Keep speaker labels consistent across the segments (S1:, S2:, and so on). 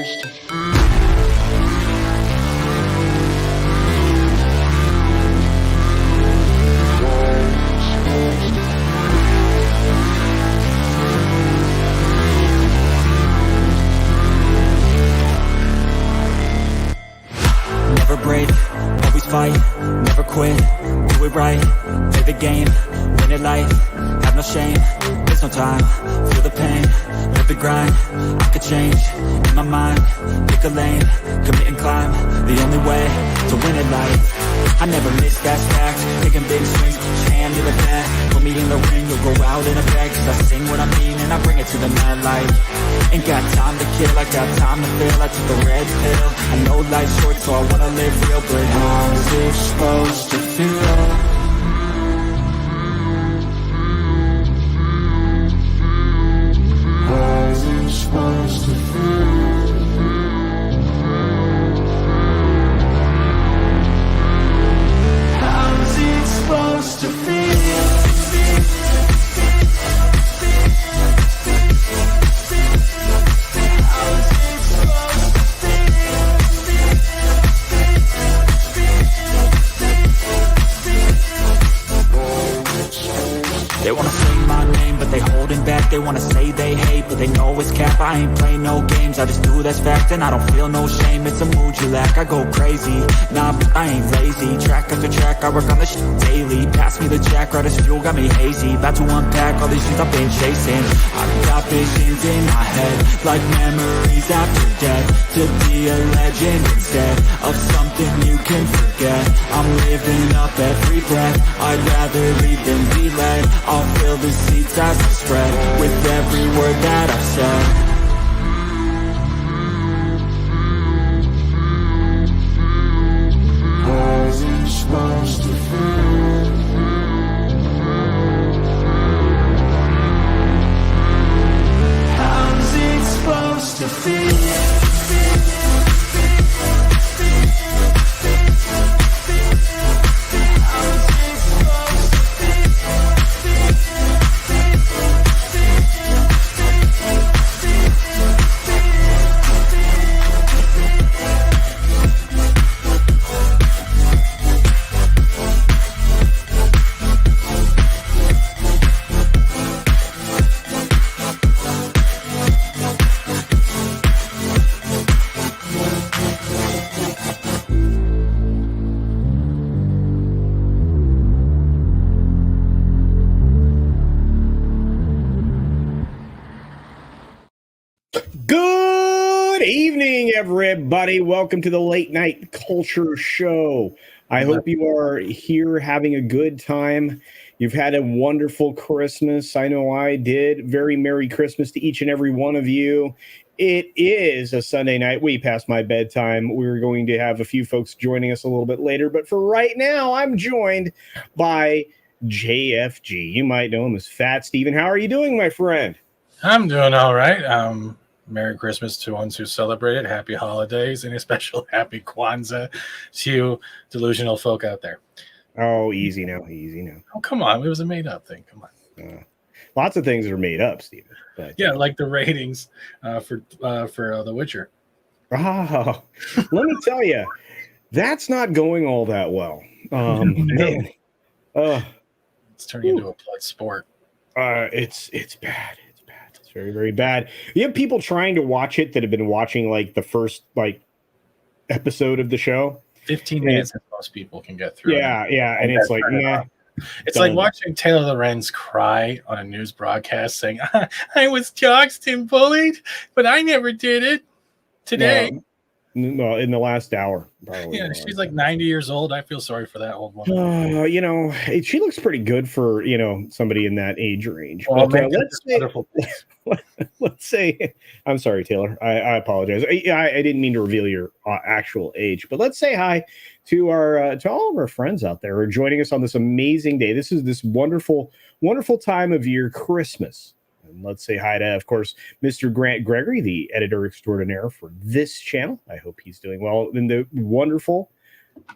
S1: Never break, always fight, never quit, do it right, play the game, win it life, have no shame, there's no time, feel the pain, live the grind, I could change, in my mind, pick a lane, commit and climb, the only way to win it life. I never miss, that's fact, taking big swings, put your hand to the bat, put me in the ring, you'll go out in a bag, cause I sing what I mean and I bring it to the mad light. Ain't got time to kill, I got time to feel, I took a red pill, I know life's short so I wanna live real, but how's it supposed to feel? How's it supposed to feel? How's it supposed to feel? They wanna say my name, but they holding back. They wanna say they hate, but they know it's cap. I ain't play no games, I just do that's fact. And I don't feel no shame, it's a mood you lack. I go crazy, nah, but I ain't lazy. Track after track, I work on this shit daily. Pass me the jack, right as fuel, got me hazy. About to unpack all these things I've been chasing. I've got visions in my head, like memories after death. To be a legend instead of something you can forget. I'm living up every breath, I'd rather lead than be led. I'll fill the seats as I spread with every word that I've said. How's it supposed to feel? How's it supposed to feel?
S2: Everybody, welcome to the Late Night Culture Show. I hope you are here having a good time. You've had a wonderful Christmas. I know I did. Very Merry Christmas to each and every one of you. It is a Sunday night, way past my bedtime. We're going to have a few folks joining us a little bit later, but for right now, I'm joined by JFG. You might know him as Fat Steven. How are you doing, my friend?
S3: I'm doing all right. Merry Christmas to ones who celebrate it. Happy holidays, and a special happy Kwanzaa to you delusional folk out there.
S2: Oh, easy now. Easy now.
S3: Oh, come on. It was a made-up thing. Come on.
S2: Lots of things are made up, Steven. But,
S3: yeah, like the ratings for The Witcher.
S2: Oh, let me tell you, that's not going all that well. Man.
S3: It's turning into a blood sport.
S2: It's bad. Very, very bad. You have people trying to watch it that have been watching like the first episode of the show.
S3: 15 minutes that most people can get through.
S2: Yeah. And it's like, nah.
S3: It's like watching Taylor Lorenz cry on a news broadcast saying, I was doxxed and bullied, but I never did it today.
S2: No, in the last hour. Probably.
S3: Yeah, she's like 90 years old. I feel sorry for that old woman.
S2: She looks pretty good for, somebody in that age range.
S3: Well,
S2: but let's say, I'm sorry, Taylor. I apologize. I didn't mean to reveal your actual age, but let's say hi to to all of our friends out there who are joining us on this amazing day. This is this wonderful, wonderful time of year, Christmas. And let's say hi to, of course, Mr. Grant Gregory, the editor extraordinaire for this channel. I hope he's doing well. And the wonderful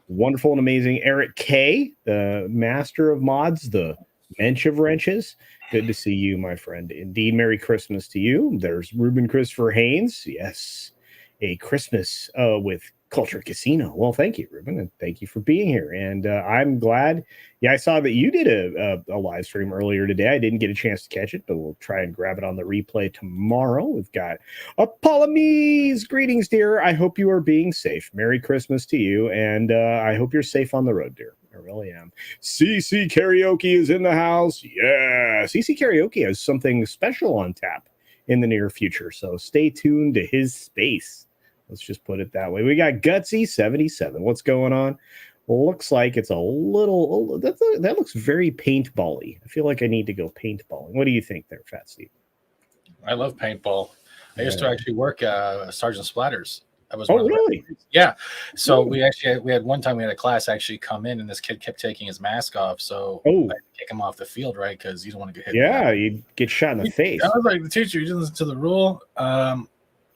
S2: and amazing Eric K., the master of mods, the mensch of wrenches. Good to see you, my friend. Indeed, Merry Christmas to you. There's Ruben Christopher Haynes. Yes. a Christmas with Culture Casino. Well, thank you, Ruben, and thank you for being here. And I'm glad. Yeah, I saw that you did a live stream earlier today. I didn't get a chance to catch it, but we'll try and grab it on the replay tomorrow. We've got Apollomies. Greetings, dear. I hope you are being safe. Merry Christmas to you, and I hope you're safe on the road, dear. I really am. CC Karaoke is in the house. Yeah, CC Karaoke has something special on tap in the near future, so stay tuned to his space. Let's just put it that way. We got Gutsy77. What's going on? Looks like it's a little. That looks very paintball-y. I feel like I need to go paintballing. What do you think there, Fat Steve?
S3: I love paintball. I used to actually work Sergeant Splatters. I was.
S2: Oh, really?
S3: Yeah. So we had one time we had a class actually come in, and this kid kept taking his mask off. So I had to kick him off the field, right? Because you don't want to get hit.
S2: Yeah, you get shot in the face.
S3: I was like, the teacher, you didn't listen to the rule.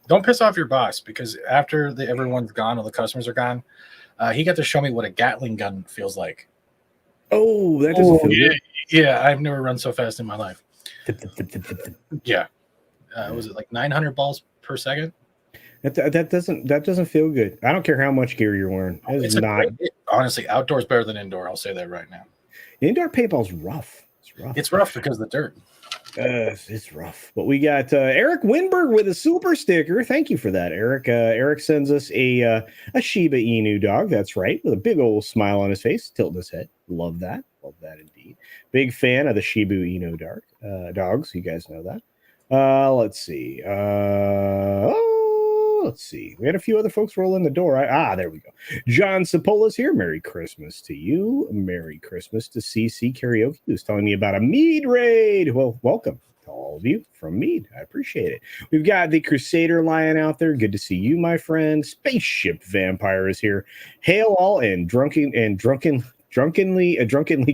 S3: Don't piss off your boss, because after everyone's gone, all the customers are gone, he got to show me what a Gatling gun feels like.
S2: Oh, that doesn't feel good.
S3: Yeah, I've never run so fast in my life. Yeah. Was it like 900 balls per second?
S2: That doesn't feel good. I don't care how much gear you're wearing. It's not.
S3: Honestly, outdoors better than indoor. I'll say that right now.
S2: Indoor paintball's rough.
S3: It's rough because of the dirt.
S2: It's rough. But we got Eric Winberg with a super sticker. Thank you for that, Eric. Eric sends us a Shiba Inu dog. That's right, with a big old smile on his face, tilting his head. Love that. Love that indeed. Big fan of the Shiba Inu dogs. You guys know that. Let's see. Let's see. We had a few other folks roll in the door. There we go. John Sapola's here. Merry Christmas to you. Merry Christmas to CC Karaoke, who's telling me about a Mead raid. Well, welcome to all of you from Mead. I appreciate it. We've got the Crusader Lion out there. Good to see you, my friend. Spaceship Vampire is here. Hail all and drunkenly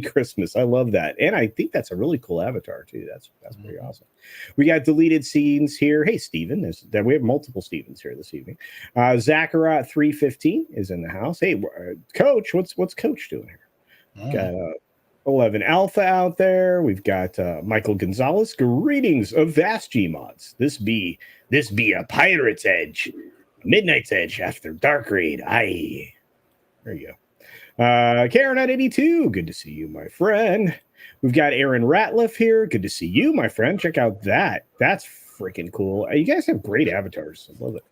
S2: Christmas. I love that, and I think that's a really cool avatar too. That's pretty awesome. We got deleted scenes here. Hey, Steven, we have multiple Stevens here this evening. Zachariah 315 is in the house. Hey, Coach, what's Coach doing here? Got 11 Alpha out there. We've got Michael Gonzalez. Greetings of Vast G Mods. This be a Pirate's Edge, Midnight's Edge after Dark Raid. Aye, there you go. Karen at 82, good to see you, my friend. We've got Aaron Ratliff here. Good to see you, my friend. Check out that. That's freaking cool. You guys have great avatars. I love it.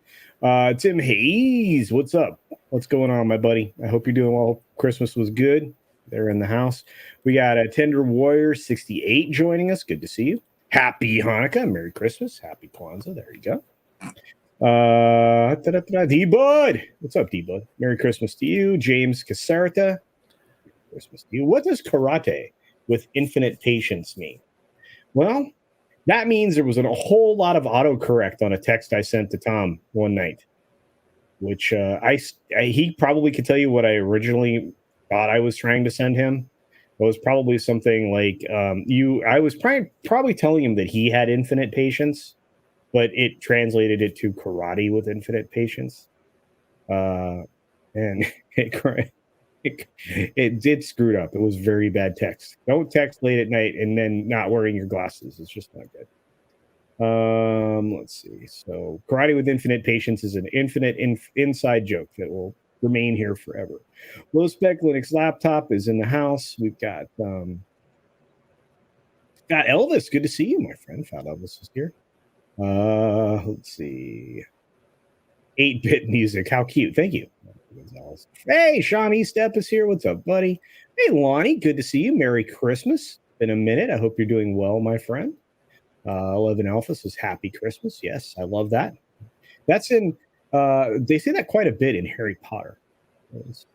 S2: Tim Hayes, what's up? What's going on, my buddy? I hope you're doing well. Christmas was good. They're in the house. We got a Tender Warrior 68 joining us. Good to see you. Happy Hanukkah. Merry Christmas. Happy Kwanzaa. There you go. D-Bud. What's up, D-Bud? Merry Christmas to you. James Casarta. Christmas to you. What does karate with infinite patience mean? Well, that means there was a whole lot of autocorrect on a text I sent to Tom one night, which he probably could tell you what I originally thought I was trying to send him. It was probably something like I was probably telling him that he had infinite patience, but it translated it to karate with infinite patience. And it did screwed up. It was very bad text. Don't text late at night and then not wearing your glasses. It's just not good. Let's see. So karate with infinite patience is an infinite inside joke that will remain here forever. Low spec Linux laptop is in the house. We've got Elvis. Good to see you, my friend. Thought Elvis was here. Let's see. 8-bit music. How cute. Thank you. Hey, Sean Eastep is here. What's up, buddy? Hey, Lonnie. Good to see you. Merry Christmas. Been a minute. I hope you're doing well, my friend. 11 Alpha says Happy Christmas. Yes, I love that. That's in, they say that quite a bit in Harry Potter. That's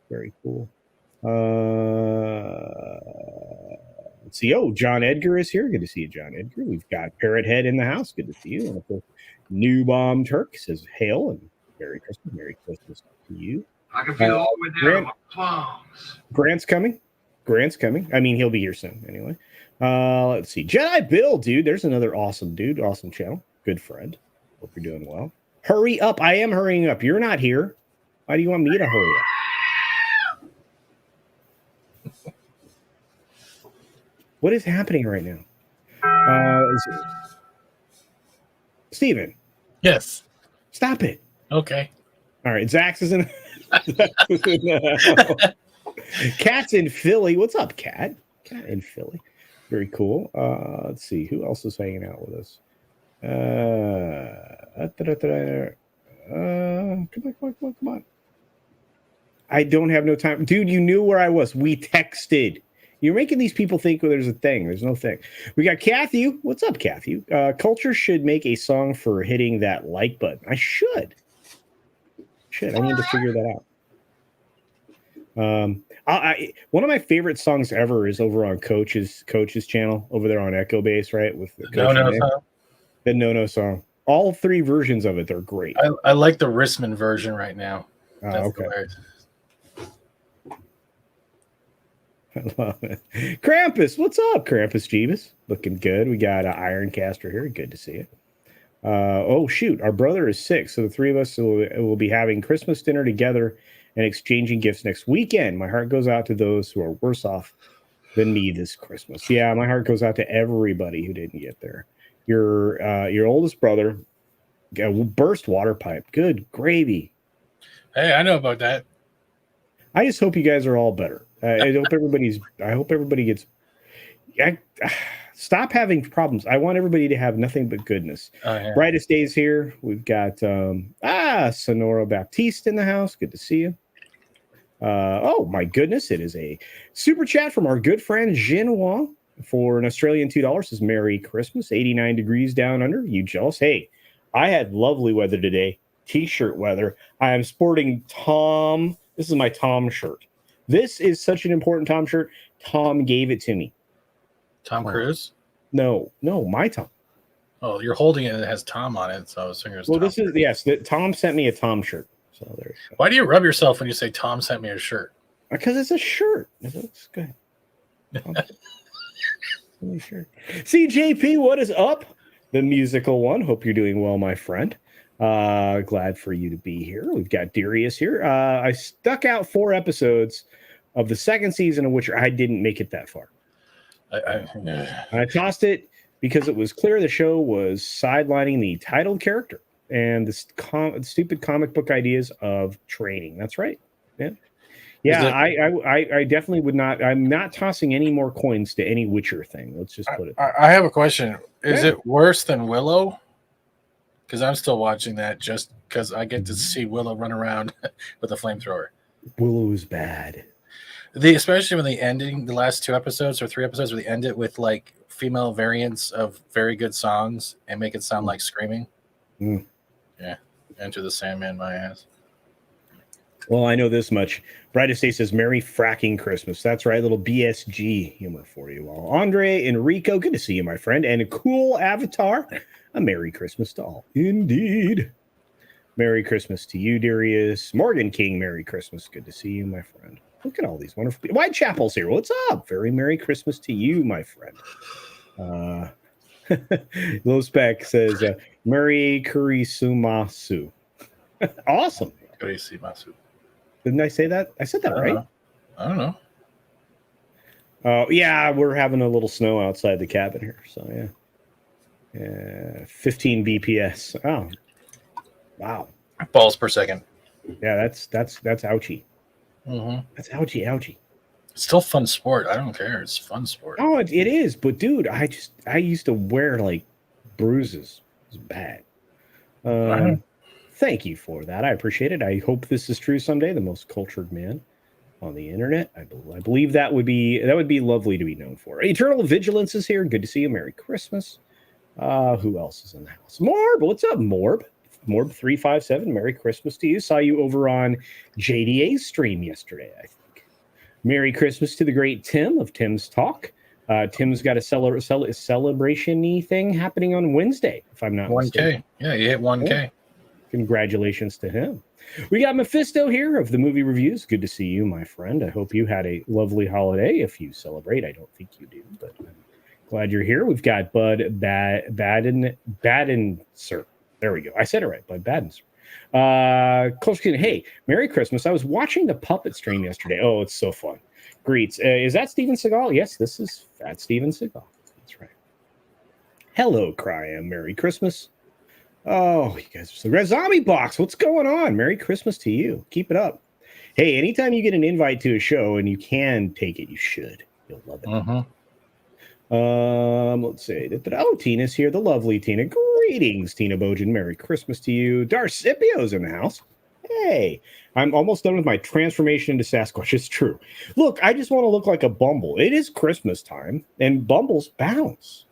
S2: very cool. Let's see. Oh, John Edgar is here. Good to see you, John Edgar. We've got Parrot Head in the house. Good to see you. And of course, New Bomb Turk says hail and Merry Christmas. Merry Christmas to you.
S4: I can feel all the way down my palms.
S2: Grant's coming. I mean, he'll be here soon anyway. Let's see. Jedi Bill, dude. There's another awesome dude. Awesome channel. Good friend. Hope you're doing well. Hurry up. I am hurrying up. You're not here. Why do you want me to hurry up? What is happening right now? Steven.
S3: Yes.
S2: Stop it.
S3: Okay.
S2: All right, Zach's is in. Cat's in Philly. What's up, Cat? Cat in Philly. Very cool. Let's see who else is hanging out with us. Come on. I don't have no time, dude. You knew where I was. We texted. You're making these people think there's a thing. There's no thing. We got Kathy. What's up, Kathy? Culture should make a song for hitting that like button. I should. I need to figure that out. One of my favorite songs ever is over on Coach's channel over there on Echo Base, right? With the No song. All 3 versions of it, they're great.
S3: I like the Rissman version right now.
S2: Okay. I love it. Krampus, what's up, Krampus Jeebus? Looking good. We got Ironcaster here. Good to see you. Oh shoot, our brother is sick, so the 3 of us will be having Christmas dinner together and exchanging gifts next weekend. My heart goes out to those who are worse off than me this Christmas. Yeah, my heart goes out to everybody who didn't get there. Your oldest brother burst water pipe. Good gravy.
S3: Hey, I know about that.
S2: I just hope you guys are all better. I hope everybody gets. Stop having problems. I want everybody to have nothing but goodness. Brightest days here. We've got Sonora Baptiste in the house. Good to see you. Oh my goodness! It is a super chat from our good friend Jinhua for an Australian $2. Says Merry Christmas. 89 degrees down under. You jealous? Hey, I had lovely weather today. T-shirt weather. I am sporting Tom. This is my Tom shirt. This is such an important Tom shirt. Tom gave it to me.
S3: Tom Cruise?
S2: No, my Tom.
S3: Oh, you're holding it and it has Tom on it, so I was thinking it was
S2: Well,
S3: Tom.
S2: this is, yes, Tom sent me a Tom shirt. So there you go.
S3: Why do you rub yourself when you say Tom sent me a shirt?
S2: Because it's a shirt. It looks good. Shirt. CJP, what is up? The musical one. Hope you're doing well, my friend. Glad for you to be here. We've got Darius here. I stuck out 4 episodes of the 2nd season of Witcher. I didn't make it that far. I tossed it because it was clear the show was sidelining the titled character and the stupid comic book ideas of training. That's right. Yeah. I definitely would not. I'm not tossing any more coins to any Witcher thing. Let's just put it.
S3: I have a question. Is it worse than Willow? Because I'm still watching that just because I get to see Willow run around with a flamethrower.
S2: Willow is bad.
S3: Especially when they ending the last 2 episodes or 3 episodes where they end it with like female variants of very good songs and make it sound like screaming. Yeah. Enter the Sandman, my ass.
S2: Well, I know this much. Brightest Day says, Merry fracking Christmas. That's right, little BSG humor for you all. Andre Enrico, good to see you, my friend. And a cool avatar. A Merry Christmas to all. Indeed. Merry Christmas to you, Darius. Morgan King, Merry Christmas. Good to see you, my friend. Look at all these wonderful people. Whitechapel's here. What's up? Very Merry Christmas to you, my friend. Low Spec says, Merry Kurisumasu. Awesome.
S3: Kurisumasu.
S2: Didn't I say that? I said that right?
S3: I don't know.
S2: Yeah, we're having a little snow outside the cabin here. So, yeah. 15 BPS. Oh, wow.
S3: Balls per second.
S2: Yeah, that's ouchie.
S3: Mm-hmm.
S2: That's ouchie.
S3: It's still fun sport. I don't care. It's fun sport.
S2: Oh, it is. But dude, I used to wear like bruises. It was bad. Thank you for that. I appreciate it. I hope this is true someday. The most cultured man on the internet. I believe that would be lovely to be known for. Eternal Vigilance is here. Good to see you. Merry Christmas. Who else is in the house? Morb. What's up, Morb? Morb 357. Merry Christmas to you. Saw you over on JDA's stream yesterday, I think. Merry Christmas to the great Tim of Tim's Talk. Tim's got a celebration-y thing happening on Wednesday, if I'm not
S3: 1K.
S2: mistaken.
S3: Yeah, you hit 1K.
S2: Yeah. Congratulations to him. We got Mephisto here of the movie reviews. Good to see you, my friend. I hope you had a lovely holiday. If you celebrate, I don't think you do, but I'm glad you're here. We've got Bud Badenser. There we go. I said it right, Bud Badenser. CultureCasino. Hey, Merry Christmas. I was watching the puppet stream yesterday. Oh, it's so fun. Greets. Is that Steven Seagal? Yes, this is Fat Steven Seagal. That's right. Hello, Cryam. Merry Christmas. Oh, you guys are so great. Zombie Box, what's going on? Merry Christmas to you. Keep it up. Hey, anytime you get an invite to a show and you can take it, you should. You'll love it. Let's see. Oh, Tina's here. The lovely Tina. Greetings, Tina Bojan. Merry Christmas to you. Darcipio's in the house. Hey, I'm almost done with my transformation into Sasquatch. It's true. Look, I just want to look like a Bumble. It is Christmas time, and Bumbles bounce.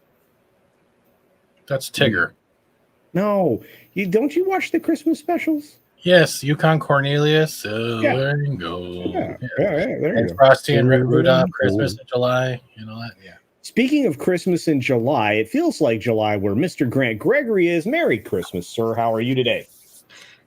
S3: That's Tigger.
S2: No, don't you watch the Christmas specials?
S3: Yes, Yukon Cornelius.
S2: Yeah.
S3: There you go.
S2: Yeah, there you go.
S3: Frosty and Rudolph, Christmas in July. You know that? Yeah.
S2: Speaking of Christmas in July, it feels like July where Mr. Grant Gregory is. Merry Christmas, sir. How are you today?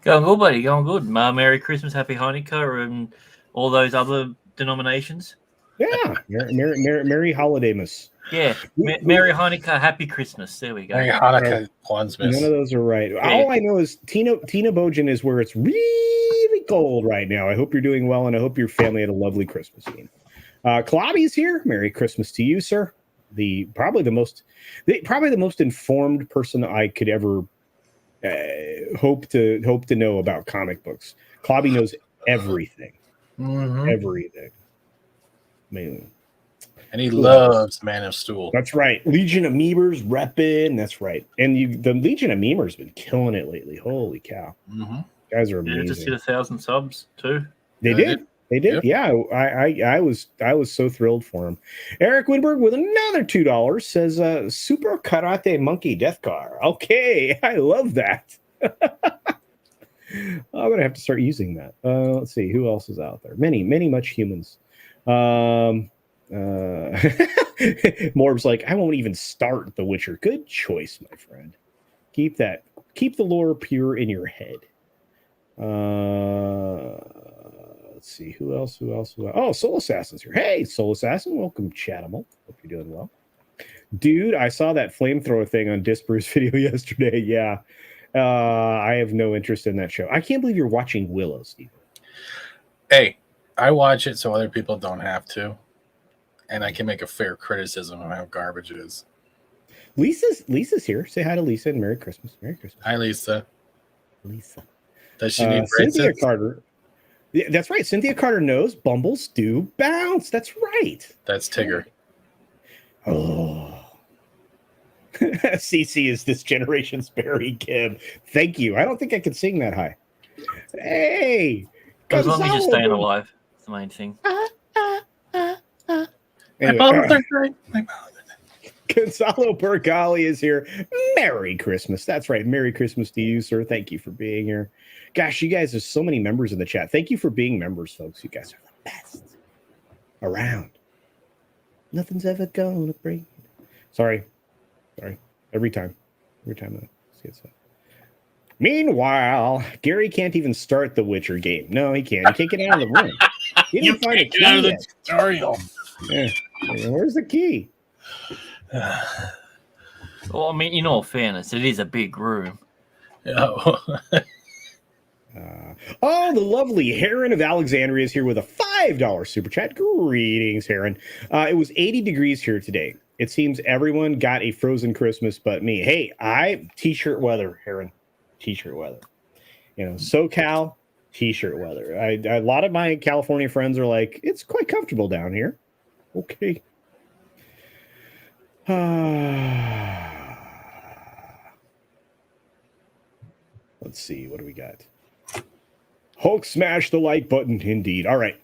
S5: Going good, buddy. Going good. Merry Christmas, Happy Hanukkah, and all those other denominations.
S2: Yeah, Merry Holidaymas.
S5: Yeah, Merry Hanukkah, Happy Christmas. There we go.
S3: Merry Hanukkah, Kwanzaa.
S2: None of those are right. Yeah. All I know is Tina Bojan is where it's really cold right now. I hope you're doing well, and I hope your family had a lovely Christmas. Claudia's here. Merry Christmas to you, sir. Probably the most informed person I could ever hope to know about comic books. Claudia knows everything. Everything. Man.
S3: And he loves Man of Steel.
S2: That's right. Legion of Memers repping. That's right. And the Legion of Memers been killing it lately. Holy cow. Guys are amazing.
S5: Yeah, just hit 1,000 subs too.
S2: They did. Yep. Yeah, I was so thrilled for him. Eric Winberg with another $2 says Super Karate Monkey Death Car. Okay, I love that. I'm gonna have to start using that. Let's see who else is out there. Many much humans. Morb's like, I won't even start The Witcher. Good choice, my friend. Keep the lore pure in your head. Let's see who else. Oh, Soul Assassin's here. Hey, Soul Assassin, welcome, Chatimal. Hope you're doing well, dude. I saw that flamethrower thing on Dispar's video yesterday. Yeah, I have no interest in that show. I can't believe you're watching Willow, Steve.
S3: Hey, I watch it so other people don't have to. And I can make a fair criticism of how garbage it is.
S2: Lisa's here. Say hi to Lisa and Merry Christmas. Merry Christmas.
S3: Hi, Lisa.
S2: Lisa.
S3: Does she need
S2: Cynthia
S3: braces?
S2: Carter. Yeah, that's right. Cynthia Carter knows Bumbles do bounce. That's right.
S3: That's Tigger.
S2: Oh. CC is this generation's Barry Gibb. Thank you. I don't think I can sing that high. Hey.
S5: As long as you're staying alive. That's the main thing.
S2: Anyway, Gonzalo Bergali is here. Merry Christmas. That's right. Merry Christmas to you, sir. Thank you for being here. Gosh, you guys, there's so many members in the chat. Thank you for being members, folks. You guys are the best around. Nothing's ever gonna break. Sorry. Every time that gets up. Meanwhile, Gary can't even start the Witcher game. No, he can't. He can't get out of the room. He didn't find
S3: can't get out of the tutorial.
S2: Yeah. Where's the key?
S5: Well, I mean, in all fairness, it is a big room.
S3: Oh,
S2: the lovely Heron of Alexandria is here with a $5 super chat. Greetings, Heron. It was 80 degrees here today. It seems everyone got a frozen Christmas but me. Hey, t-shirt weather, Heron. T-shirt weather. SoCal, t-shirt weather. A lot of my California friends are like, it's quite comfortable down here. Okay. Let's see. What do we got? Hulk smash the like button. Indeed. All right.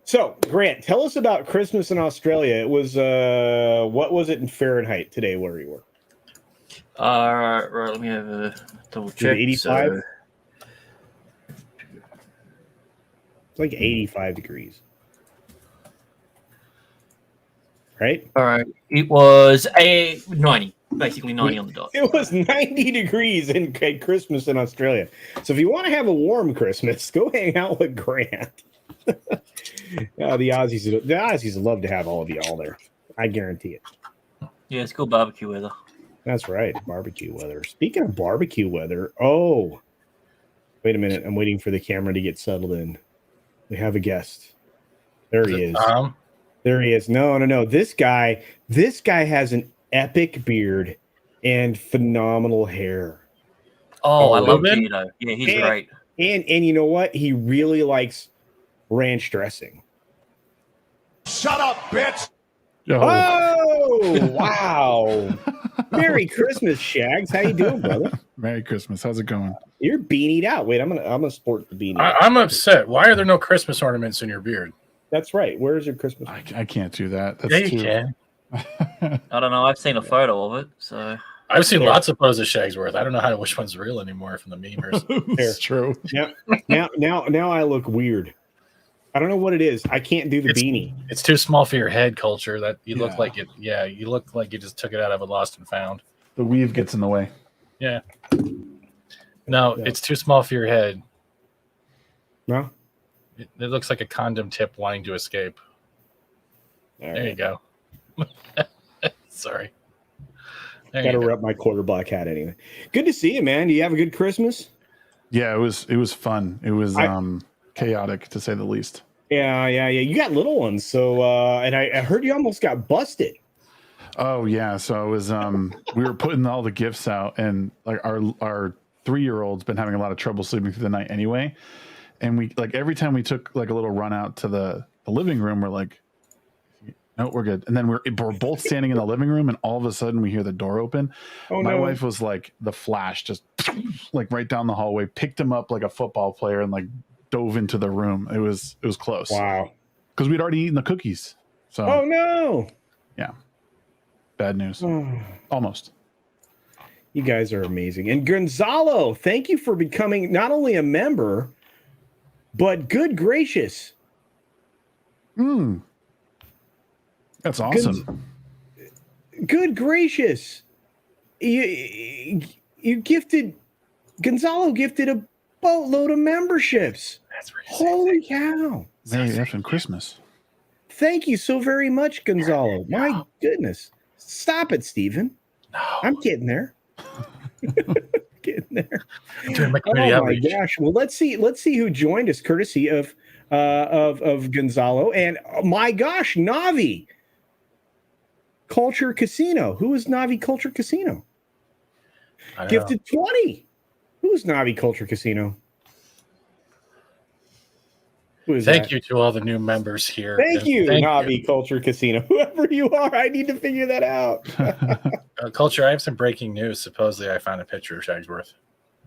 S2: So, Grant, tell us about Christmas in Australia. It was, what was it in Fahrenheit today where you were?
S5: Right, let me have a double check.
S2: 85? It's like 85 degrees. Right?
S5: All right. It was 90, basically 90 on the dot.
S2: It was 90 degrees at Christmas in Australia. So if you want to have a warm Christmas, go hang out with Grant. The Aussies would love to have all of you all there. I guarantee it.
S5: Yeah, it's good barbecue weather.
S2: That's right. Barbecue weather. Speaking of barbecue weather, wait a minute. I'm waiting for the camera to get settled in. We have a guest. There he is. There he is. No. This guy has an epic beard and phenomenal hair.
S5: Oh, I love
S3: Ruben?
S5: Gino. Yeah, he's
S2: And-
S5: great.
S2: And you know what? He really likes ranch dressing.
S4: Shut up, bitch.
S2: Oh, wow. Merry Christmas, Shags. How you doing, brother?
S6: Merry Christmas. How's it going?
S2: You're beanied out. Wait, I'm gonna sport the beanie.
S3: I'm upset. Why are there no Christmas ornaments in your beard?
S2: That's right. Where's your Christmas?
S6: I can't do that. That's
S3: Yeah, you
S6: too.
S3: can.
S5: I don't know. I've seen a photo of it, so
S3: I've seen lots of photos of Shagsworth. I don't know which one's real anymore from the memers.
S6: It's true.
S2: Yeah. Now I look weird. I don't know what it is. I can't do the beanie.
S3: It's too small for your head, Culture. That you look
S6: Yeah.
S3: like it. Yeah, you look like you just took it out of a lost and found.
S6: The weave gets in the way.
S3: Yeah. No, it's too small for your head.
S2: No?
S3: It looks like a condom tip wanting to escape.
S2: All
S3: There you
S2: right.
S3: go. Sorry. There
S2: Got to
S3: you go.
S2: rep my quarterback hat anyway. Good to see you, man. Do you have a good Christmas?
S6: Yeah, it was fun. It was chaotic to say the least.
S2: Yeah. You got little ones, so and I heard you almost got busted.
S6: Oh yeah, so I was we were putting all the gifts out, and like our 3-year-old's been having a lot of trouble sleeping through the night anyway. And we like every time we took like a little run out to the living room, we're like, no, we're good. And then we're both standing in the living room, and all of a sudden we hear the door open.
S2: Oh,
S6: My
S2: no.
S6: wife was like the Flash, just like right down the hallway, picked him up like a football player, and like dove into the room. It was close.
S2: Wow.
S6: Because we'd already eaten the cookies. So
S2: Oh no.
S6: yeah, bad news. Almost.
S2: You guys are amazing. And Gonzalo, thank you for becoming not only a member, but good gracious.
S6: That's awesome.
S2: Good gracious. You gifted Gonzalo gifted a boatload of memberships.
S3: That's pretty
S2: Holy cow.
S6: Merry effing Christmas.
S2: Thank you so very much, Gonzalo. My goodness. Stop it, Stephen.
S3: No.
S2: I'm getting there. Getting there.
S3: I'm doing my community
S2: Oh my
S3: outreach.
S2: gosh. Well, let's see who joined us courtesy of Gonzalo. And my gosh, Navi. Culture Casino. Who is Navi Culture Casino?
S3: I know.
S2: Gifted 20. Who's Navi Culture Casino? Who is
S3: Thank
S2: that?
S3: you to all the new members here.
S2: Thank
S3: And
S2: you,
S3: thank
S2: Navi Culture Casino. Whoever you are, I need to figure that out.
S3: Culture, I have some breaking news. Supposedly, I found a picture of Shagsworth.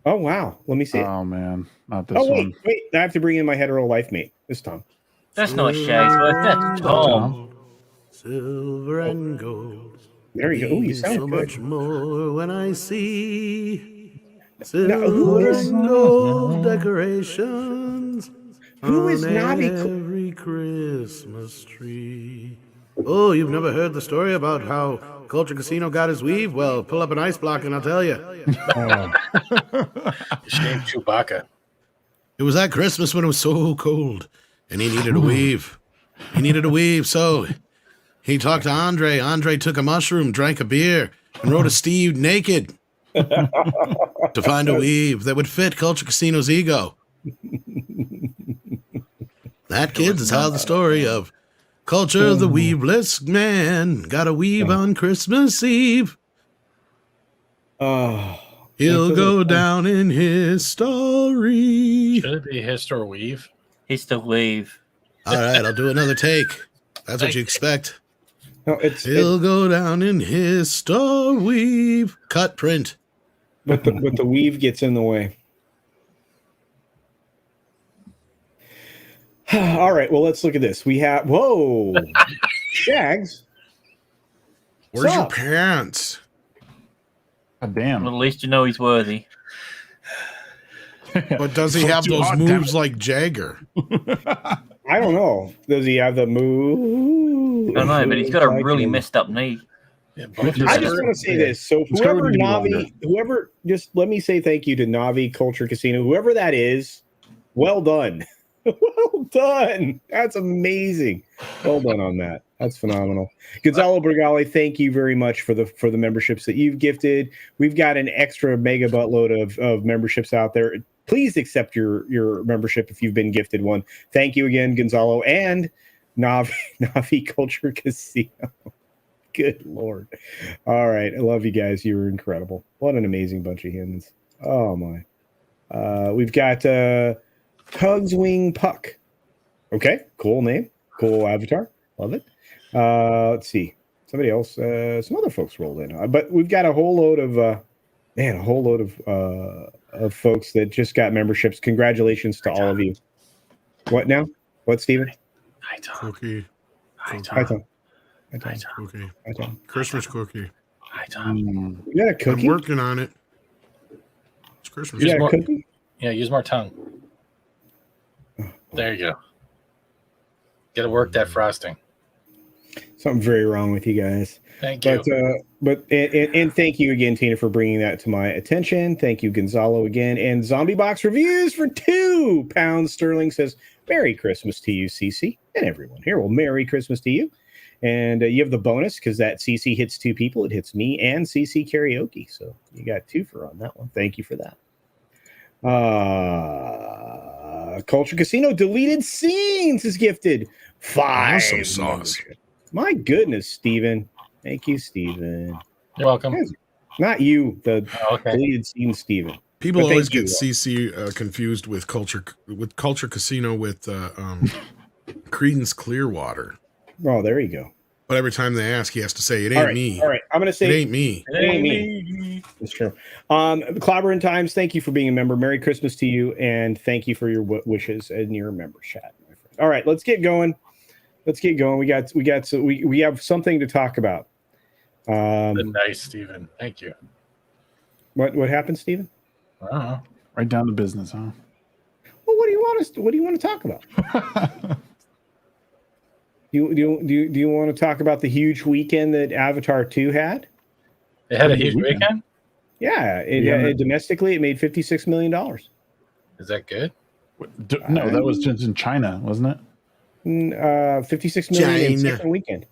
S2: Oh, wow. Let me see it.
S6: Oh man, not this
S2: Oh,
S6: one.
S2: wait. I have to bring in my hetero life mate this time.
S5: That's not Shagsworth. That's Tom.
S7: Silver and gold.
S2: There you go. Oh, you
S7: means
S2: sound
S7: so
S2: good.
S7: much more when I see
S2: Now,
S7: silver
S2: who is
S7: and gold decorations
S2: Who is
S7: on
S2: Navi?
S7: every Christmas tree. Oh, you've never heard the story about how Culture Casino got his weave? Well, pull up an ice block and I'll tell you.
S3: Shame Chewbacca.
S7: It was that Christmas when it was so cold, and he needed a weave. He needed a weave, so he talked to Andre. Andre took a mushroom, drank a beer, and wrote a Steve naked to find a weave that would fit Culture Casino's ego. That, kids, is how the story of Culture the Weaveless Man got a weave on Christmas Eve.
S2: Oh,
S7: He'll go down in history.
S3: Should it be Hist or Weave?
S5: He's the weave.
S7: All right, I'll do another take. That's what you expect.
S2: no, it's
S7: He'll go down in history. Cut print.
S2: but the weave gets in the way. All right, well, let's look at this. We have Shags.
S7: Where's your
S2: Sup?
S7: pants?
S6: God
S5: Well,
S6: damn.
S5: at least you know he's worthy.
S7: But does he have
S6: Too
S7: those
S6: hot, damn
S7: moves
S6: it.
S7: like Jagger?
S2: I don't know. Does he have the move?
S5: I don't know, but he's got a really messed up knee.
S3: Yeah, both
S2: I just want to say this. So
S6: It's covered
S2: whoever
S6: in
S2: Navi, whoever, just let me say thank you to Navi Culture Casino. Whoever that is, well done. Well done. That's amazing. Well done on that. That's phenomenal. Gonzalo Bergali, thank you very much for the memberships that you've gifted. We've got an extra mega buttload of memberships out there. Please accept your membership if you've been gifted one. Thank you again, Gonzalo and Navi Culture Casino. Good Lord. All right. I love you guys. You were incredible. What an amazing bunch of humans. Oh my. We've got Pugswing Puck. Okay, cool name, cool avatar, love it. Let's see, somebody else, some other folks rolled in, but we've got a whole load of of folks that just got memberships. Congratulations to all of you. What now? What, Steven?
S3: Hi, Tom.
S7: Cookie.
S3: Hi,
S2: Hi,
S3: Tom.
S2: Tom.
S3: Hi, Tom.
S7: Cookie.
S2: Hi, Tom.
S7: Christmas cookie.
S3: Hi, Tom.
S2: You got a
S7: I'm
S2: cookie?
S7: working on it. It's Christmas.
S2: You got
S3: more-
S2: a cookie?
S3: Yeah, use more tongue. There you go. Got to work that frosting.
S2: Something very wrong with you guys.
S3: Thank you.
S2: But thank you again, Tina, for bringing that to my attention. Thank you, Gonzalo, again. And Zombie Box Reviews for £2 sterling says, Merry Christmas to you, CC, and everyone here. Well, Merry Christmas to you. And you have the bonus because that CC hits 2 people. It hits me and CC karaoke. So you got 2 for on that one. Thank you for that. Culture Casino deleted scenes is gifted 5.
S7: Awesome sauce.
S2: My goodness, Steven. Thank you, Steven.
S3: You're welcome.
S2: Not you, the
S3: Okay.
S2: deleted scene, Steven.
S7: People
S2: But
S7: always
S2: thank you.
S7: get CC confused with Culture Casino with Creedence Clearwater.
S2: Oh, there you go.
S7: But every time they ask, he has to say, "It
S2: All
S7: ain't
S2: right,
S7: me.
S2: all right. I'm gonna
S7: It
S2: say
S7: ain't me."
S2: It ain't me. It's true. Clobberin Times, thank you for being a member. Merry Christmas to you, and thank you for your wishes and your member chat, my friend. All right, let's get going. We have something to talk about.
S3: Nice, Stephen. Thank you.
S2: What happened, Steven?
S6: Right down to business, huh?
S2: Well, what do you want to talk about? Do you want to talk about the huge weekend that Avatar 2 had?
S3: It had a huge weekend?
S2: Yeah, it domestically it made $56 million.
S3: Is that good?
S6: No, that was just in China, wasn't it?
S2: 56 million in
S7: China.
S2: second weekend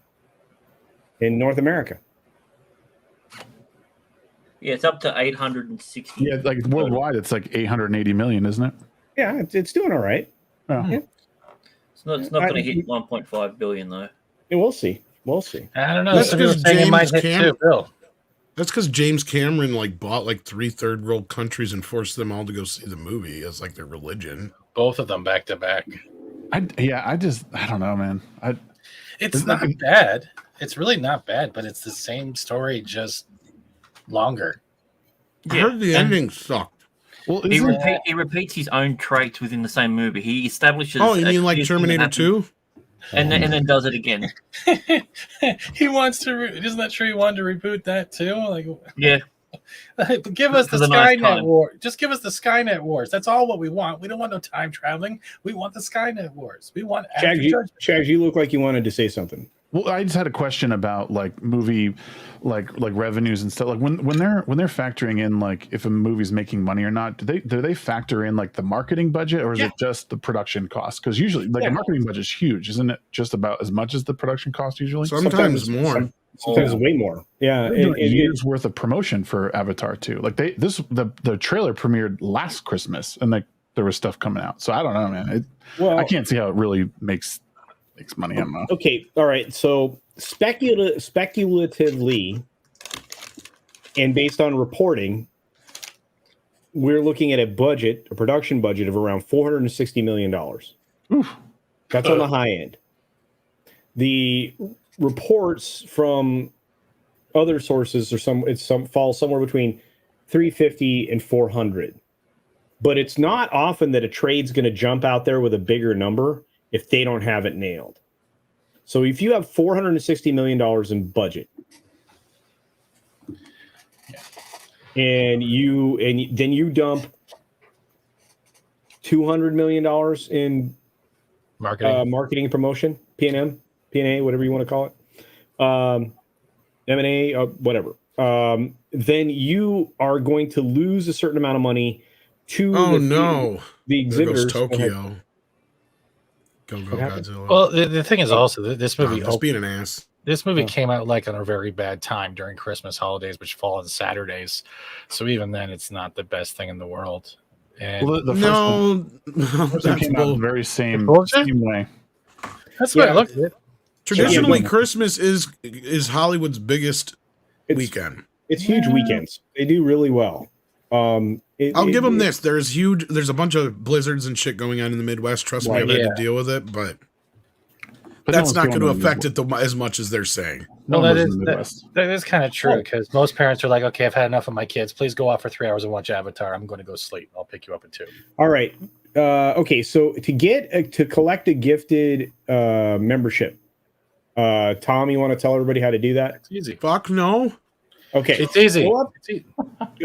S2: in North America.
S5: Yeah, it's up to 860.
S6: Yeah, like worldwide, it's like 880 million, isn't it?
S2: Yeah, it's doing all right.
S6: Yeah.
S5: It's not going to hit 1.5 billion though.
S2: Yeah, we'll see.
S3: I don't know.
S7: That's
S3: Some people
S7: because
S3: saying it might
S7: James
S3: hit
S7: Cameron-
S3: too, Bill.
S7: That's because James Cameron bought 3 third world countries and forced them all to go see the movie as their religion.
S3: Both of them back to back.
S6: I don't know, man.
S3: It's not bad. It's really not bad, but it's the same story, just longer.
S7: I heard the ending sucked.
S6: Well,
S5: He repeats his own traits within the same movie. He establishes.
S7: Oh, you mean
S5: a
S7: like
S5: clear thing that
S7: Terminator
S5: happens,
S7: 2?
S5: and then does it again.
S3: He wants to. Isn't that true? He wanted to reboot that too.
S5: Yeah.
S3: Give us the
S5: For the nice
S3: Skynet
S5: time.
S3: War. Just give us the Skynet Wars. That's all what we want. We don't want no time traveling. We want the Skynet Wars. We want.
S2: Shags, you look like you wanted to say something.
S6: Well, I just had a question about movie, like revenues and stuff. Like when they're factoring in if a movie's making money or not, do they factor in the marketing budget, or is it just the production cost? Because usually the marketing budget is huge, isn't it? Just about as much as the production cost usually.
S7: Sometimes more.
S2: Sometimes way more. Yeah,
S6: a year's worth of promotion for Avatar 2. The trailer premiered last Christmas, and there was stuff coming out. So I don't know, man. I can't see how it really makes money. I don't know.
S2: Okay, all right. So speculatively, and based on reporting, we're looking at a production budget of around $460 million. That's on the high end. The reports from other sources falls somewhere between 350 and 400. But it's not often that a trade's going to jump out there with a bigger number if they don't have it nailed. So if you have $460 million in budget, and then you dump $200 million in marketing and promotion, P&A, whatever you want to call it, M&A, whatever, then you are going to lose a certain amount of money to the exhibitors.
S7: There goes Tokyo. Go Godzilla.
S3: Well, the thing is also this movie.
S7: Just being an ass.
S3: This movie came out on a very bad time during Christmas holidays, which fall on Saturdays. So even then, it's not the best thing in the world. And
S6: The first one came out the very same way.
S3: That's what I looked at.
S7: Traditionally, Christmas is Hollywood's biggest weekend.
S2: It's huge weekends. They do really well.
S7: I'll give them this. There's a bunch of blizzards and shit going on in the Midwest. Trust me, I've had to deal with it, but that's not going to affect it as much as they're saying.
S3: No, that is kind of true because most parents are like, okay, I've had enough of my kids. Please go off for 3 hours and watch Avatar. I'm going to go sleep. I'll pick you up at 2.
S2: All right. Okay. So to collect a gifted membership, Tom, you want to tell everybody how to do that?
S3: It's easy.
S7: Fuck no.
S2: Okay.
S3: It's easy.
S2: Go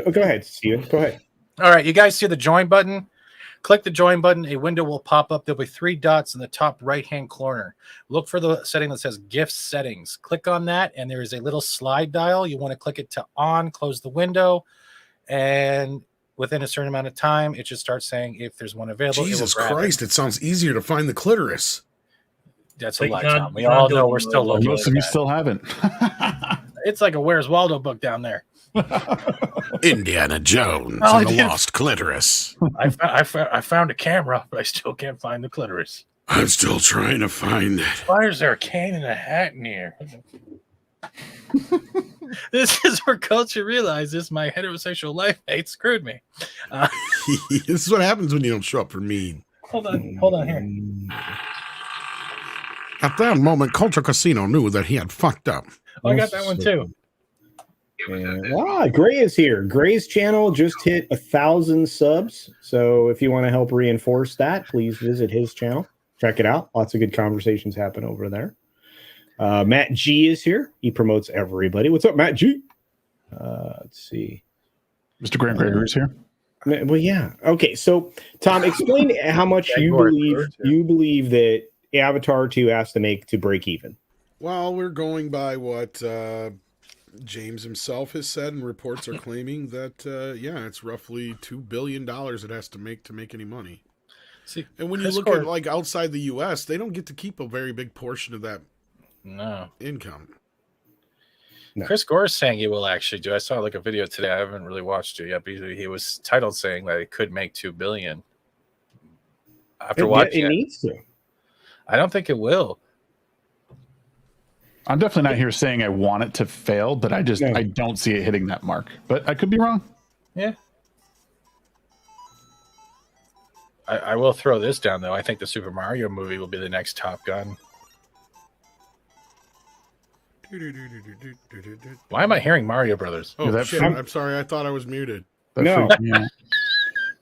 S2: ahead, Steven. Go ahead.
S3: All right. You guys see the join button? Click the join button. A window will pop up. There'll be 3 dots in the top right-hand corner. Look for the setting that says gift settings. Click on that, and there is a little slide dial. You want to click it to on, close the window, and within a certain amount of time, it should start saying if there's one available.
S7: Jesus Christ, it sounds easier to find the clitoris.
S3: That's a lie, Tom. We all know we're still looking.
S6: Most of you still haven't.
S3: It's like a Where's Waldo book down there.
S7: Indiana Jones and the Lost Clitoris.
S3: I found a camera, but I still can't find the clitoris.
S7: I'm still trying to find it.
S3: Why is there a can and a hat in here? This is where culture realizes my heterosexual life hate screwed me.
S7: This is what happens when you don't show up for me.
S3: Hold on here.
S7: At that moment, CultureCasino knew that he had fucked up.
S3: Oh, I got that one too.
S2: Gray is here. Gray's channel just hit 1,000 subs. So if you want to help reinforce that, please visit his channel. Check it out. Lots of good conversations happen over there. Matt G is here. He promotes everybody. What's up, Matt G? Let's see.
S6: Mr. Grant Gregory is here.
S2: Well, yeah. Okay. So, Tom, explain how much you believe that Avatar 2 has to make to break even.
S7: Well, we're going by what James himself has said, and reports are claiming that, it's roughly $2 billion it has to make any money.
S3: See,
S7: and when you look at like outside the U.S., they don't get to keep a very big portion of that income.
S3: No. Chris Gore is saying he will actually do. I saw like a video today. I haven't really watched it yet, but he was titled saying that it could make $2 billion. After watching
S2: it needs to.
S3: I don't think it will.
S6: I'm definitely not here saying I want it to fail, but I don't see it hitting that mark. But I could be wrong.
S3: Yeah. I will throw this down though. I think the Super Mario movie will be the next Top Gun. Why am I hearing Mario Brothers?
S7: Oh, shit. I'm sorry. I thought I was muted.
S2: No.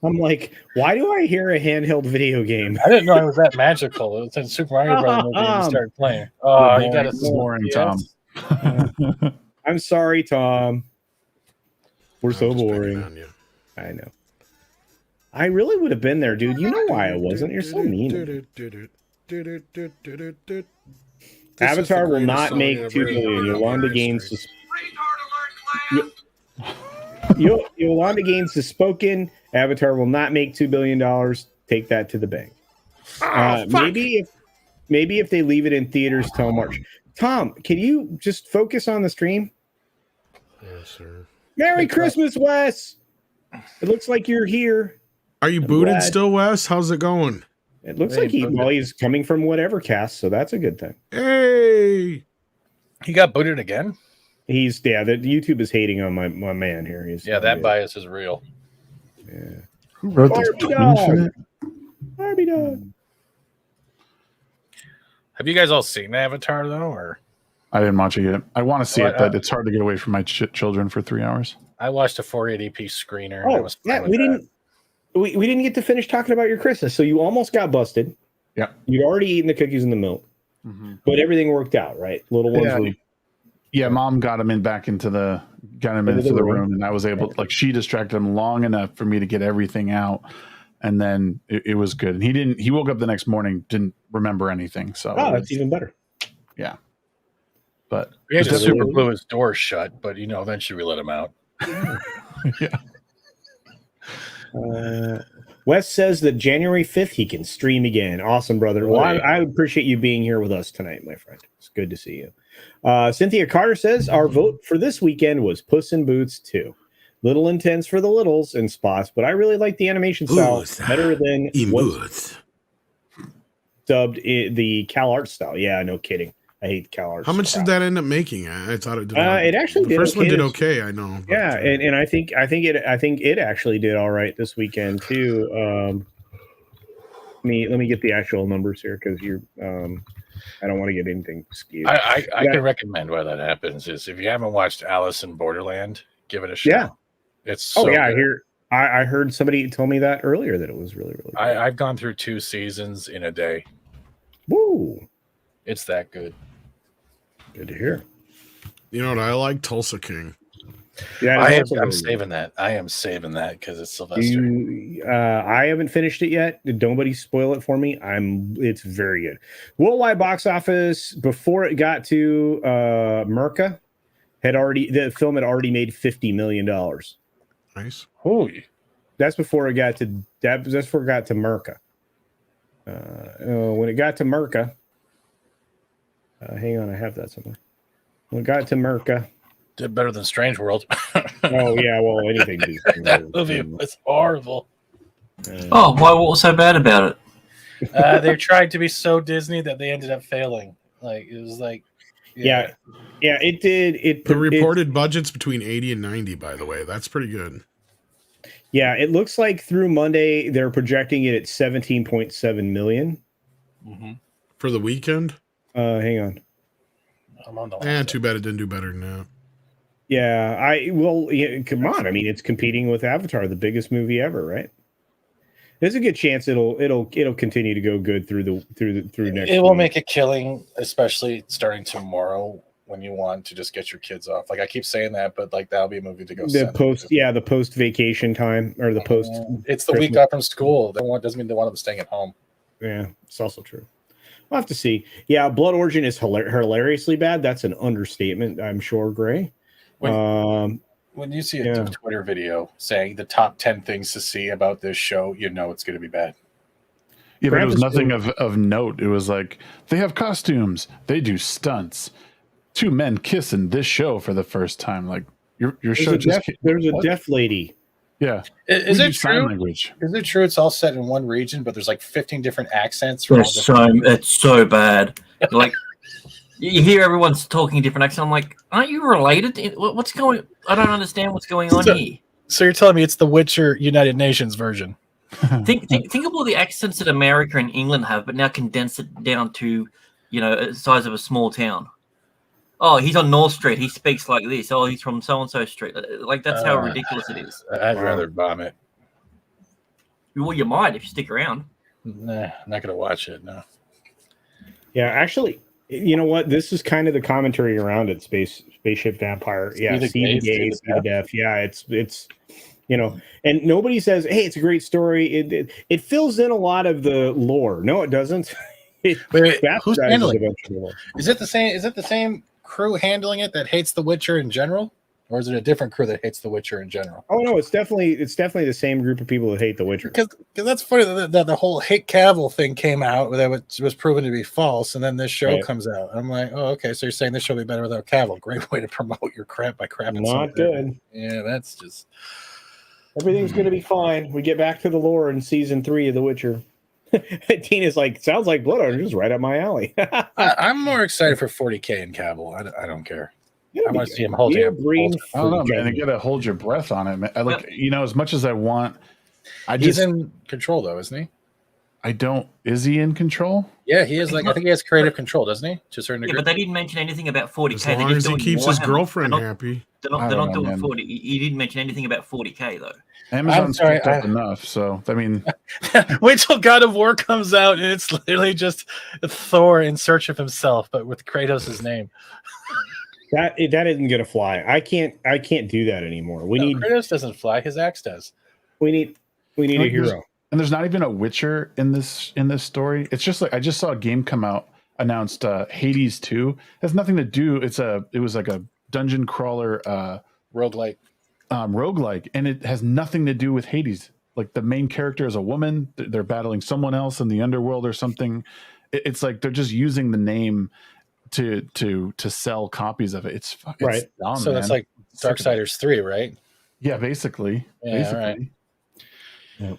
S2: I'm like, why do I hear a handheld video game?
S3: I didn't know it was that magical. It was in Super Mario Brothers movie and you started playing. Oh, you got to
S6: boring, Tom.
S2: I'm sorry, Tom. We're so boring. I know. I really would have been there, dude. You know why I wasn't. You're so mean. Avatar will not make $2 billion. Yolanda gains Yolanda gains the spoken. Avatar will not make $2 billion. Take that to the bank. Maybe if they leave it in theaters till March. Tom, can you just focus on the stream?
S7: Yes, sir.
S2: Merry Christmas, Wes. It looks like you're here.
S7: Are you booted still, Wes? How's it going?
S2: It looks like he's coming from whatever cast, so that's a good thing.
S7: Hey,
S3: he got booted again.
S2: The YouTube is hating on my man here.
S3: That bias is real.
S2: Yeah.
S6: Who wrote this?
S2: Barbie dog.
S3: Have you guys all seen Avatar though, or?
S6: I didn't watch it yet. I want to see it, but it's hard to get away from my children for 3 hours.
S3: I watched a 480p screener.
S2: Oh, we didn't get to finish talking about your Christmas, so you almost got busted.
S6: Yeah,
S2: you'd already eaten the cookies and the milk, but everything worked out, right? Little ones were.
S6: Yeah, Mom got him into the room, and I was able she distracted him long enough for me to get everything out, and then it was good. And he woke up the next morning, didn't remember anything. So
S2: that's even better.
S6: Yeah, but
S3: we had to super glue his door shut, but eventually we let him out.
S6: Yeah.
S2: Wes says that January 5th he can stream again. Awesome, brother. Well, I appreciate you being here with us tonight, my friend. It's good to see you. Cynthia Carter says our vote for this weekend was Puss in Boots 2. Little intense for the littles and spots, but I really like the animation style better than what's dubbed the Cal Art style. Yeah, no kidding. I hate CalArts.
S7: How much did that end up making? I thought it did.
S2: It actually
S7: the
S2: did
S7: first one
S2: okay
S7: did
S2: this-
S7: okay. I know. But,
S2: Yeah, and I think it actually did all right this weekend too. Let me get the actual numbers here because you're I don't want to get anything skewed.
S3: I can recommend why that happens is if you haven't watched Alice in Borderland, give it a shot.
S2: Yeah.
S3: It's so good.
S2: I heard somebody tell me that earlier that it was really good.
S3: I've gone through 2 seasons in a day.
S2: Woo!
S3: It's that good.
S2: Good to hear.
S7: You know what I like? Tulsa King.
S2: Yeah,
S3: I'm saving that. I am saving that because it's Sylvester.
S2: I haven't finished it yet. Nobody spoil it for me. It's very good. Worldwide box office before it got to Merca the film had already made $50 million.
S7: Nice.
S3: Holy.
S2: That's before it got to Merca. When it got to Merca, hang on, I have that somewhere. When it got to Merca.
S3: Did better than Strange World.
S2: Oh yeah, well anything.
S3: That movie was horrible.
S5: Oh, what was so bad about it?
S3: They tried to be so Disney that they ended up failing. Like it was like,
S2: yeah, it did.
S7: The reported budget's between 80 and 90. By the way, that's pretty good.
S2: Yeah, it looks like through Monday they're projecting it at 17.7 million
S7: for the weekend.
S2: Hang on.
S3: I'm on the
S7: Too bad it didn't do better than that.
S2: Yeah, come on. I mean, it's competing with Avatar, the biggest movie ever, right? There's a good chance it'll continue to go good through next.
S3: It will make a killing, especially starting tomorrow when you want to just get your kids off. Like I keep saying that, but like that'll be a movie to go.
S2: The post vacation time or the post.
S3: It's the week off from school. Doesn't mean they want them staying at home.
S2: Yeah, it's also true. We'll have to see. Yeah, Blood Origin is hilariously bad. That's an understatement, I'm sure, Gray.
S3: When you see a Twitter video saying the top 10 things to see about this show, you know it's going to be bad.
S6: Yeah, but it was nothing of note. It was like they have costumes, they do stunts. 2 men kiss in this show for the first time. Like your show
S2: there's a deaf lady.
S6: Yeah.
S3: Is it true?
S6: Language.
S3: Is it true it's all set in one region, but there's like 15 different accents?
S5: It's so bad. Like you hear everyone's talking a different accent. I'm like, aren't you related? What's going? I don't understand what's going on here.
S3: So you're telling me it's the Witcher United Nations version?
S5: Think of all the accents that America and England have, but now condense it down to, the size of a small town. Oh, he's on North Street. He speaks like this. Oh, he's from so-and-so street. Like, that's how ridiculous it is.
S3: I'd rather vomit.
S5: Well, you might if you stick around.
S3: Nah, I'm not going to watch it, no.
S2: Yeah, actually, you know what? This is kind of the commentary around it, Spaceship Vampire. Yeah, see the gays, see the deaf. Yeah, it's and nobody says, hey, it's a great story. It fills in a lot of the lore. No, it doesn't.
S3: Wait, who's handling it? Is it the same crew handling it that hates The Witcher in general, or is it a different crew that hates The Witcher in general?
S2: Oh no, it's definitely the same group of people that hate The Witcher.
S3: Because that's funny that the whole hate Cavill thing came out that was proven to be false, and then this show comes out. I'm like, oh, okay, so you're saying this show will be better without Cavill? Great way to promote your crap by crapping.
S2: Not good.
S3: Yeah, that's just
S2: everything's going to be fine. We get back to the lore in season 3 of The Witcher. Tina's like, sounds like Blood Orange is right up my alley.
S3: I'm more excited for 40K and Cavill. I don't care. I want to see him holding up.
S6: I don't know, man. You got to hold your breath on it, man. As much as I want,
S3: he's in control though, isn't he?
S6: I don't. Is he in control?
S3: Yeah, he is. I think he has creative control, doesn't he? To a certain degree.
S5: Yeah, but they didn't mention anything about 40K.
S7: As long as he keeps his girlfriend happy.
S5: They're not doing 40. He didn't mention anything about 40K though.
S6: Amazon's picked up enough, so I mean,
S3: wait till God of War comes out and it's literally just Thor in search of himself, but with Kratos' name.
S2: That isn't gonna fly. I can't do that anymore.
S3: Kratos doesn't fly. His axe does.
S2: We need a hero.
S6: And there's not even a Witcher in this story. It's just like I just saw a game come out announced, Hades 2. It has nothing to do. It was like a dungeon crawler,
S3: roguelike,
S6: and it has nothing to do with Hades. Like the main character is a woman. They're battling someone else in the underworld or something. It's like they're just using the name to sell copies of it. It's
S2: right.
S6: Dumb,
S3: so that's like Darksiders 3, right?
S6: Yeah, basically.
S3: Yeah,
S6: basically.
S3: Right.
S2: Yep.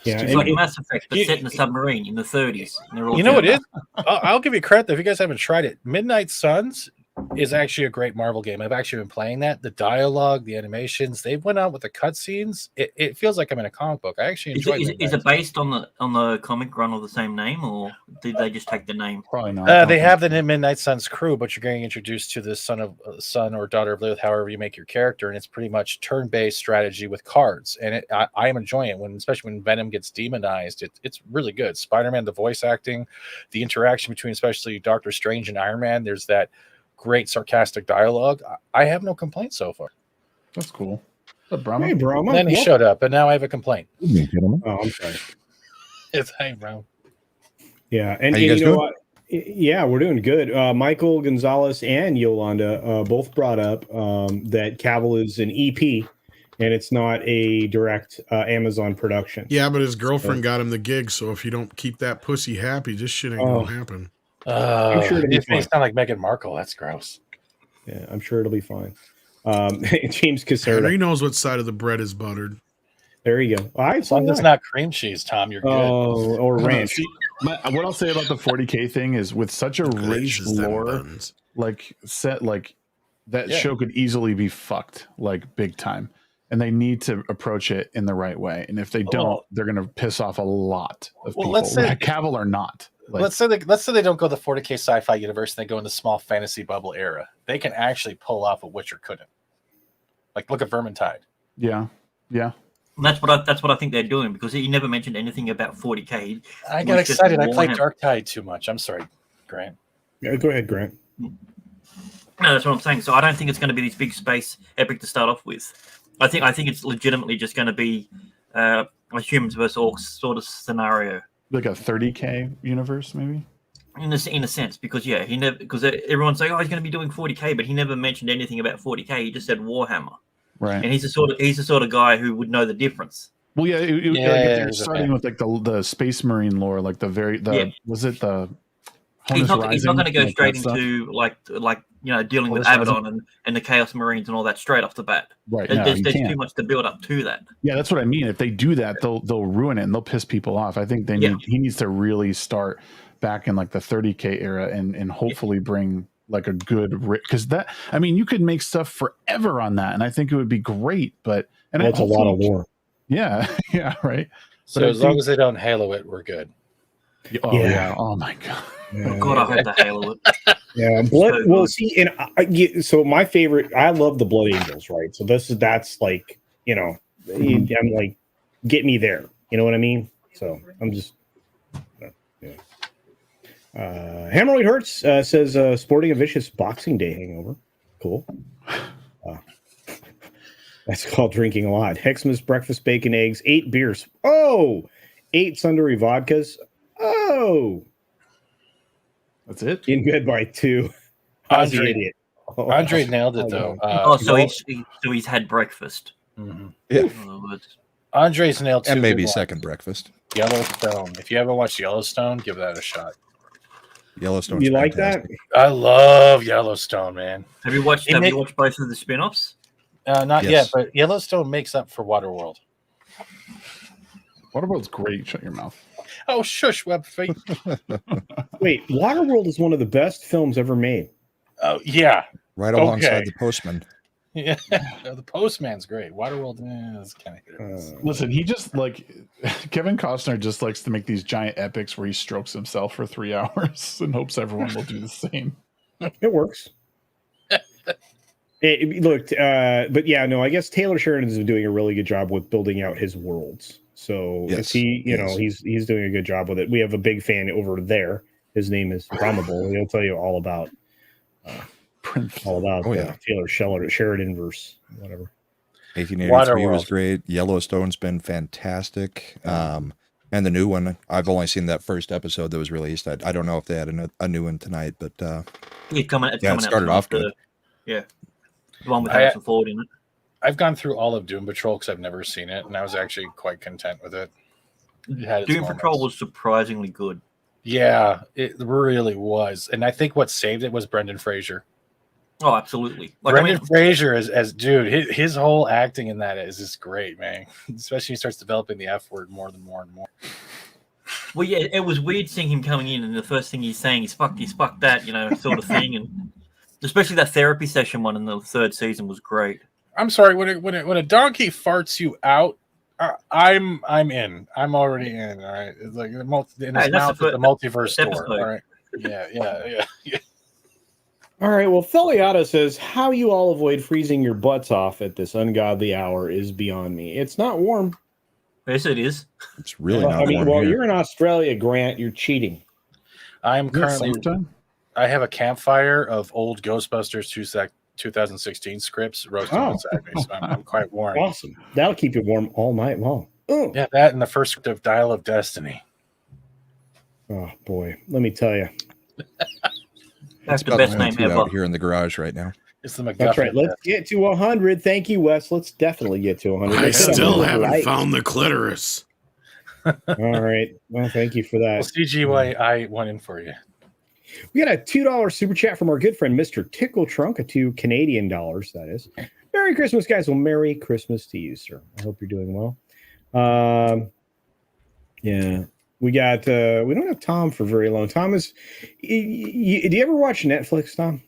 S2: Yeah,
S5: It's like Mass Effect, but set in a submarine in the 30s.
S3: You know what it is? I'll give you credit if you guys haven't tried it. Midnight Suns is actually a great Marvel game. I've actually been playing that. The dialogue, the animations, they went out with the cutscenes. It feels like I'm in a comic book. I actually enjoyed it.
S5: Is it based on the comic run of the same name, or did they just take the name?
S6: Probably not.
S3: They have the Midnight Suns crew, but you're getting introduced to the son or daughter of Lilith, however you make your character, and it's pretty much turn-based strategy with cards. And I am enjoying it especially when Venom gets demonized. It's really good. Spider-Man, the voice acting, the interaction between especially Doctor Strange and Iron Man. There's that great sarcastic dialogue. I have no complaints so far.
S6: That's cool. What's up, Brahma?
S2: Hey, Brahma.
S3: Then he showed up, and now I have a complaint.
S2: Oh, I'm sorry.
S3: It's hey, bro.
S2: Yeah, and
S8: How you guys
S2: you know
S8: doing?
S2: what? Yeah, we're doing good. Michael Gonzalez and Yolanda both brought up that Cavill is an EP, and it's not a direct Amazon production.
S7: Yeah, but his girlfriend got him the gig, so if you don't keep that pussy happy, this shit ain't gonna happen.
S2: I'm sure it'll be
S3: It
S2: fine.
S3: sound like Meghan Markle. That's gross.
S2: Yeah, I'm sure it'll be fine. James
S7: Henry
S2: Caserta.
S7: knows what side of the bread is buttered.
S2: There you go. All right,
S3: As long as it's not cream cheese, Tom, you're good.
S2: Oh, or ranch.
S6: See, what I'll say about the 40K thing is with such a rich
S7: Delicious, them
S6: lore,
S7: buns.
S6: like set like that show could easily be fucked like big time, and they need to approach it in the right way. And if they don't, they're going to piss off a lot of people.
S3: let's say
S6: Cavill or not. Like,
S3: let's say they don't go the 40K sci-fi universe and they go in the small fantasy bubble era. They can actually pull off what Witcher couldn't. Like look at Vermintide.
S6: yeah.
S5: And that's what I think they're doing, because he never mentioned anything about 40K.
S3: I
S5: It
S3: got
S5: was just
S3: excited. I played
S5: Warhammer.
S3: Dark Tide too much. I'm sorry, Grant.
S2: Yeah, go ahead, Grant.
S5: No, that's what I'm saying. So I don't think it's going to be this big space epic to start off with. I think it's legitimately just going to be a humans versus orcs sort of scenario.
S6: Like a 30K universe, maybe.
S5: In a sense, because everyone's saying, oh, he's going to be doing 40K, but he never mentioned anything about 40K. He just said Warhammer,
S6: Right.
S5: and he's the sort of guy who would know the difference.
S6: Well, yeah. Like if they're
S3: he's a
S6: starting
S3: fan.
S6: with like the Space Marine lore, like was it the
S5: He's not going to go
S6: like
S5: straight
S6: that stuff?
S5: into like dealing with
S3: Horus
S5: Abaddon and the Chaos Marines and all that straight off the bat.
S6: Right.
S5: There's
S6: you can't.
S5: too much to build up to that.
S6: Yeah, that's what I mean. If they do that, they'll ruin it and they'll piss people off. I think he needs to really start back in like the 30K era and hopefully bring like a good, because you could make stuff forever on that, and I think it would be great. But
S2: That's a lot of lore.
S6: Yeah, yeah, right.
S3: So as long as they don't Halo it, we're good.
S6: Oh yeah. Oh my god.
S5: Oh God, I hope the Halo it.
S2: Yeah, blood. Well, see, and so my favorite. I love the Blood Angels, right? So that's like I'm like, get me there. You know what I mean? So I'm just. Yeah. Hemorrhoid Hurts says sporting a vicious Boxing Day hangover. Cool. That's called drinking a lot. Hexmas breakfast, bacon, eggs, 8 beers. Oh, 8 Sundari vodkas. Oh,
S6: that's it.
S2: In bed by 2.
S3: Andre,
S2: idiot.
S3: Andre nailed it though.
S5: So he's had breakfast.
S3: Mm-hmm.
S8: Yeah.
S5: In other words.
S3: Andre's nailed two
S8: And maybe
S3: good
S8: second
S3: ones.
S8: breakfast.
S3: Yellowstone. If you haven't watched Yellowstone, give that a shot.
S8: Yellowstone.
S2: You like that?
S3: I love Yellowstone, man.
S5: Have you watched both of the spin-offs?
S3: Not
S8: Yes.
S3: yet, but Yellowstone makes up for Waterworld.
S6: Waterworld's great. Shut your mouth.
S3: Oh, shush, web feet.
S2: Wait, Waterworld is one of the best films ever made.
S3: Oh, yeah.
S8: Right alongside
S3: Okay.
S8: the Postman.
S3: Yeah. The Postman's great. Waterworld is kind of hit or miss.
S6: Listen, he just Kevin Costner just likes to make these giant epics where he strokes himself for 3 hours and hopes everyone will do the same.
S2: It works. It looked, but yeah, no, I guess Taylor Sheridan is doing a really good job with building out his worlds. So
S8: Yes,
S2: he's doing a good job with it. We have a big fan over there. His name is Probable. He'll tell you all about Taylor Sheridan verse, whatever.
S8: 1883 was great. Yellowstone's been fantastic. And the new one, I've only seen that first episode that was released. I don't know if they had a new one tonight, but
S5: It's coming
S8: it
S5: out
S8: started off good.
S5: Yeah, the one with Harrison Ford in it.
S3: I've gone through all of Doom Patrol because I've never seen it, and I was actually quite content with it.
S5: Doom Patrol was surprisingly good.
S3: Yeah, it really was. And I think what saved it was Brendan Fraser.
S5: Oh, absolutely. Like,
S3: Brendan Fraser as dude, his whole acting in that is just great, man. Especially when he starts developing the F word more and more.
S5: well, yeah, it was weird seeing him coming in, and the first thing he's saying is "fuck this, fuck that," sort of thing, and especially that therapy session one in the third season was great.
S3: I'm sorry, when a donkey farts you out, I'm in. I'm already in. All right, it's like in his mouth is the multiverse door. All right, yeah.
S2: All right. Well, Feliata says, how you all avoid freezing your butts off at this ungodly hour is beyond me. It's not warm.
S5: Yes, it is.
S8: It's really not warm
S2: well,
S8: here.
S2: you're in Australia, Grant. You're cheating.
S3: I'm currently. I have a campfire of old Ghostbusters 2016 scripts roasting beside me, so I'm quite warm.
S2: Awesome. That'll keep you warm all night long. Ooh.
S3: Yeah, that and the first script of Dial of Destiny.
S2: Oh boy, let me tell you.
S5: That's the best name ever.
S8: Out here in the garage right now.
S3: It's the McGuffin.
S2: That's right. Let's get to 100. Thank you, Wes. Let's definitely get to 100.
S7: I still haven't found the clitoris.
S2: All right. Well, thank you for that.
S3: Well, CGY, I went in for you.
S2: We got a $2 super chat from our good friend Mr. Tickle Trunk, a $2 Canadian, that is. Merry Christmas, guys. Well, Merry Christmas to you, sir. I hope you're doing well. Yeah. We got we don't have Tom for very long. Tom is do you ever watch Netflix, Tom?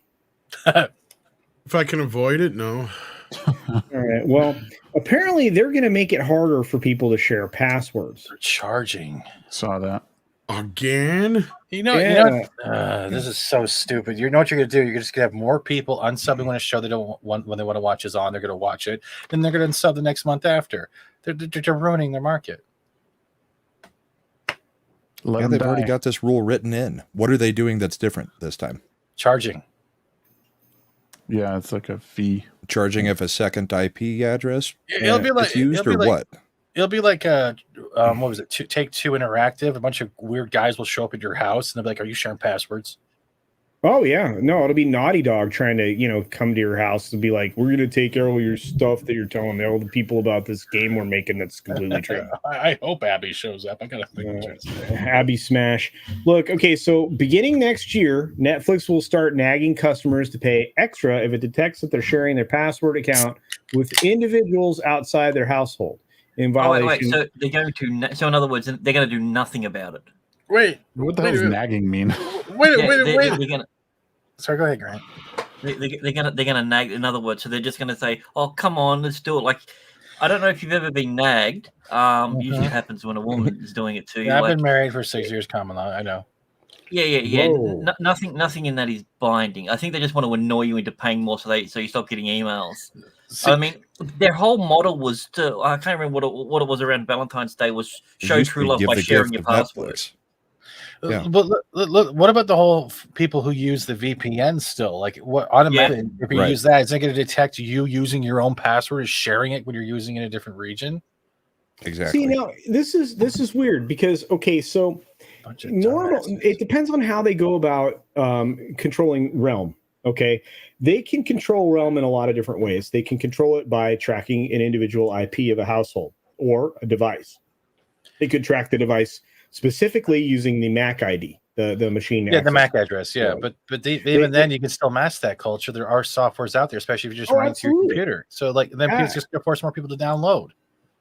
S7: If I can avoid it, no.
S2: All right. Well, apparently they're going to make it harder for people to share passwords.
S3: They're charging.
S6: Saw that.
S7: Again?
S3: This is so stupid. You know what you're going to do? You're just going to have more people unsubbing when a show they don't want when they want to watch is on. They're going to watch it. Then they're going to unsub the next month after. They're ruining their market.
S8: Yeah, they've already got this rule written in. What are they doing that's different this time?
S3: Charging.
S6: Yeah, it's like a fee.
S8: Charging if a second IP address
S3: it'll be like,
S8: is used or what?
S3: It'll be like what was it? Take Two Interactive. A bunch of weird guys will show up at your house and they'll be like, "Are you sharing passwords?"
S2: Oh yeah, no, it'll be Naughty Dog trying to come to your house and be like, "We're gonna take all your stuff that you're telling all the people about this game we're making that's completely true."
S3: I hope Abby shows up. I gotta think.
S2: Abby Smash. Look, okay, so beginning next year, Netflix will start nagging customers to pay extra if it detects that they're sharing their password account with individuals outside their household in violation.
S5: So they're going to. So in other words, they're going to do nothing about it.
S3: Wait,
S6: what the hell does nagging mean?
S3: Wait.
S5: They're gonna,
S3: sorry, go ahead, Grant.
S5: They're gonna nag. In other words, so they're just gonna say, "Oh, come on, let's do it." Like, I don't know if you've ever been nagged. Usually happens when a woman is doing it too.
S3: Yeah, I've been married for 6 years, common law. I know.
S5: Yeah. Nothing in that is binding. I think they just want to annoy you into paying more, so you stop getting emails. I mean, their whole model was I can't remember what it was around Valentine's Day was show true love by sharing your passwords.
S3: Yeah. But look, what about the whole people who use the VPN still? Like, what automatically if you use that, is it going to detect you using your own password, sharing it when you're using it in a different region?
S8: Exactly.
S2: See, now this is weird because so normal. It depends on how they go about controlling Realm. Okay, they can control Realm in a lot of different ways. They can control it by tracking an individual IP of a household or a device. They could track the device specifically using the MAC ID, the machine.
S3: Yeah, the MAC address. Yeah, but even then, you can still mask that culture. There are softwares out there, especially if you're just running through your computer. So, like, then it's just going to force more people to download.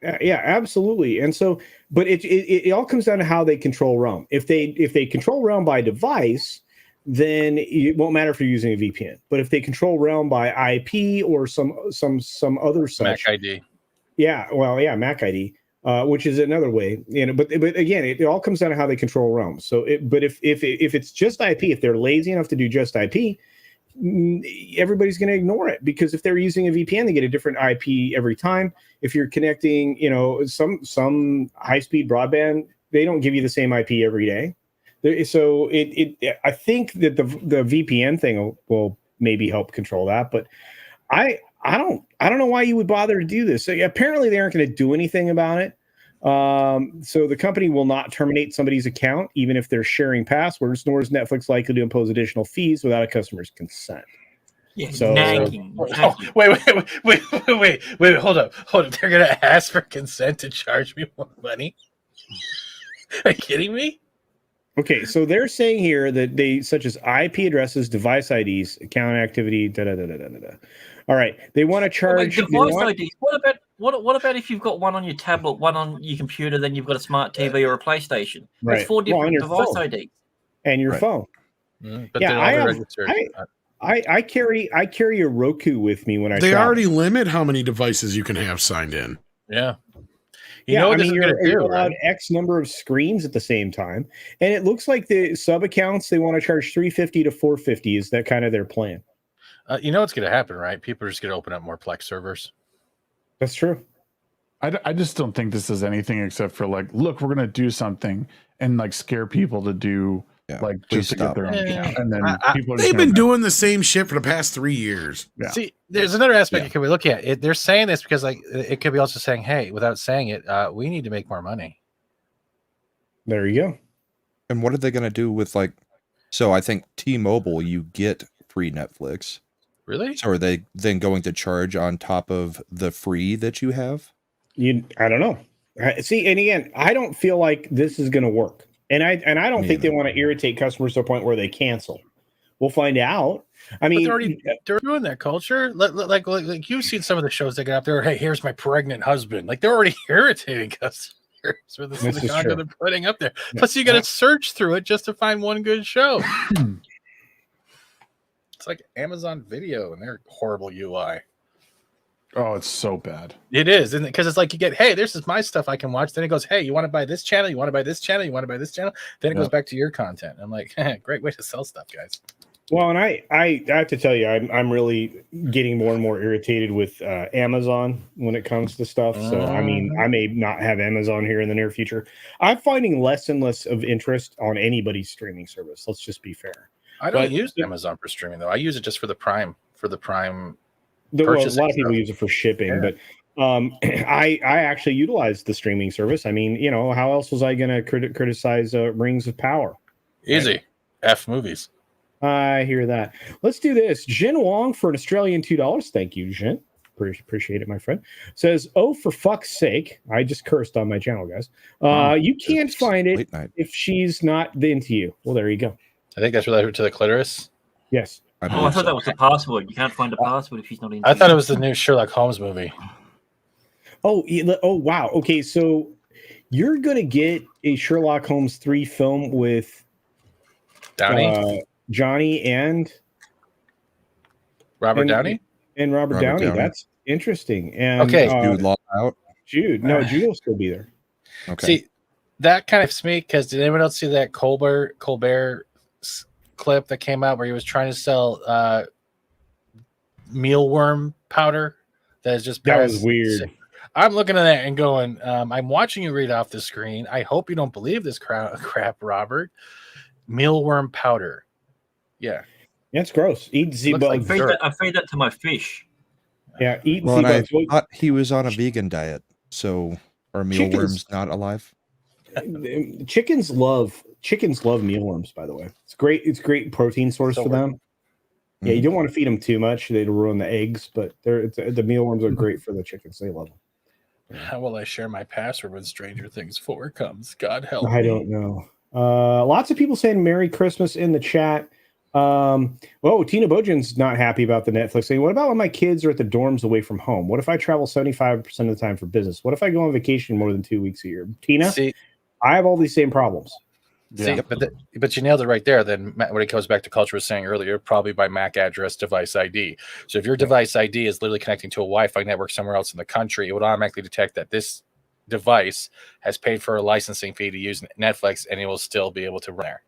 S2: Yeah, absolutely. And so, but it all comes down to how they control Realm. If they control Realm by device, then it won't matter if you're using a VPN. But if they control Realm by IP or some other such
S3: MAC ID.
S2: Yeah, well, yeah, MAC ID. Which is another way, but again, it all comes down to how they control Realm. So, but if it's just IP, if they're lazy enough to do just IP, everybody's going to ignore it because if they're using a VPN, they get a different IP every time. If you're connecting, some high-speed broadband, they don't give you the same IP every day. So I think that the VPN thing will maybe help control that, but I don't know why you would bother to do this. So apparently they aren't going to do anything about it. So the company will not terminate somebody's account, even if they're sharing passwords, nor is Netflix likely to impose additional fees without a customer's consent.
S5: Yeah,
S2: so,
S5: nagging.
S3: Wait, hold up. They're going to ask for consent to charge me more money? Are you kidding me?
S2: Okay, so they're saying here that they, such as IP addresses, device IDs, account activity, da da da da da da. All right, they want to charge.
S5: Device IDs. What about if you've got one on your tablet, one on your computer, then you've got a smart TV or a PlayStation?
S2: Right.
S5: There's 4 different device
S2: phone.
S5: IDs.
S2: And your
S8: Right.
S2: phone.
S3: But
S2: Yeah,
S3: they'll
S2: I
S3: be
S2: have.
S3: registered.
S2: I carry a Roku with me when I.
S7: They
S2: travel.
S7: already limit how many devices you can have signed in.
S3: Yeah. You know what this is going to do,
S2: you're allowed
S3: right?
S2: X number of screens at the same time, and it looks like the sub accounts they want to charge $350 to $450. Is that kind of their plan?
S3: You know what's going to happen, right? People are just going to open up more Plex servers.
S2: That's true.
S6: I just don't think this is anything except for like, look, we're gonna do something and like scare people to do like
S8: please
S6: just to get their own account. And then people are just
S7: They've
S6: gonna
S7: been doing the same shit for the past 3 years.
S6: Yeah.
S3: See, there's another aspect you could be looking at. They're saying this because like it could be also saying, hey, without saying it, we need to make more money.
S2: There you go.
S8: And what are they going to do with like? So I think T-Mobile, you get free Netflix.
S3: Really?
S8: So are they then going to charge on top of the free that you have?
S2: I don't know. See, and again, I don't feel like this is going to work, and I don't think they want to irritate customers to a point where they cancel. We'll find out. I mean,
S3: they're doing that culture. Like you've seen some of the shows they got up there. Hey, here's my pregnant husband. Like they're already irritating customers with the content they're putting up there. Plus, you got to search through it just to find one good show. It's like Amazon Video and their horrible UI.
S6: Oh, it's so bad.
S3: It is, because it's like you get, hey, this is my stuff I can watch. Then it goes, hey, you want to buy this channel? You want to buy this channel? You want to buy this channel? Then it goes back to your content. I'm like, great way to sell stuff, guys.
S2: Well, and I have to tell you, I'm really getting more and more irritated with Amazon when it comes to stuff. So, I mean, I may not have Amazon here in the near future. I'm finding less and less of interest on anybody's streaming service. Let's just be fair.
S3: I don't use Amazon for streaming, though. I use it just for the Prime. A
S2: lot of people use it for shipping, but I actually utilize the streaming service. I mean, you know, how else was I going to criticize Rings of Power?
S3: Easy.
S2: Right?
S3: F movies.
S2: I hear that. Let's do this. Jin Wong for an Australian $2. Thank you, Jin. Appreciate it, my friend. Says, oh, for fuck's sake. I just cursed on my channel, guys. You can't find it if she's not into you. Well, there you go.
S3: I think that's related to the clitoris.
S2: Yes.
S5: I thought that was the password. You can't find a password if she's not into
S3: I thought it was the new Sherlock Holmes movie.
S2: Oh, wow. Okay, so you're going to get a Sherlock Holmes 3 film with Johnny and
S3: Robert Downey?
S2: And Robert Downey. That's interesting. And
S3: okay.
S8: Jude Law out?
S2: Jude. No, Jude will still be there.
S8: Okay.
S3: See, that kind of me because did anyone else see that Colbert clip that came out where he was trying to sell mealworm powder that is just
S2: that was weird.
S3: I'm looking at that and going, I'm watching you read off the screen. I hope you don't believe this crap, Robert. Mealworm powder. Yeah.
S2: That's gross. Eat Z-bugs.
S5: I feed that to my fish.
S2: Yeah, eat
S8: well,
S2: Z-bugs.
S8: I thought he was on a vegan diet, so are mealworms not alive?
S2: Chickens love mealworms, by the way. It's great protein source for them. Yeah, you don't want to feed them too much. They'd ruin the eggs, but the mealworms are great for the chickens. They love them.
S3: How will I share my password when Stranger Things 4 comes? God help me.
S2: I don't know. Lots of people saying Merry Christmas in the chat. Tina Bojan's not happy about the Netflix thing. What about when my kids are at the dorms away from home? What if I travel 75% of the time for business? What if I go on vacation more than 2 weeks a year? Tina, I have all these same problems.
S3: See, but you nailed it right there. Then when it goes back to culture was saying earlier, probably by MAC address device ID. So if your device ID is literally connecting to a Wi-Fi network somewhere else in the country, it would automatically detect that this device has paid for a licensing fee to use Netflix, and it will still be able to run there.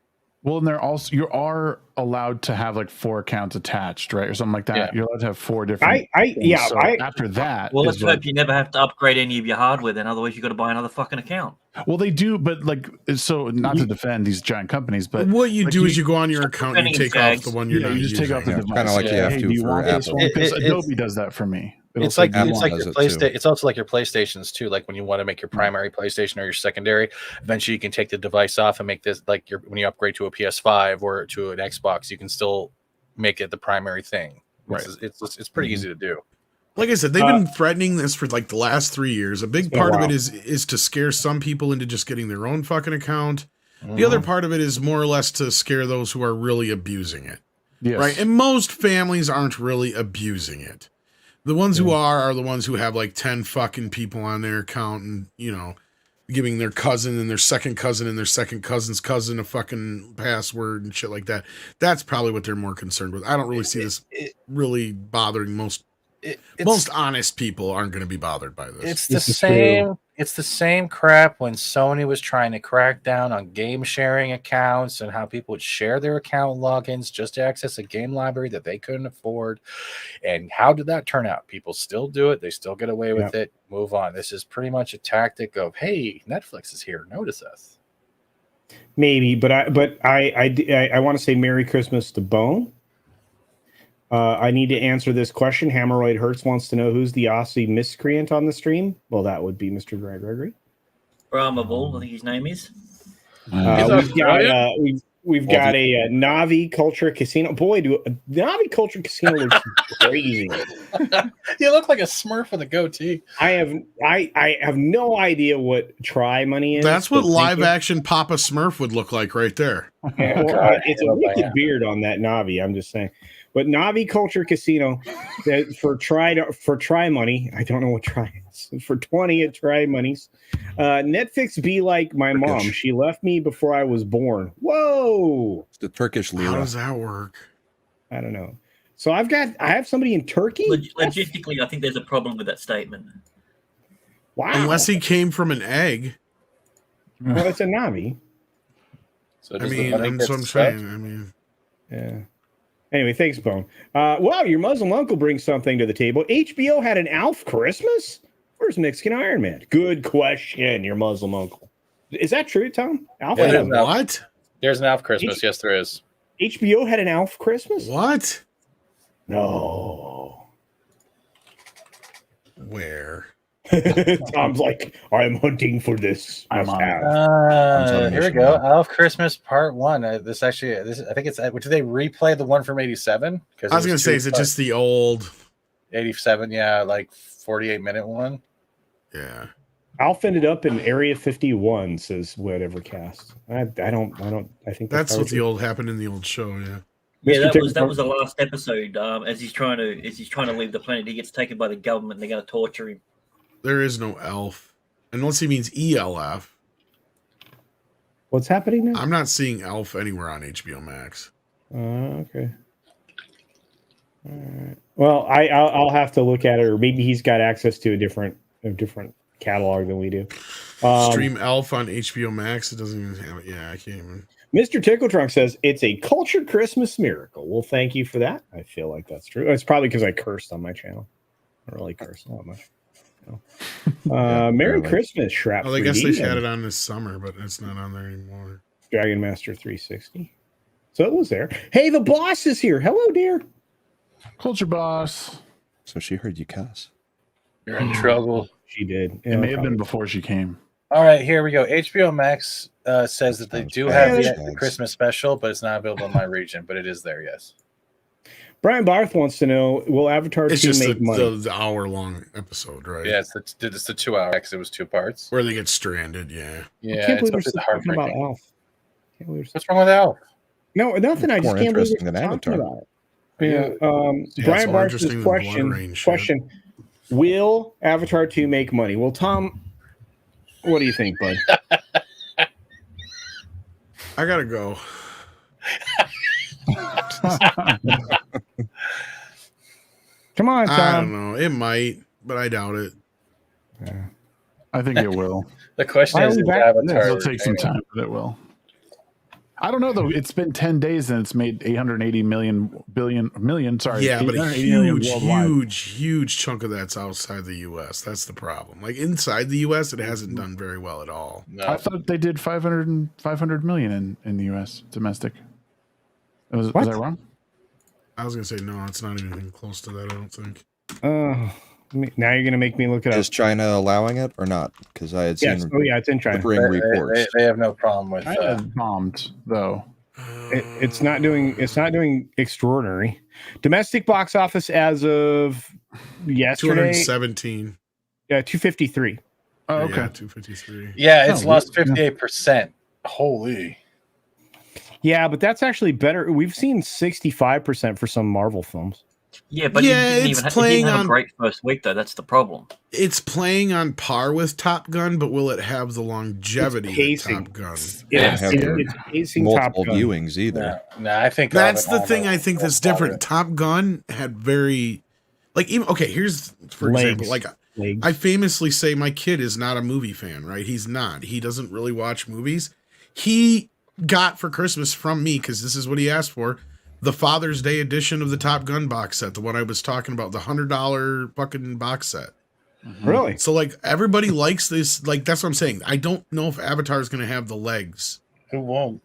S6: Well, and you are allowed to have like 4 accounts attached, right, or something like that. Yeah. You're allowed to have 4 different.
S2: After
S6: that,
S5: well, let's hope you never have to upgrade any of your hardware. Then, otherwise, you got to buy another fucking account.
S6: Well, they do, but like, so not to defend these giant companies, but
S7: what you do is you go on your account and you take off the one you're not
S6: you just
S7: using.
S6: take off the device.
S8: Kind of like you have to for Apple.
S6: Because Adobe does that for me.
S3: It's like your PlayStation. It's also like your PlayStations too. Like when you want to make your primary PlayStation or your secondary, eventually you can take the device off and make this like when you upgrade to a PS5 or to an Xbox, you can still make it the primary thing.
S6: Right.
S3: It's pretty easy to do.
S7: Like I said, they've been threatening this for like the last 3 years. A big part of it is to scare some people into just getting their own fucking account. The other part of it is more or less to scare those who are really abusing it.
S6: Yes.
S7: Right? And most families aren't really abusing it. The ones who are the ones who have like 10 fucking people on their account and, giving their cousin and their second cousin and their second cousin's cousin a fucking password and shit like that. That's probably what they're more concerned with. I don't really see this really bothering most honest people aren't going to be bothered by this.
S3: It's the same crap when Sony was trying to crack down on game sharing accounts and how people would share their account logins just to access a game library that they couldn't afford. And how did that turn out? People still do it. They still get away with it. Move on. This is pretty much a tactic of, hey, Netflix is here. Notice us.
S2: Maybe, but I want to say Merry Christmas to Bone. I need to answer this question. Hammeroid Hertz wants to know who's the Aussie miscreant on the stream. Well, that would be Mr. Gregory.
S5: Bramable, I think his name is.
S2: We've got a Navi Culture Casino. Boy, Navi Culture Casino looks crazy.
S3: You look like a Smurf with a goatee.
S2: I have no idea what try money is.
S7: That's what live action Papa Smurf would look like right there.
S2: It's a wicked beard on that Navi. I'm just saying. But Navi Culture Casino, for try money, I don't know what try is. For 20 at try monies, Netflix be like my mom. She left me before I was born. Whoa!
S8: It's the Turkish lira.
S7: How does that work?
S2: I don't know. So I have somebody in Turkey.
S5: Logistically, I think there's a problem with that statement.
S2: Wow!
S7: Unless he came from an egg.
S2: Well, it's a Navi.
S3: So
S7: that's what I'm saying.
S2: Yeah. Anyway, thanks, Bone. Wow, your Muslim uncle brings something to the table. HBO had an Alf Christmas? Where's Mexican Iron Man? Good question, your Muslim uncle. Is that true, Tom? Alf
S3: Yeah,
S2: had
S7: what?
S3: There's an Alf Christmas. Yes, there is.
S2: HBO had an Alf Christmas?
S7: What?
S2: No.
S7: Where?
S2: Tom's like, I'm hunting for this.
S6: I'm on
S3: Here we go. Alf Christmas Part 1. I think it's. Did they replay the one from '87?
S7: I was going to say, is it just the old
S3: '87? Yeah, like 48-minute one.
S7: Yeah.
S2: Alf ended up in Area 51, says whatever cast. I think
S7: that's what the old happened in the old show. Yeah.
S5: Yeah, that was the last episode. As he's trying to leave the planet, he gets taken by the government. And they're going to torture him.
S7: There is no elf, unless he means ELF.
S2: What's happening now?
S7: I'm not seeing Elf anywhere on HBO Max.
S2: Okay. All right. Well, I'll have to look at it, or maybe he's got access to a different catalog than we do.
S7: Stream Elf on HBO Max. It doesn't even have it. Yeah, I can't even.
S2: Mr. Tickle Trunk says it's a culture Christmas miracle. Well, thank you for that. I feel like that's true. It's probably because I cursed on my channel. I don't really curse all that much. Merry Christmas, Shrap.
S7: Well, I guess they had it on this summer, but it's not on there anymore.
S2: Dragon Master 360. So it was there. Hey, the boss is here. Hello, dear.
S6: Culture boss.
S8: So she heard you cuss.
S3: You're in trouble.
S2: She did.
S6: It may have been before she came.
S3: All right, here we go. HBO Max says that they do have the Christmas special, but it's not available in my region, but it is there, yes.
S2: Brian Barth wants to know, will Avatar 2 make money?
S7: The hour-long episode, right?
S3: Yeah, it's the 2 hour because it was 2 parts.
S7: Where they get stranded, yeah.
S3: Yeah,
S2: I can't believe we're still talking about Alf.
S3: What's wrong with Alf?
S2: No, nothing. I just can't believe
S8: we're talking about
S2: it. Yeah. Brian Barth's question, will Avatar 2 make money? Well, Tom, what do you think, bud?
S7: I gotta go.
S2: Come on, Tom.
S7: I don't know. It might, but I doubt it.
S2: Yeah.
S6: I think it will.
S3: The question is, Avatar
S6: it'll take some time, but it will. I don't know though. It's been 10 days and it's made 880 million. Sorry,
S7: yeah, but a huge chunk of that's outside the U.S. That's the problem. Like inside the U.S., it hasn't done very well at all.
S6: No. I thought they did 500 million in the U.S. domestic. Was I wrong?
S7: I was gonna say no. It's not even close to that. I don't think.
S2: Now you're gonna make me look it up.
S8: Is China allowing it or not? Because I had seen.
S2: Yes. Oh yeah, it's in China.
S8: Reports.
S3: They have no problem with.
S6: Bombed though.
S2: It's not doing extraordinary. Domestic box office as of yesterday.
S7: 217.
S2: Yeah, 253.
S6: Oh, okay.
S7: Yeah, 253.
S3: Yeah, it's lost 58%. Holy.
S2: Yeah, but that's actually better. We've seen 65% for some Marvel films.
S5: Yeah, but
S7: Yeah,
S5: it
S7: it's
S5: didn't
S7: playing
S5: have
S7: on-
S5: a great first week though. That's the problem.
S7: It's playing on par with Top Gun, but will it have the longevity
S2: It's
S7: that
S2: pacing.
S7: Top Gun?
S8: Don't have
S2: It's pacing Top
S8: multiple
S2: Gun.
S8: viewings either.
S3: No, I think
S7: That's the
S3: Oppenheimer
S7: thing I think that's
S3: will
S7: different. Top Gun had very, like, even okay. Here's for example, like
S2: Legs.
S7: I famously say my kid is not a movie fan, right? He's not. He doesn't really watch movies. He got for Christmas from me, because this is what he asked for, the Father's Day edition of the Top Gun box set, the one I was talking about, the $100 fucking box set.
S2: Really?
S7: So like everybody likes this. Like that's what I'm saying. I don't know if Avatar is going to have the legs
S3: It won't.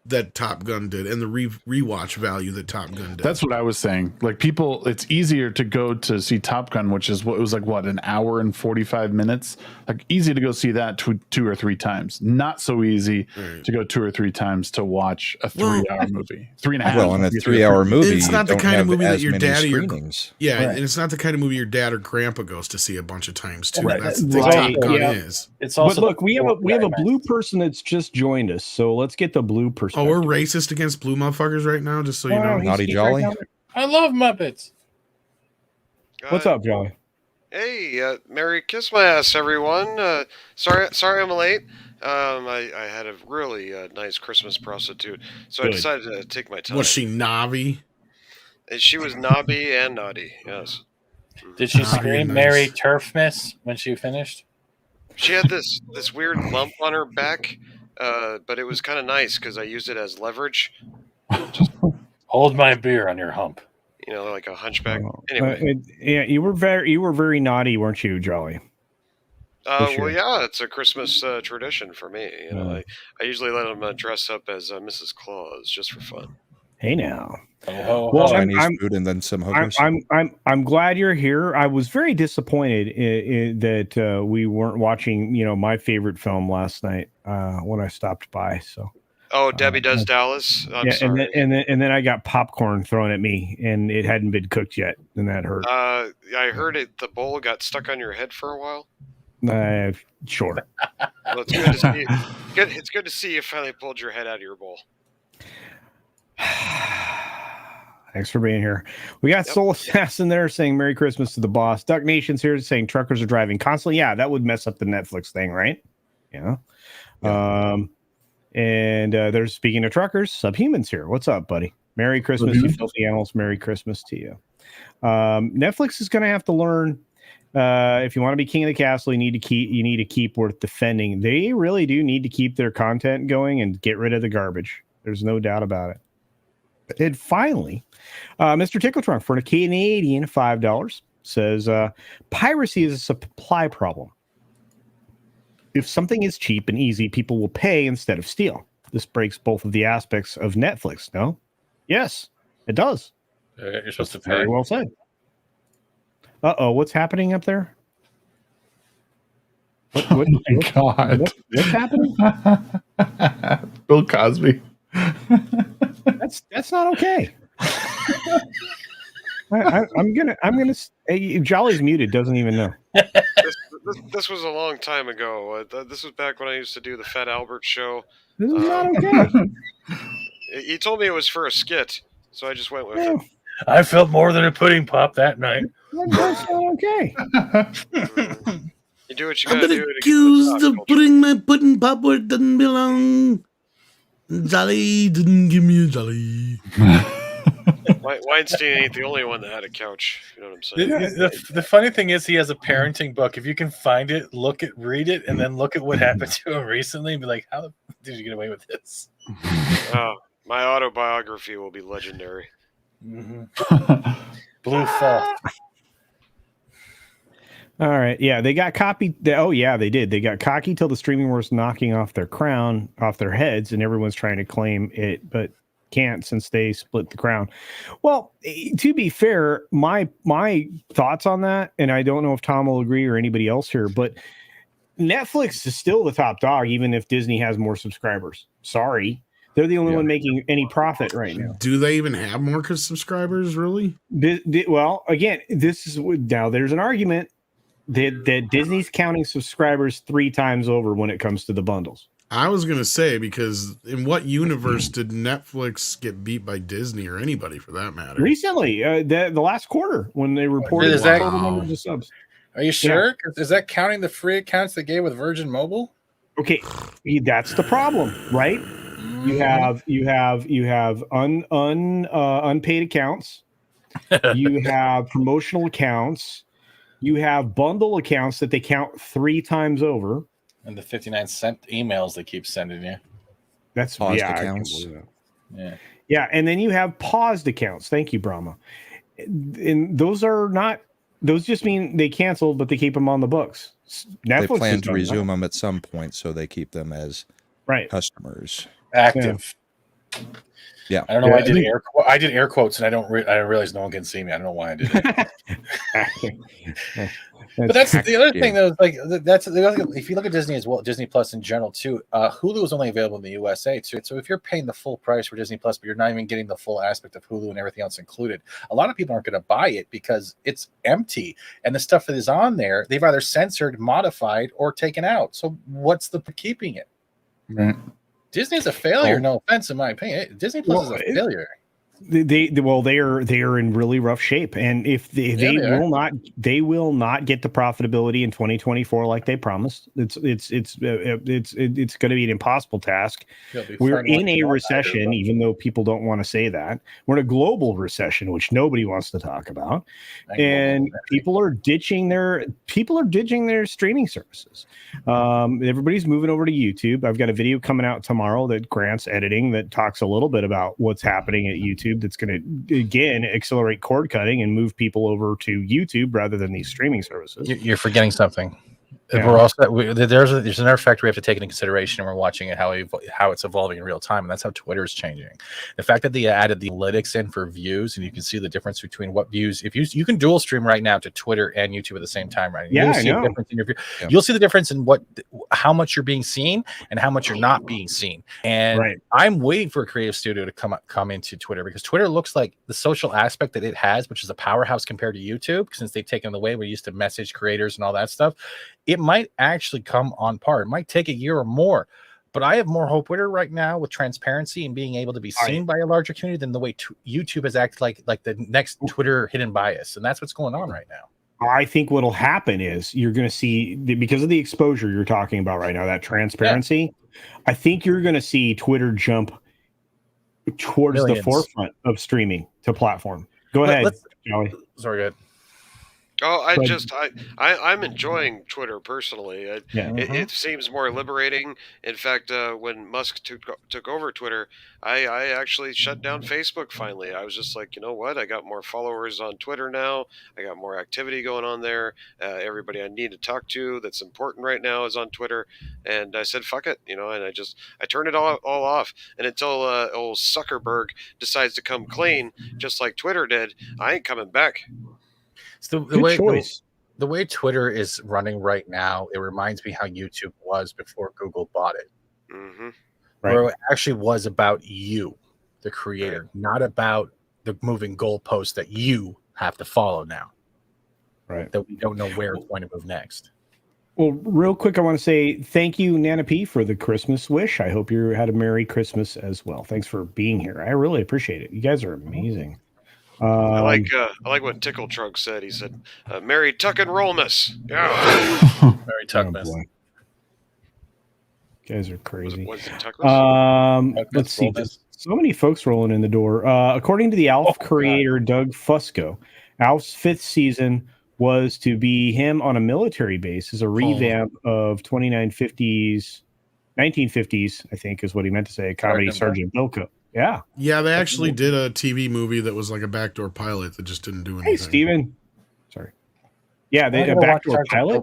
S7: that Top Gun did, and the rewatch value that Top Gun did.
S6: That's what I was saying. Like people, it's easier to go to see Top Gun, which is what it was like, what, an hour and 45 minutes? Like easy to go see that two or three times. Not so easy to go 2 or 3 times to watch a 3-hour movie. 3.5.
S8: Well, in a 3-hour movie,
S7: It's not the
S8: you don't
S7: kind of
S8: have
S7: movie that
S8: as
S7: your
S8: many
S7: dad or your
S8: screenings.
S7: yeah, and it's not the kind of movie your dad or grandpa goes to see a bunch of times too.
S2: Right.
S7: That's the thing
S2: Right.
S7: Top Gun
S2: Yeah.
S7: is.
S3: It's
S2: But
S3: also
S2: look, we have a blue person that's just joined us, so let's get the blue
S7: Oh,
S2: perspective.
S7: we're racist against blue motherfuckers right now, just so you know.
S2: he's-
S8: Naughty
S2: he's
S8: Jolly?
S2: right down
S3: I love Muppets.
S2: What's up, Jolly?
S9: Hey, Merry Christmas, everyone. Sorry I'm late. I had a really nice Christmas prostitute, so I
S2: Good.
S9: decided to take my time.
S7: Was she Navi?
S9: She was knobby and naughty, yes.
S3: Did she
S7: Ah,
S3: scream
S7: nice.
S3: Merry Turf Miss when she finished?
S9: She had this weird lump on her back, but it was kind of nice because I used it as leverage.
S3: Hold my beer on your hump.
S9: You know, like a hunchback. Anyway,
S2: Yeah, you were very naughty, weren't you, Jolly? this
S9: well,
S2: year.
S9: yeah, it's a Christmas tradition for me. You know, I usually let them dress up as Mrs. Claus just for fun.
S2: Hey now.
S3: Oh,
S2: Well,
S8: Chinese
S2: I'm-
S8: food and then some hookers.
S2: I'm glad you're here. I was very disappointed that we weren't watching, my favorite film last night when I stopped by. So
S9: Oh, Debbie Does Dallas. I'm
S2: yeah,
S9: sorry.
S2: and then I got popcorn thrown at me, and it hadn't been cooked yet, and that hurt.
S9: I heard it. The bowl got stuck on your head for a while.
S2: Sure.
S9: Well, it's good to see. It's good to see you finally pulled your head out of your bowl.
S2: Thanks for being here. We got Soul Assassin there saying Merry Christmas to the boss. Duck Nation's here saying truckers are driving constantly. Yeah, that would mess up the Netflix thing, right? Yeah. And they're speaking of truckers, Subhuman's here. What's up, buddy? Merry Christmas, you filthy animals. Merry Christmas to you. Netflix is going to have to learn. If you want to be king of the castle, you need to keep worth defending. They really do need to keep their content going and get rid of the garbage. There's no doubt about it. And finally, Mr. Tickletrunk for a Canadian $5 says piracy is a supply problem. If something is cheap and easy, people will pay instead of steal. This breaks both of the aspects of Netflix. No? Yes, it does.
S3: you're supposed to pay.
S2: Very well said. Uh-oh, what's happening up there? What,
S6: Oh my God.
S2: what's happening?
S6: Bill Cosby.
S2: That's not okay. I'm gonna. Jolly's muted. Doesn't even know.
S9: This was a long time ago. This was back when I used to do the Fat Albert show.
S2: This is not okay.
S9: He told me it was for a skit, so I just went with it.
S3: I felt more than a pudding pop that night.
S2: That's not okay.
S9: You do what you
S7: I've
S9: gotta
S7: been
S9: do to get to the
S7: accused
S9: top
S7: of
S9: culture.
S7: putting my pudding pop where it doesn't belong. Jolly didn't give me a jolly.
S9: Weinstein ain't the only one that had a couch. You know what I'm saying?
S3: The funny thing is, he has a parenting book. If you can find it, read it, and then look at what happened to him recently, and be like, "How did you get away with this?"
S9: My autobiography will be legendary.
S3: Mm-hmm. Blue Fall.
S2: All right. Yeah, they got copied. They did. They got cocky till the streaming wars knocking off their crown off their heads, and everyone's trying to claim it, but can't since they split the crown. Well, to be fair, my thoughts on that, and I don't know if Tom will agree or anybody else here, but Netflix is still the top dog, even if Disney has more subscribers. Sorry. They're the only one making any profit right now.
S7: Do they even have more subscribers, really?
S2: Well, again, this is now there's an argument that Disney's counting subscribers 3 times over when it comes to the bundles.
S7: I was gonna say, because in what universe did Netflix get beat by Disney or anybody for that matter?
S2: Recently, the last quarter when they reported
S3: Is
S2: the
S3: that-
S2: total numbers of subs.
S3: Are you sure? Is that counting the free accounts they gave with Virgin Mobile?
S2: Okay, that's the problem, right? You have unpaid accounts. You have promotional accounts. You have bundle accounts that they count 3 times over.
S3: And the 59-cent emails they keep sending you.
S2: That's
S8: Paused
S2: I can
S8: accounts.
S2: believe that.
S3: Yeah.
S2: Yeah, and then you have paused accounts. Thank you, Brahma. And those are not. Those just mean they canceled, but they keep them on the books. Netflix
S8: They plan
S2: has
S8: to
S2: done
S8: resume
S2: that.
S8: them at some point, so they keep them as
S2: Right.
S8: customers.
S3: Active.
S8: Yeah.
S3: I don't know why I did I did air quotes, and I realized no one can see me. I don't know why I did it. But that's the other thing, though. Like that's if you look at Disney as well, Disney Plus in general too. Hulu is only available in the USA too. So if you're paying the full price for Disney Plus, but you're not even getting the full aspect of Hulu and everything else included, a lot of people aren't going to buy it because it's empty, and the stuff that is on there, they've either censored, modified, or taken out. So what's the keeping it?
S6: Right.
S3: Disney's a failure. No offense, in my opinion, Disney Plus is a failure.
S2: They are in really rough shape, and if they will not get the profitability in 2024 like they promised. It's going to be an impossible task. We're in a recession, even though people don't want to say that. We're in a global recession, which nobody wants to talk about, and people are ditching their streaming services. Everybody's moving over to YouTube. I've got a video coming out tomorrow that Grant's editing that talks a little bit about what's happening at YouTube. That's going to again accelerate cord cutting and move people over to YouTube rather than these streaming services.
S3: You're forgetting something.
S2: Yeah.
S3: We're also there's another factor we have to take into consideration, and we're watching it how it's evolving in real time, and that's how Twitter is changing. The fact that they added the analytics in for views, and you can see the difference between what views. If you can dual stream right now to Twitter and YouTube at the same time, right?
S2: Yeah,
S3: You'll see
S2: I know.
S3: a difference in your view. Yeah. You'll see the difference in how much you're being seen and how much you're not being seen. And I'm waiting for a creative studio to come into Twitter, because Twitter looks like the social aspect that it has, which is a powerhouse compared to YouTube, since they've taken it away. We used to message creators and all that stuff. It might actually come on par. It might take a year or more, but I have more hope with it right now with transparency and being able to be seen by a larger community than the way YouTube has acted like the next Twitter hidden bias. And that's what's going on right now.
S2: I think what'll happen is you're going to see, because of the exposure you're talking about right now, that transparency, I think you're going to see Twitter jump towards the forefront of streaming to platform. Go ahead, Joey.
S3: Sorry, go ahead.
S9: Oh, I'm enjoying Twitter personally. It seems more liberating. In fact, when Musk took over Twitter, I actually shut down Facebook finally. I was just like, you know what? I got more followers on Twitter now. I got more activity going on there. Everybody I need to talk to that's important right now is on Twitter. And I said, fuck it, and I turned it all off. And until old Zuckerberg decides to come clean, just like Twitter did, I ain't coming back.
S3: So the way Twitter is running right now, it reminds me how YouTube was before Google bought it.
S9: Mm-hmm.
S3: Where it actually was about you, the creator, not about the moving goalpost that you have to follow now.
S2: Right.
S3: That we don't know where it's going to move next.
S2: Well, real quick, I want to say thank you, Nana P, for the Christmas wish. I hope you had a Merry Christmas as well. Thanks for being here. I really appreciate it. You guys are amazing.
S9: I like what Tickle Trunk said. He said, "Merry Tuck and Rollmas." Yeah.
S3: Merry Tuckmas.
S2: You guys are crazy.
S9: Was it Tuckmas?
S2: Let's see. So many folks rolling in the door. According to the Alf creator, Doug Fusco, Alf's 5th season was to be him on a military base as a revamp of 1950s, I think is what he meant to say, comedy Sergeant Bilko. Yeah.
S7: Yeah, they actually did a TV movie that was like a backdoor pilot that just didn't do anything.
S2: Hey, Steven. Sorry. Yeah, a backdoor pilot?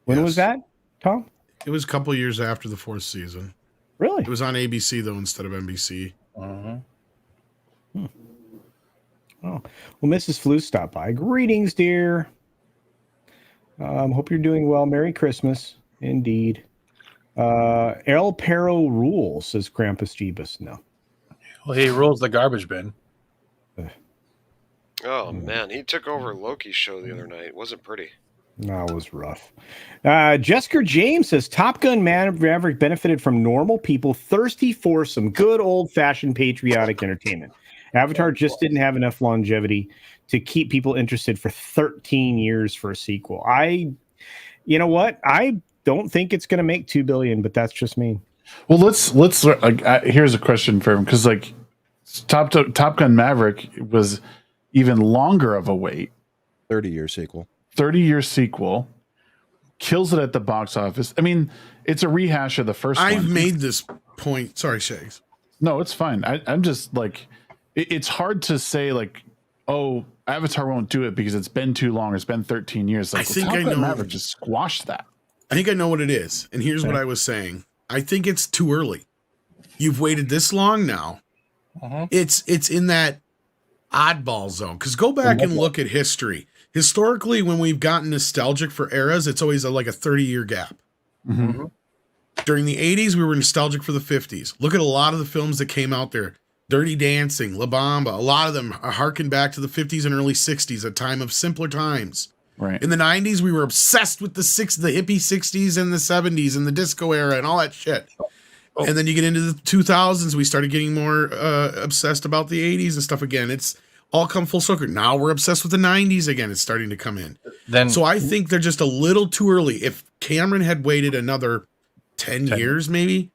S2: When was that, Tom?
S7: It was a couple years after the 4th season.
S2: Really?
S7: It was on ABC, though, instead of NBC.
S3: Uh-huh.
S2: Oh, well, Mrs. Flu stopped by. Greetings, dear. Hope you're doing well. Merry Christmas. Indeed. El Perro rules, says Krampus Jeebus. No.
S3: Well, he rules the garbage bin.
S9: Oh, man. He took over Loki's show the other night. It wasn't pretty.
S2: That was rough. Jessica James says Top Gun Maverick benefited from normal people thirsty for some good old-fashioned patriotic entertainment. Avatar just didn't have enough longevity to keep people interested for 13 years for a sequel. You know what? I don't think it's going to make $2 billion, but that's just me.
S6: Well, let's here's a question for him, because like Top Gun Maverick was even longer of a wait.
S8: 30-year sequel.
S6: 30-year sequel kills it at the box office. I mean, it's a rehash of the first one.
S7: I've made this point. Sorry, Shags.
S6: No, it's fine. I'm just like, it's hard to say like, oh, Avatar won't do it because it's been too long. It's been 13 years. Like,
S7: I think
S6: Top
S7: I
S6: Gun
S7: know.
S6: Maverick just squashed that.
S7: I think I know what it is. And here's what I was saying. I think it's too early. You've waited this long now. It's in that oddball zone. Because go back and look at history. Historically, when we've gotten nostalgic for eras, it's always like a 30-year gap. During the 80s, we were nostalgic for the 50s. Look at a lot of the films that came out there. Dirty Dancing, La Bamba, a lot of them are harken back to the 50s and early 60s, a time of simpler times.
S6: Right.
S7: In the 90s, we were obsessed with the hippie 60s and the 70s and the disco era and all that shit. And then you get into the 2000s, we started getting more obsessed about the 80s and stuff again. It's all come full circle. Now we're obsessed with the 90s again. It's starting to come in. So I think they're just a little too early. If Cameron had waited another 10 years, maybe,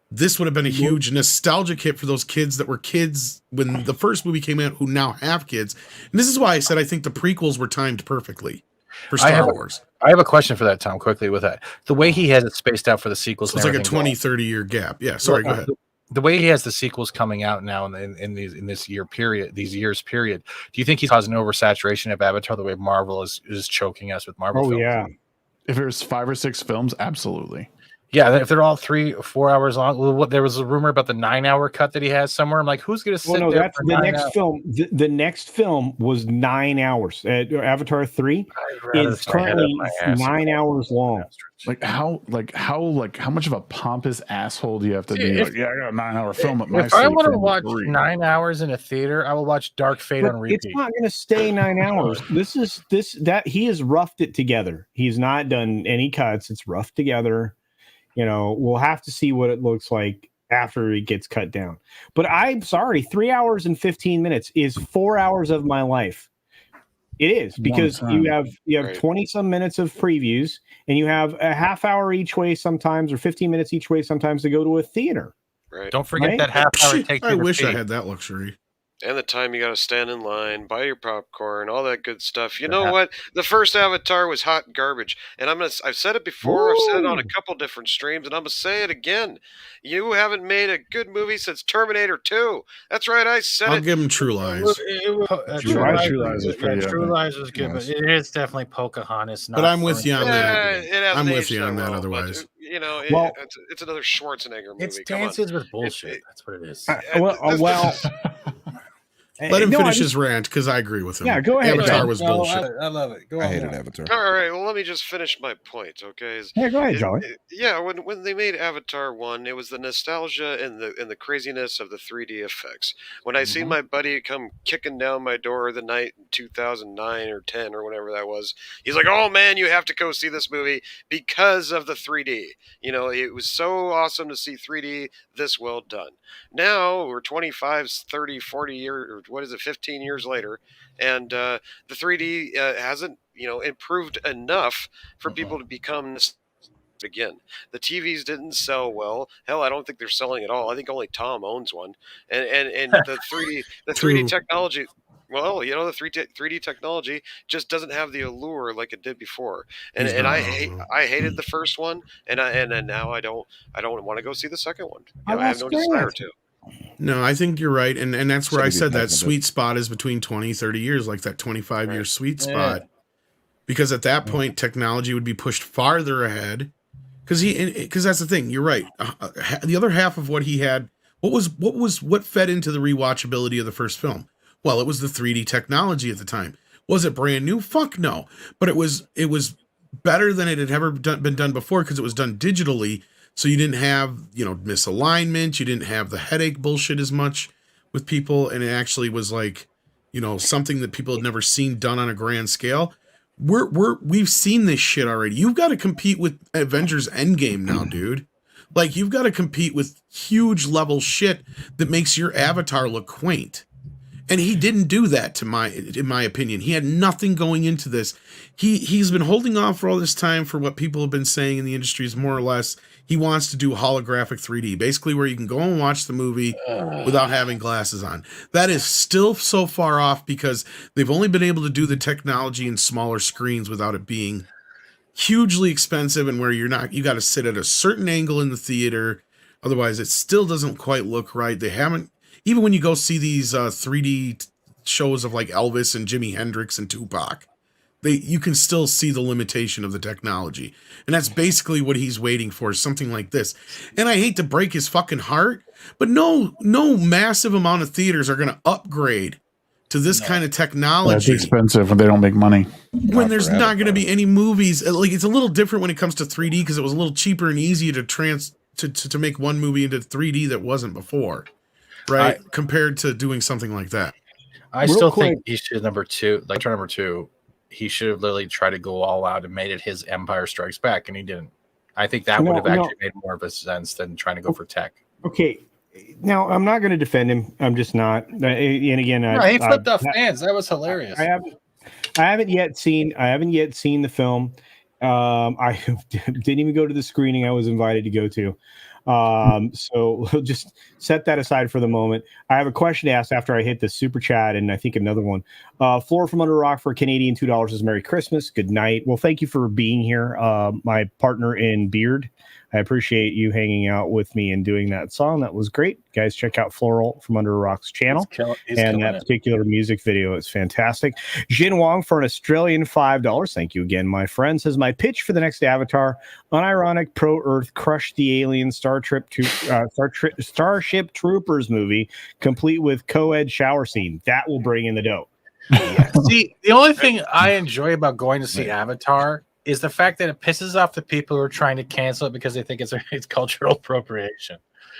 S7: this would have been a huge nostalgic hit for those kids that were kids when the first movie came out who now have kids. And this is why I said I think the prequels were timed perfectly for Star Wars.
S3: I have a question for that, Tom, quickly with that. The way he has it spaced out for the sequels.
S7: So it's like a 20, 30-year gap. Yeah, sorry, go ahead.
S3: The way he has the sequels coming out now in this year period, these years period, do you think he's causing oversaturation of Avatar the way Marvel is choking us with Marvel films?
S2: Yeah.
S6: If there's 5 or 6 films, absolutely.
S3: Yeah, if they're all 3 or 4 hours long, there was a rumor about the 9-hour cut that he has somewhere. I'm like, who's going to sit there?
S2: That's the next film. The next film was 9 hours. Avatar 3 is currently 9 hours long.
S6: How much of a pompous asshole do you have to be? I got a 9-hour film at my
S3: If I want to watch 9 hours in a theater, I will watch Dark Fate on repeat.
S2: It's not going to stay 9 hours. He has roughed it together. He's not done any cuts. It's roughed together. You know, we'll have to see what it looks like after it gets cut down. But I'm sorry, 3 hours and 15 minutes is 4 hours of my life. It is, because you have 20 some minutes of previews, and you have a half hour each way sometimes, or 15 minutes each way sometimes to go to a theater.
S9: Right.
S3: Don't forget that half hour it takes.
S7: I wish I had that luxury.
S9: And the time you got to stand in line, buy your popcorn, all that good stuff. You know what? The first Avatar was hot garbage, and I've said it before. I've said it on a couple different streams, and I'm gonna say it again. You haven't made a good movie since Terminator 2. That's right, I said
S7: I'll
S9: it.
S7: give him True Lies.
S6: True Lies is pretty
S3: True Lies is good, but it is definitely Pocahontas.
S7: But I'm with you on that.
S9: I'm
S7: with you on that. Otherwise,
S9: you know, it's another Schwarzenegger movie.
S3: It's dances with bullshit. That's what it is.
S7: Let him finish his rant, because I agree with him.
S2: Yeah, go ahead.
S7: Avatar was bullshit.
S3: I love it. Go
S8: I
S3: on.
S8: hated Avatar.
S9: All right, well, let me just finish my point, okay?
S2: Yeah, go ahead, Joey.
S9: When they made Avatar 1, it was the nostalgia and the craziness of the 3D effects. When I seen my buddy come kicking down my door the night in 2009 or 10 or whatever that was, he's like, "Oh man, you have to go see this movie because of the 3D." You know, it was so awesome to see 3D this well done. Now we're 25, 30, 40 years, or what is it, 15 years later, and the 3D hasn't, improved enough for people to become again. The TVs didn't sell well. Hell, I don't think they're selling at all. I think only Tom owns one. And the 3D technology. Well, the 3D technology just doesn't have the allure like it did before, and I hated the first one, and now I don't want to go see the second one. I have no desire to.
S7: No, I think you're right, and that's where I said that sweet spot is between 20, 30 years, like that 25-year sweet spot, because at that point technology would be pushed farther ahead. Because that's the thing. You're right. The other half of what he had, what fed into the rewatchability of the first film? Well, it was the 3D technology at the time. Was it brand new? Fuck no. But it was better than it had ever been done before, because it was done digitally. So you didn't have, misalignment. You didn't have the headache bullshit as much with people. And it actually was like, something that people had never seen done on a grand scale. we've seen this shit already. You've got to compete with Avengers Endgame now, dude. Like, you've got to compete with huge level shit that makes your avatar look quaint. And he didn't do that, in my opinion. He had nothing going into this. He's been holding off for all this time for what people have been saying in the industry is more or less he wants to do holographic 3D, basically where you can go and watch the movie without having glasses on. That is still so far off because they've only been able to do the technology in smaller screens without it being hugely expensive and where you got to sit at a certain angle in the theater. Otherwise, it still doesn't quite look right. They haven't, even when you go see these 3D shows of like Elvis and Jimi Hendrix and Tupac, you can still see the limitation of the technology. And that's basically what he's waiting for, something like this. And I hate to break his fucking heart, but no massive amount of theaters are going to upgrade to this kind of technology.
S6: It's expensive when they don't make money.
S7: When there's not going to be any movies. Like, it's a little different when it comes to 3D because it was a little cheaper and easier to make one movie into 3D that wasn't before, right? Compared to doing something like that.
S3: I still think he should number two, he should have literally tried to go all out and made it his Empire Strikes Back, and he didn't. I think that would have actually made more of a sense than trying to go for tech.
S2: Okay. Now, I'm not going to defend him. I'm just not. And again,
S3: he flipped off fans. That was hilarious.
S2: I haven't yet seen the film. I didn't even go to the screening I was invited to go to. So we'll just set that aside for the moment. I have a question to ask after I hit the super chat, and I think another one. Floor from Under a Rock for Canadian $2 is Merry Christmas. Good night. Well, thank you for being here, my partner in beard. I appreciate you hanging out with me and doing that song. That was great. Guys, check out Floral from Under a Rock's channel. And that particular music video is fantastic. Jin Wong for an Australian $5. Thank you again, my friend. Says, my pitch for the next Avatar, unironic pro-Earth, crush the alien Starship Troopers movie, complete with co-ed shower scene. That will bring in the dough.
S3: See, the only thing I enjoy about going to see Avatar is the fact that it pisses off the people who are trying to cancel it because they think it's cultural appropriation.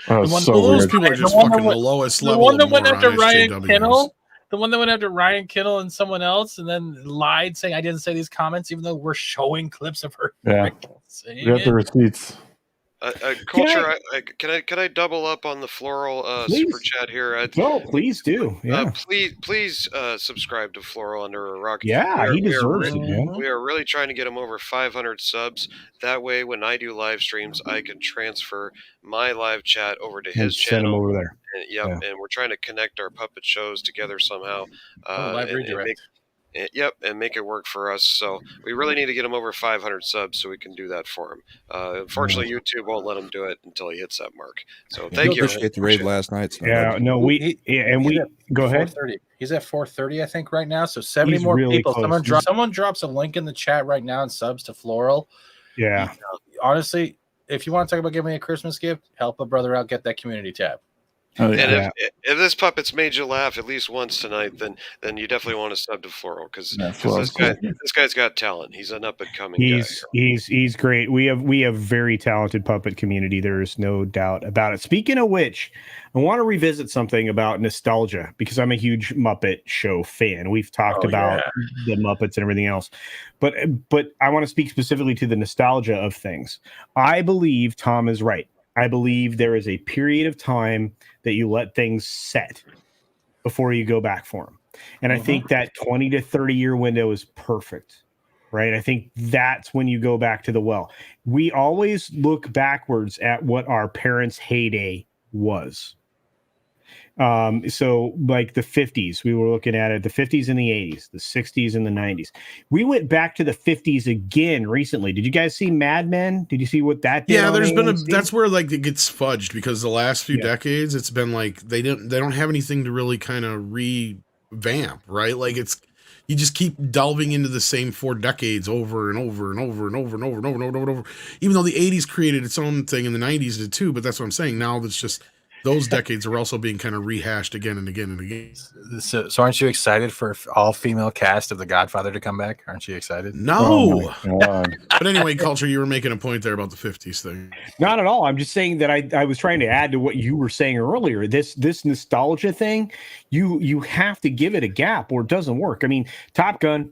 S7: Those people are just fucking the lowest level.
S3: The one that went after Ryan Kittle, the one that went after Ryan Kittle and someone else, and then lied saying I didn't say these comments, even though we're showing clips of her.
S6: Yeah, we got the receipts.
S9: Culture, can I double up on the Floral super chat here?
S2: Please do. Yeah.
S9: Please subscribe to Floral Under a Rock.
S2: Yeah, he deserves it. Yeah.
S9: We are really trying to get him over 500 subs. That way, when I do live streams, I can transfer my live chat over to his channel.
S2: Send him over there.
S9: And, and we're trying to connect our puppet shows together somehow.
S3: Live redirect.
S9: And make it work for us. So we really need to get him over 500 subs so we can do that for him. Unfortunately, YouTube won't let him do it until he hits that mark. So thank you.
S8: Appreciate the raid last night. So
S2: go ahead.
S3: He's at 430, I think, right now. So 70 more really people. Someone drops a link in the chat right now and subs to Floral.
S2: Yeah.
S3: Honestly, if you want to talk about giving me a Christmas gift, help a brother out, get that community tab.
S9: Oh, yeah. And if this puppet's made you laugh at least once tonight, then you definitely want to sub to Floral because this guy's got talent. He's an up and coming guy.
S2: He's great. We have very talented puppet community. There is no doubt about it. Speaking of which, I want to revisit something about nostalgia because I'm a huge Muppet Show fan. We've talked about the Muppets and everything else, but I want to speak specifically to the nostalgia of things. I believe Tom is right. I believe there is a period of time that you let things set before you go back for them. And I think that 20 to 30 year window is perfect, right? I think that's when you go back to the well. We always look backwards at what our parents' heyday was. So like the 50s, we were looking at it, the 50s and the 80s, the 60s and the 90s. We went back to the 50s again recently. Did you guys see Mad Men? Did you see what that did?
S7: Yeah, there's been that's where like it gets fudged because the last few decades it's been like they don't have anything to really kind of revamp, right? Like you just keep delving into the same 4 decades over and over and over and over and over and over and over and over. Even though the 80s created its own thing and the 90s did too, but that's what I'm saying. Now it's just those decades are also being kind of rehashed again and again and again.
S3: So aren't you excited for all female cast of The Godfather to come back? Aren't you excited?
S7: No. But anyway, Culture, you were making a point there about the 50s thing.
S2: Not at all. I'm just saying that I was trying to add to what you were saying earlier. This nostalgia thing, you have to give it a gap or it doesn't work. I mean, Top Gun,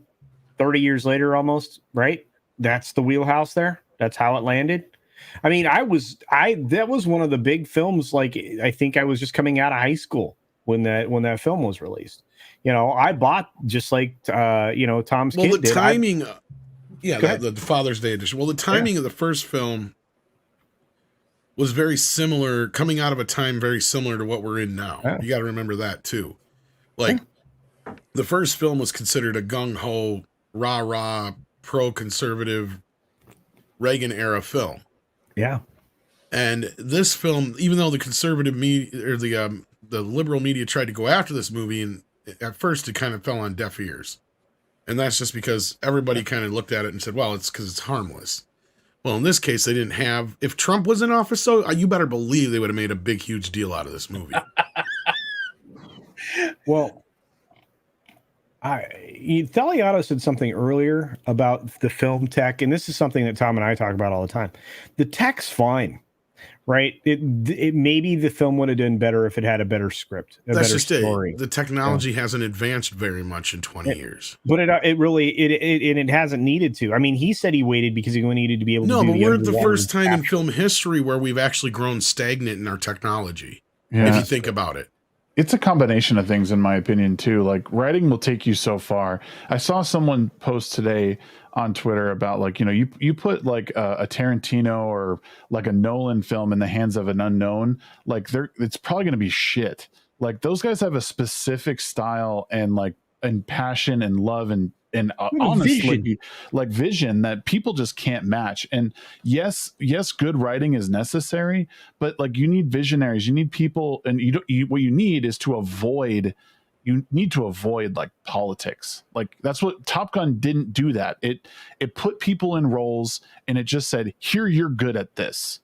S2: 30 years later, almost, right? That's the wheelhouse there. That's how it landed. I mean, that was one of the big films. Like, I think I was just coming out of high school when that film was released. You know, I bought just like, Tom's kid did.
S7: The timing, the Father's Day edition. Well, the timing of the first film was very similar, coming out of a time very similar to what we're in now. Yeah. You got to remember that too. Like, the first film was considered a gung-ho, rah-rah, pro-conservative Reagan-era film.
S2: Yeah.
S7: And this film, even though the conservative media or the liberal media tried to go after this movie, and at first it kind of fell on deaf ears. And that's just because everybody kind of looked at it and said, well, it's because it's harmless. Well, in this case, they didn't have... If Trump was in office, so you better believe they would have made a big, huge deal out of this movie.
S2: Well, Thaliato said something earlier about the film tech, and this is something that Tom and I talk about all the time. The tech's fine, right? It maybe the film would have done better if it had a better script,
S7: That's
S2: better
S7: just
S2: story.
S7: The technology hasn't advanced very much in 20 years.
S2: But it hasn't needed to. I mean, he said he waited because he needed to be able to do
S7: but we're the first time in film history where we've actually grown stagnant in our technology, if you think about it.
S6: It's a combination of things, in my opinion, too. Like, writing will take you so far. I saw someone post today on Twitter about, like, you put like a Tarantino or like a Nolan film in the hands of an unknown, like it's probably going to be shit. Like, those guys have a specific style and passion and love and honestly vision that people just can't match. And yes, good writing is necessary, but like, you need visionaries, you need people, and what you need is to avoid like politics. Like, that's what Top Gun didn't do. That it put people in roles and it just said, here, you're good at this,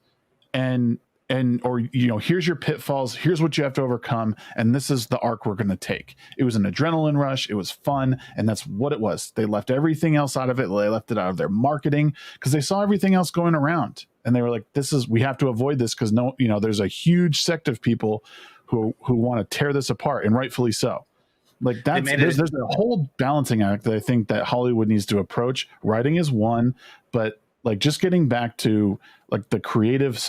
S6: or here's your pitfalls, here's what you have to overcome, and this is the arc we're going to take. It was an adrenaline rush, it was fun, and that's what it was. They left everything else out of it. They left it out of their marketing because they saw everything else going around, and they were like, we have to avoid this because there's a huge sect of people who want to tear this apart, and rightfully so. Like, there's a whole balancing act that I think that Hollywood needs to approach. Writing is one, but like, just getting back to like the creative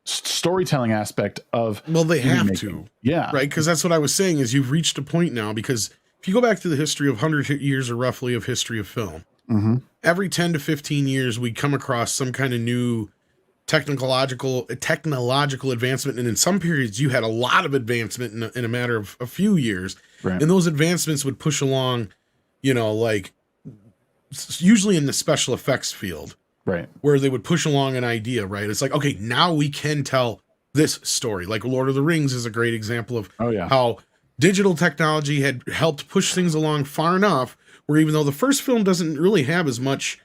S6: storytelling aspect of
S7: they have to, right? Because that's what I was saying, is you've reached a point now, because if you go back to the history of 100 years or roughly of history of film, every 10 to 15 years we come across some kind of new technological advancement, and in some periods you had a lot of advancement in a matter of a few years, right? And those advancements would push along, like usually in the special effects field, right, where they would push along an idea, right? It's like, okay, now we can tell this story. Like Lord of the Rings is a great example of how digital technology had helped push things along far enough where, even though the first film doesn't really have as much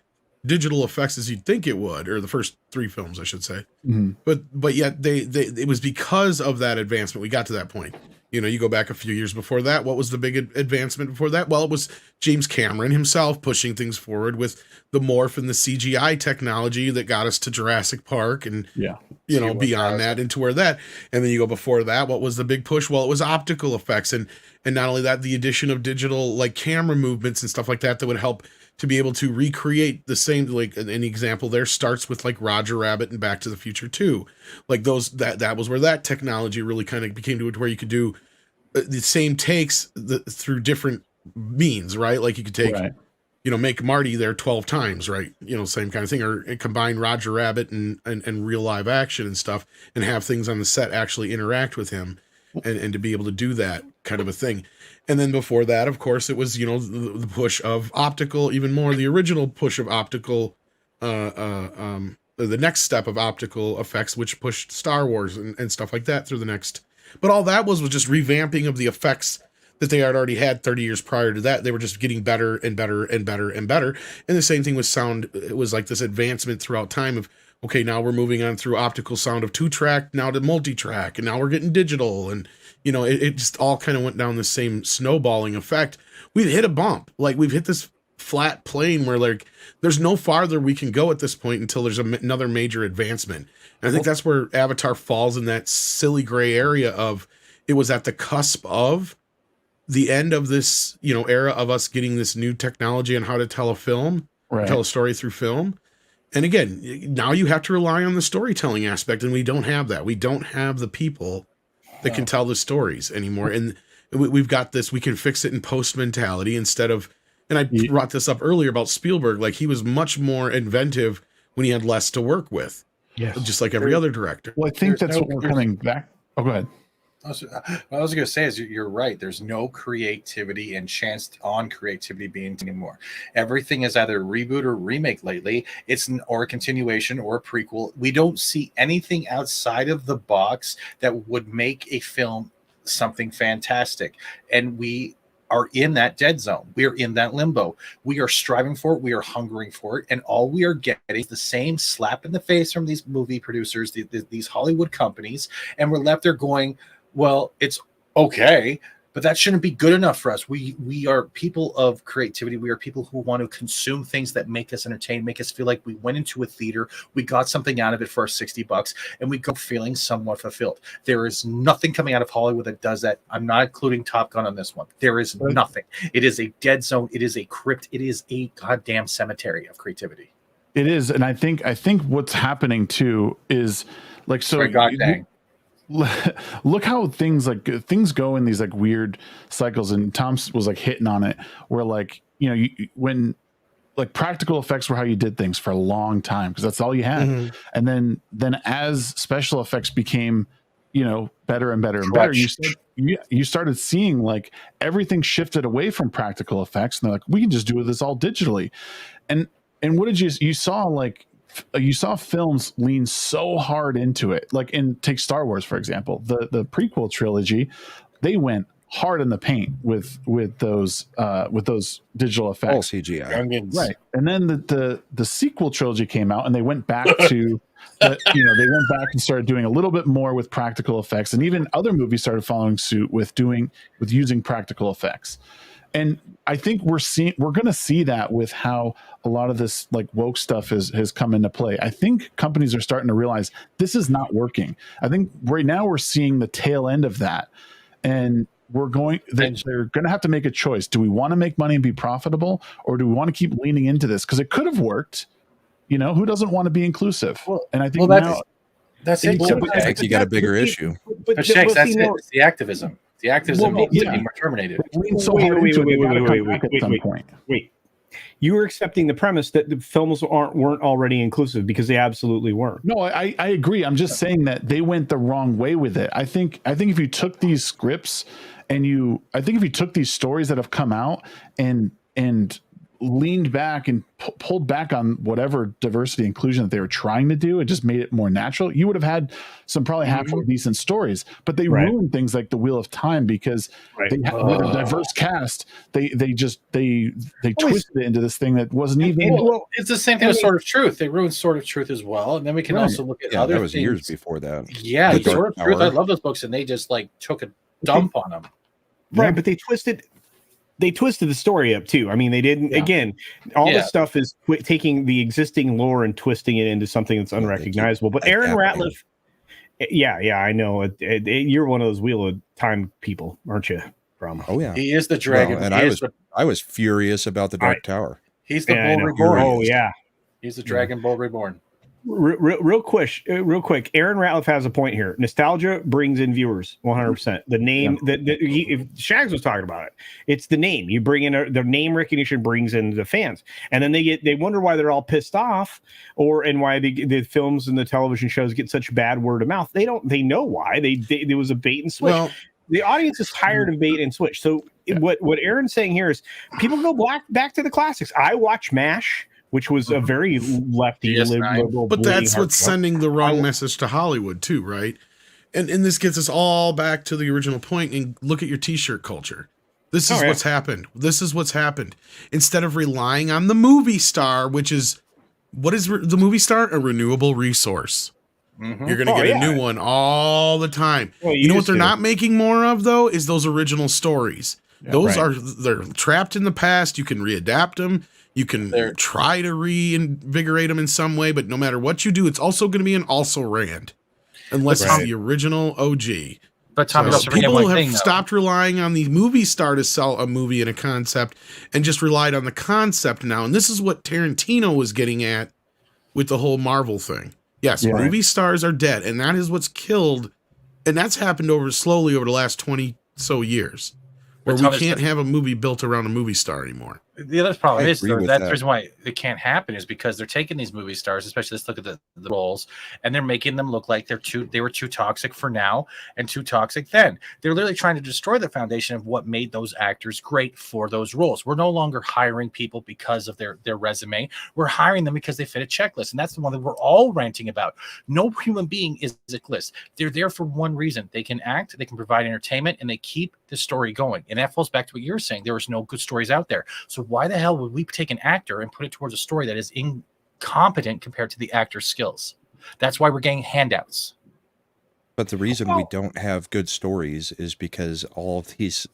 S7: digital effects as you'd think it would, or the first three films, I should say, but yet it was because of that advancement we got to that point. You go back a few years before that. What was the big advancement before that? Well, it was James Cameron himself pushing things forward with the morph and the CGI technology that got us to Jurassic Park and, beyond that into where that. And then you go before that, what was the big push? Well, it was optical effects. And not only that, the addition of digital, like camera movements and stuff like that would help to be able to recreate the same, like an example there starts with like Roger Rabbit and Back to the Future 2. Like those, that was where that technology really kind of became to it, where you could do the same takes through different means, right? Like you could take, make Marty there 12 times, right? Same kind of thing, or combine Roger Rabbit and real live action and stuff, and have things on the set actually interact with him, and to be able to do that kind of a thing. And then before that, of course, it was, the push of optical, even more the original push of optical, the next step of optical effects, which pushed Star Wars and stuff like that through the next. But all that was just revamping of the effects that they had already had 30 years prior to that. They were just getting better and better and better and better. And the same thing with sound. It was like this advancement throughout time of, okay, now we're moving on through optical sound of 2-track, now to multi-track, and now we're getting digital. And, it just all kind of went down the same snowballing effect. We've hit a bump. Like, we've hit this flat plane where, like, there's no farther we can go at this point until there's another major advancement. And I think that's where Avatar falls in that silly gray area of, it was at the cusp of the end of this, era of us getting this new technology on how to tell a film, or tell a story through film. And again, now you have to rely on the storytelling aspect, and we don't have that. We don't have the people that can tell the stories anymore. And we've got this, we can fix it in post mentality instead of, and I brought this up earlier about Spielberg, like he was much more inventive when he had less to work with.
S2: Yes.
S7: Just like every other director.
S6: Well, I think that's what we're coming back. Oh, go ahead.
S3: What I was going to say is you're right. There's no creativity and chance on creativity being anymore. Everything is either reboot or remake lately. Or a continuation or a prequel. We don't see anything outside of the box that would make a film something fantastic. And we are in that dead zone. We are in that limbo. We are striving for it. We are hungering for it. And all we are getting is the same slap in the face from these movie producers, these Hollywood companies. And we're left there going, well, it's okay, but that shouldn't be good enough for us. We are people of creativity. We are people who want to consume things that make us entertained, make us feel like we went into a theater, we got something out of it for our $60, and we go feeling somewhat fulfilled. There is nothing coming out of Hollywood that does that. I'm not including Top Gun on this one. There is nothing. It is a dead zone. It is a crypt. It is a goddamn cemetery of creativity.
S6: It is, and I think what's happening too is like so.
S3: God dang.
S6: Look how things go in these like weird cycles, and Tom was like hitting on it where like when like practical effects were how you did things for a long time because that's all you had, and then as special effects became better and better and better, you started seeing like everything shifted away from practical effects, and they're like, we can just do this all digitally, and what did you saw films lean so hard into it, like take Star Wars, for example, the prequel trilogy, they went hard in the paint with those digital effects,
S8: all CGI,
S6: right? And then the sequel trilogy came out, and they went back to they went back and started doing a little bit more with practical effects, and even other movies started following suit with using practical effects. And I think we're going to see that with how a lot of this like woke stuff has come into play. I think companies are starting to realize this is not working. I think right now we're seeing the tail end of that, and they're going to have to make a choice. Do we want to make money and be profitable, or do we want to keep leaning into this? Because it could have worked. Who doesn't want to be inclusive?
S3: Well,
S6: and I think
S3: that's it.
S8: I think you got a bigger issue.
S3: But Shakes, that's it. It's the activism. The activism needs to be terminated.
S2: Wait. You were accepting the premise that the films weren't already inclusive because they absolutely weren't.
S6: No, I agree. I'm just saying that they went the wrong way with it. I think if you took these scripts and if you took these stories that have come out and leaned back and pulled back on whatever diversity inclusion that they were trying to do and just made it more natural, you would have had some probably halfway decent stories. But they ruined things like the Wheel of Time because they had with a diverse cast. They twisted it into this thing that wasn't even.
S3: Well, it's the same thing with Sword of Truth. They ruined Sword of Truth as well, and then we can also look at other
S8: that was
S3: things.
S8: years before that.
S3: Yeah, Sword of Truth. I love those books, and they just like took a dump on them.
S2: Right, but they twisted the story up too. I mean, they didn't. Again, all this stuff is taking the existing lore and twisting it into something that's unrecognizable. But Aaron Ratliff, I know. You're one of those Wheel of Time people, aren't you?
S8: Oh yeah,
S3: he is the dragon,
S8: and I was furious about the Dark Tower.
S3: He's the bull reborn.
S2: Oh yeah,
S3: he's the Dragon Bull reborn.
S2: Real quick. Aaron Ratliff has a point here. Nostalgia brings in viewers 100%. The name if Shags was talking about it, it's the name. You bring in the name recognition brings in the fans, and then they wonder why they're all pissed off, and why the films and the television shows get such bad word of mouth. They know why. There was a bait and switch. Well, the audience is tired of bait and switch. So what Aaron's saying here is people go back to the classics. I watch MASH, which was a very lefty, liberal.
S7: But that's what's sending the wrong message to Hollywood too, right? And this gets us all back to the original point. And look at your T-shirt culture. This is what's happened. This is what's happened. Instead of relying on the movie star, which is what is the movie star? A renewable resource. Mm-hmm. You're going to get a new one all the time. Well, you know what they're not making more of though is those original stories. Yeah, they're trapped in the past. You can readapt them. You can try to reinvigorate them in some way, but no matter what you do, it's also going to be an also-ran, unless it's the original OG.
S3: But Tommy,
S7: So people have stopped relying on the movie star to sell a movie and a concept, and just relied on the concept now. And this is what Tarantino was getting at with the whole Marvel thing. Yes, movie stars are dead, and that is what's killed. And that's happened slowly over the last 20 so years, where we can't have a movie built around a movie star anymore.
S3: The other problem is that's the reason why it can't happen is because they're taking these movie stars, especially let's look at the roles, and they're making them look like they were too toxic for now and too toxic then. They're literally trying to destroy the foundation of what made those actors great for those roles. We're no longer hiring people because of their resume. We're hiring them because they fit a checklist, and that's the one that we're all ranting about. No human being is a list. They're there for one reason. They can act, they can provide entertainment, and they keep the story going. And that falls back to what you're saying. There was no good stories out there. So why the hell would we take an actor and put it towards a story that is incompetent compared to the actor's skills? That's why we're getting handouts.
S8: But the reason we don't have good stories is because all of these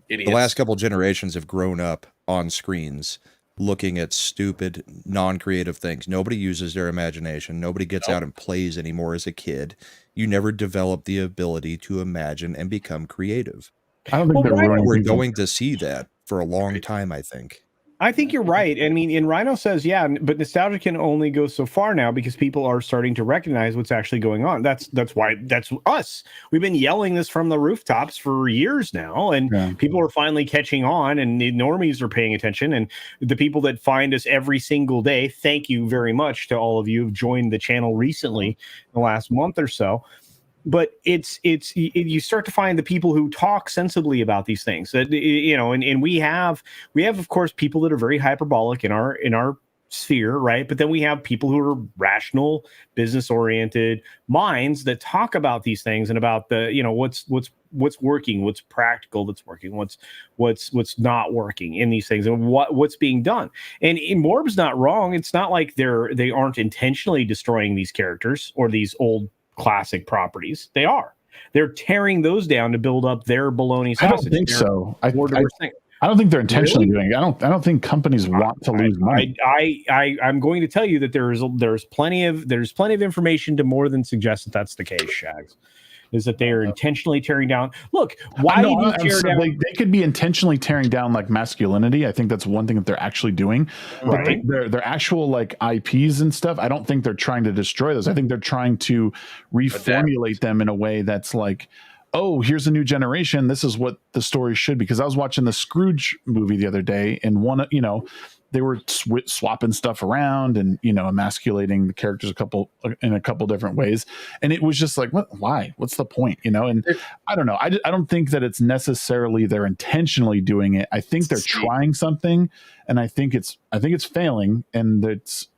S3: idiots.
S8: The last couple generations have grown up on screens looking at stupid, non-creative things. Nobody uses their imagination. Nobody gets out and plays anymore as a kid. You never develop the ability to imagine and become creative.
S6: I don't think
S8: we're going to see that for a long time, I think.
S2: I think you're right. I mean, and Rhino says, yeah, but nostalgia can only go so far now because people are starting to recognize what's actually going on. That's why that's us. We've been yelling this from the rooftops for years now, and people are finally catching on, and the normies are paying attention. And the people that find us every single day, thank you very much to all of you who've joined the channel recently in the last month or so. But you start to find the people who talk sensibly about these things that, and we have of course people that are very hyperbolic in our sphere, right? But then we have people who are rational, business oriented minds that talk about these things and about the, what's working, what's practical that's working, what's not working in these things, and what's being done. And Morb's not wrong. It's not like they aren't intentionally destroying these characters or these old classic properties. They're tearing those down to build up their baloney sausage.
S6: I don't think so. I don't think they're intentionally doing it. I don't think companies want to lose money.
S2: I'm going to tell you that there's plenty of information to more than suggest that that's the case, Shags. Is that they are intentionally tearing down. Look, why do you tear down?
S6: They could be intentionally tearing down like masculinity. I think that's one thing that they're actually doing. Right. But their actual like IPs and stuff, I don't think they're trying to destroy those. I think they're trying to reformulate them in a way that's like, oh, here's a new generation. This is what the story should be. Because I was watching the Scrooge movie the other day, and they were swapping stuff around and emasculating the characters in a couple different ways, and it was just like, why? What's the point? And I don't know. I don't think that it's necessarily they're intentionally doing it. I think they're trying something, and I think it's failing, and it's.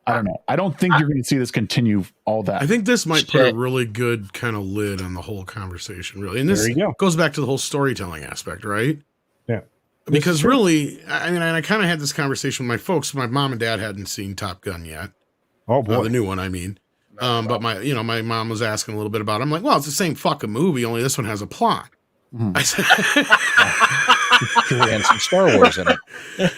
S6: I don't know. I don't think you're going to see this continue all that.
S7: I think this might put a really good kind of lid on the whole conversation, really. And this goes back to the whole storytelling aspect, right?
S2: Yeah.
S7: Because really, I mean, I kind of had this conversation with my folks. My mom and dad hadn't seen Top Gun yet.
S2: Oh boy,
S7: the new one, I mean. But my mom was asking a little bit about it. I'm like, well, it's the same fucking movie, only this one has a plot. I said,
S8: and some Star Wars in it.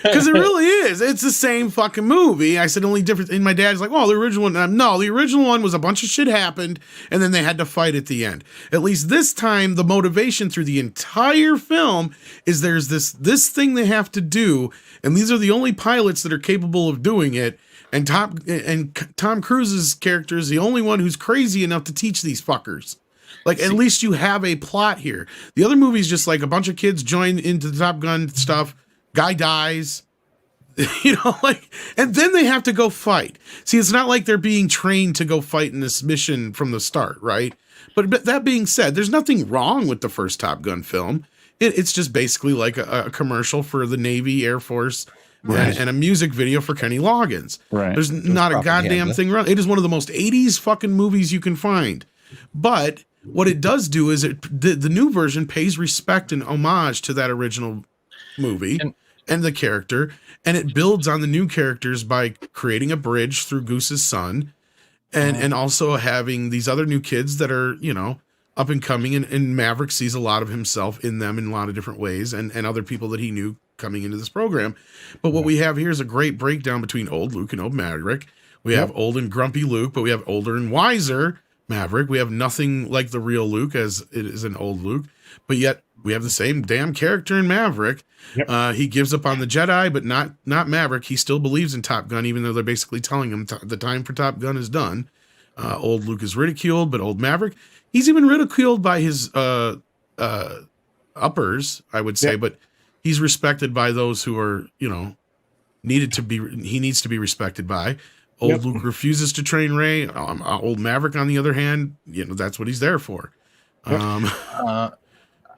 S7: Because it really is. It's the same fucking movie. I said, only different. And my dad's like, well, the original one. No, the original one was a bunch of shit happened, and then they had to fight at the end. At least this time, the motivation through the entire film is there's this thing they have to do, and these are the only pilots that are capable of doing it. And Tom Cruise's character is the only one who's crazy enough to teach these fuckers. Like, at least you have a plot here. The other movie's just like a bunch of kids join into the Top Gun stuff. Guy dies, and then they have to go fight. See, it's not like they're being trained to go fight in this mission from the start, right? But that being said, there's nothing wrong with the first Top Gun film. It's just basically like a commercial for the Navy, Air Force, and a music video for Kenny Loggins.
S6: Right.
S7: There's not a goddamn thing wrong. It is one of the most 80s fucking movies you can find. But what it does do is the new version pays respect and homage to that original movie and the character, and it builds on the new characters by creating a bridge through Goose's son, and also having these other new kids that are up and coming, and Maverick sees a lot of himself in them in a lot of different ways, and other people that he knew coming into this program. But what we have here is a great breakdown between old Luke and old Maverick. We have old and grumpy Luke, but we have older and wiser Maverick. We have nothing like the real Luke as it is an old Luke, but yet we have the same damn character in Maverick.
S2: Yep.
S7: He gives up on the Jedi, but not Maverick. He still believes in Top Gun, even though they're basically telling him the time for Top Gun is done. Old Luke is ridiculed, but old Maverick, he's even ridiculed by his uppers, I would say, but he's respected by those who are, needs to be respected by. Old Luke refuses to train Rey. Old Maverick, on the other hand, that's what he's there for.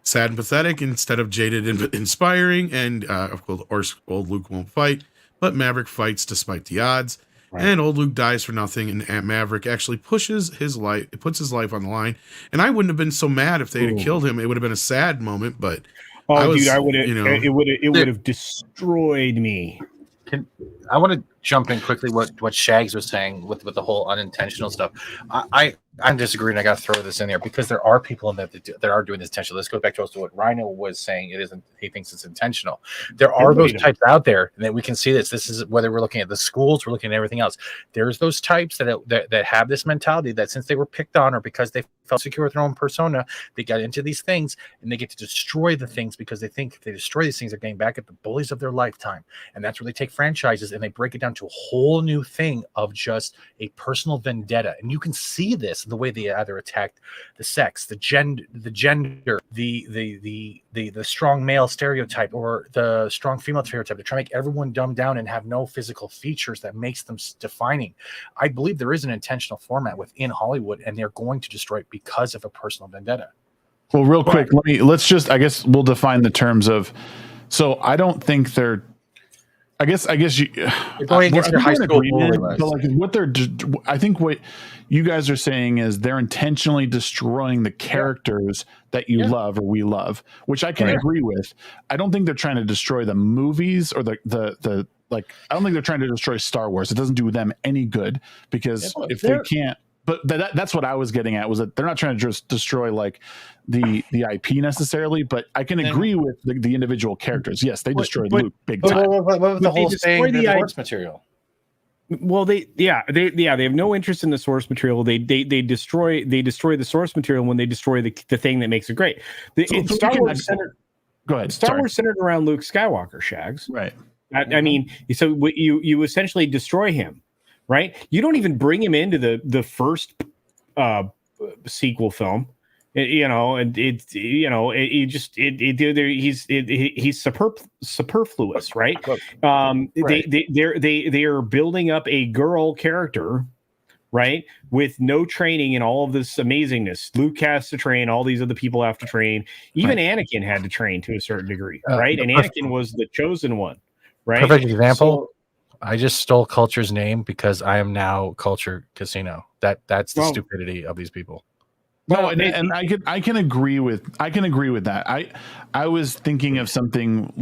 S7: Sad and pathetic instead of jaded and inspiring. And of course, old Luke won't fight, but Maverick fights despite the odds. Right. And old Luke dies for nothing, and Maverick actually puts his life on the line. And I wouldn't have been so mad if they had killed him. It would have been a sad moment, but I would have. It would have destroyed me.
S3: I want to jump in quickly what Shags was saying with the whole unintentional stuff. I'm disagreeing. I got to throw this in there because there are people in that are doing this intentional. Let's go back to what Rhino was saying. He thinks it's intentional. There are those types out there, and that we can see this. This is whether we're looking at the schools, we're looking at everything else. There's those types that have this mentality that since they were picked on or because they felt secure with their own persona, they got into these things and they get to destroy the things because they think if they destroy these things, they're getting back at the bullies of their lifetime. And that's where they take franchises and they break it down to a whole new thing of just a personal vendetta. And you can see this in the way they either attacked the sex, the gender, the strong male stereotype or the strong female stereotype to try to make everyone dumb down and have no physical features that makes them defining. I believe there is an intentional format within Hollywood, and they're going to destroy it because of a personal vendetta.
S6: Well, real quick, I guess we'll define the terms of. So I don't think they're. I guess you're
S3: going against your high school bully list.
S6: But I think what you guys are saying is they're intentionally destroying the characters that you love or we love, which I can agree with. I don't think they're trying to destroy the movies or the I don't think they're trying to destroy Star Wars. It doesn't do them any good because if they can't. But that's what I was getting at, was that they're not trying to just destroy the IP necessarily, but I can agree with the individual characters. Yes, they destroyed Luke big time.
S3: What the whole thing, the source material?
S2: Well, they have no interest in the source material. They destroy the source material when they destroy the thing that makes it great. Star Wars centered around Luke Skywalker, Shags.
S6: Right.
S2: I mean, so you essentially destroy him. Right, you don't even bring him into the first sequel film, he's superfluous, right? They are building up a girl character, right, with no training and all of this amazingness. Luke has to train, all these other people have to train, even Anakin had to train to a certain degree, right? And Anakin was the chosen one, right?
S3: Perfect example. I just stole Culture's name because I am now Culture Casino. That's the stupidity of these people.
S6: No, and I can agree with that. I was thinking of something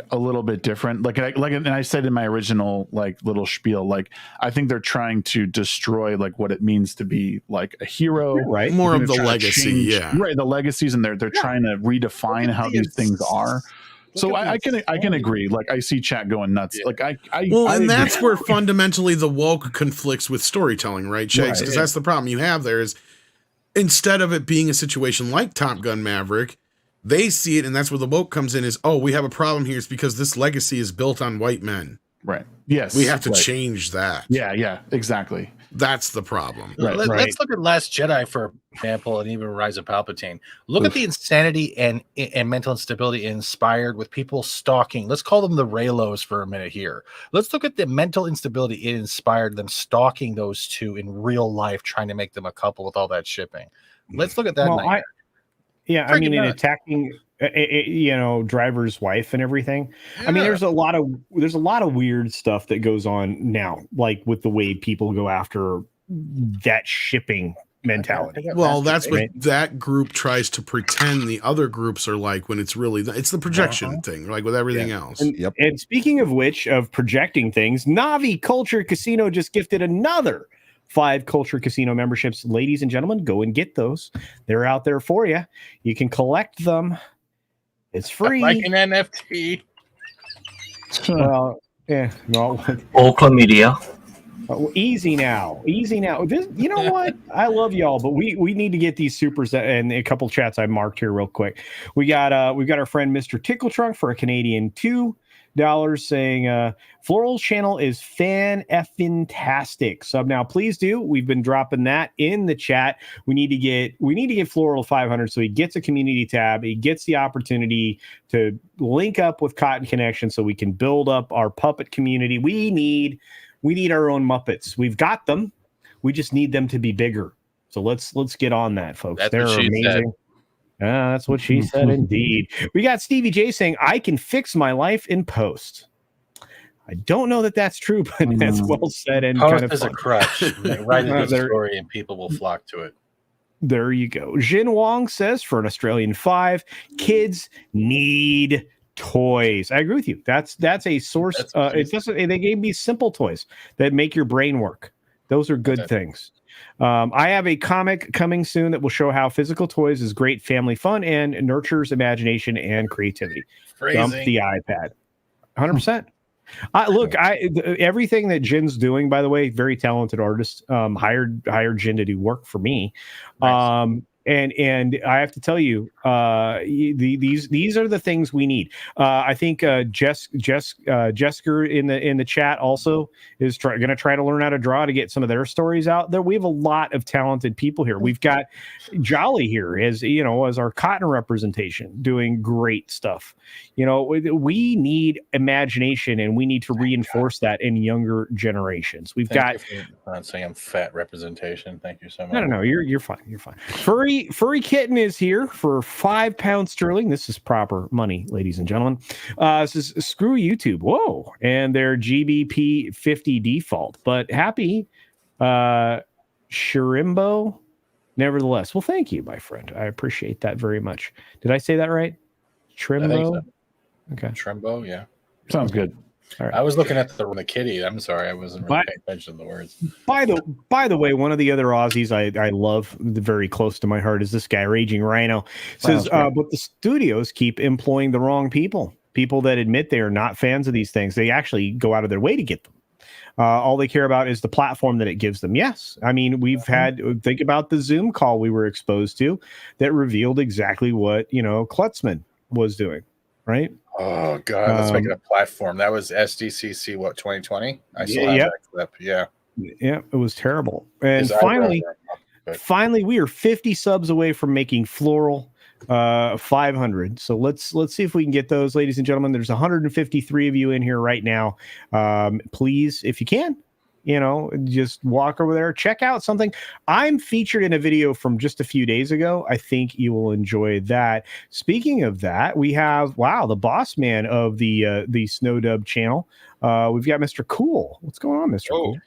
S6: a little bit different. And I said in my original little spiel, I think they're trying to destroy what it means to be a hero, right?
S7: More of the legacy,
S6: right? The legacies, and they're trying to redefine how these things are. So I can agree. I see chat going nuts.
S7: And that's where fundamentally the woke conflicts with storytelling, right, Shakes? Because that's the problem you have there is instead of it being a situation like Top Gun Maverick, they see it, and that's where the woke comes in is, we have a problem here. It's because this legacy is built on white men.
S6: Right. Yes.
S7: We have to change that.
S6: Yeah, exactly.
S7: That's the problem.
S3: Let's look at Last Jedi, for example, and even Rise of Palpatine. Look at the insanity and mental instability inspired with people stalking. Let's call them the Reylos for a minute here. Let's look at the mental instability it inspired them stalking those two in real life, trying to make them a couple with all that shipping. Let's look at that.
S2: In attacking Driver's wife and everything. I mean, there's a lot of weird stuff that goes on now, with the way people go after that shipping mentality.
S7: Well, that's what that group tries to pretend the other groups are like when it's the projection thing, with everything else.
S2: And speaking of which, of projecting things, Navi Culture Casino just gifted another 5 Culture Casino memberships. Ladies and gentlemen, go and get those. They're out there for you. You can collect them. It's free.
S3: Like an NFT.
S2: Well, yeah. No.
S5: All chlamydia.
S2: Oh, easy now. This, you know what? I love y'all, but we need to get these supers and a couple chats I marked here real quick. We've got our friend Mr. Tickle Trunk for a Canadian $2 saying Floral's channel is fan-effing-tastic. Sub now, please do. We've been dropping that in the chat. We need to get Floral to 500 so he gets a community tab. He gets the opportunity to link up with Cotton Connection so we can build up our puppet community. We need our own Muppets. We've got them. We just need them to be bigger. So let's get on that, folks.
S3: That's
S2: They're
S3: what she
S2: amazing. That's what she said, indeed. We got Stevie J saying, I can fix my life in post. I don't know that that's true, but that's well said and
S3: Post
S2: kind of
S3: is
S2: fun.
S3: a crutch. Write a good story and people will flock to it.
S2: There you go. Jin Wong says, for an Australian 5, kids need toys. I agree with you. That's a source. They gave me simple toys that make your brain work. Those are good things. I have a comic coming soon that will show how physical toys is great family fun and nurtures imagination and creativity. Dump the iPad. 100%. Everything that Jin's doing, by the way, very talented artist. Hired Jin to do work for me. Nice. And I have to tell you, these are the things we need. I think Jessica in the chat also is going to try to learn how to draw to get some of their stories out there. We have a lot of talented people here. We've got Jolly here as our cotton representation, doing great stuff. We need imagination, and we need to reinforce that in younger generations.
S3: Thank you for not saying I'm fat representation. Thank you so much.
S2: No, you're fine. You're fine. Furry Kitten is here for £5 sterling. This is proper money, ladies and gentlemen. This is screw YouTube. Whoa, and their GBP 50 default, but happy Shirimbo. Nevertheless, well, thank you, my friend. I appreciate that very much. Did I say that right? Trimbo.
S3: I think so.
S2: Okay.
S3: Trimbo, yeah.
S6: Sounds good.
S2: All right.
S3: I was looking at the kitty. I'm sorry, I wasn't really paying attention to the words.
S2: By the way, one of the other Aussies I love, very close to my heart, is this guy, Raging Rhino. Says, but the studios keep employing the wrong people that admit they are not fans of these things. They actually go out of their way to get them. All they care about is the platform that it gives them. Yes. I mean, think about the Zoom call we were exposed to that revealed exactly what, Klutzman was doing, right?
S3: Oh, God, let's make it a platform. That was SDCC, 2020? I still have that clip. Yeah.
S2: Yeah, it was terrible. And finally, we are 50 subs away from making Floral 500. So let's see if we can get those, ladies and gentlemen. There's 153 of you in here right now. Please, if you can, just walk over there, check out something. I'm featured in a video from just a few days ago. I think you will enjoy that. Speaking of that, we have the boss man of the Snow Dub channel. We've got Mr. Cool. What's going on, Mr. Cool?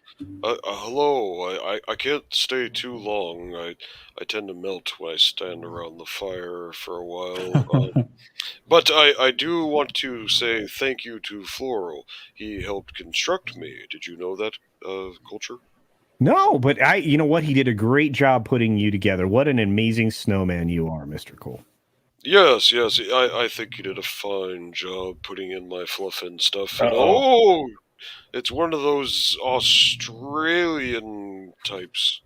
S9: Hello. I can't stay too long. I tend to melt when I stand around the fire for a while. But I do want to say thank you to Floral. He helped construct me. Did you know that, Culture?
S2: No, but you know what? He did a great job putting you together. What an amazing snowman you are, Mr. Cool.
S9: Yes. I think you did a fine job putting in my fluff and stuff. And, it's one of those Australian types.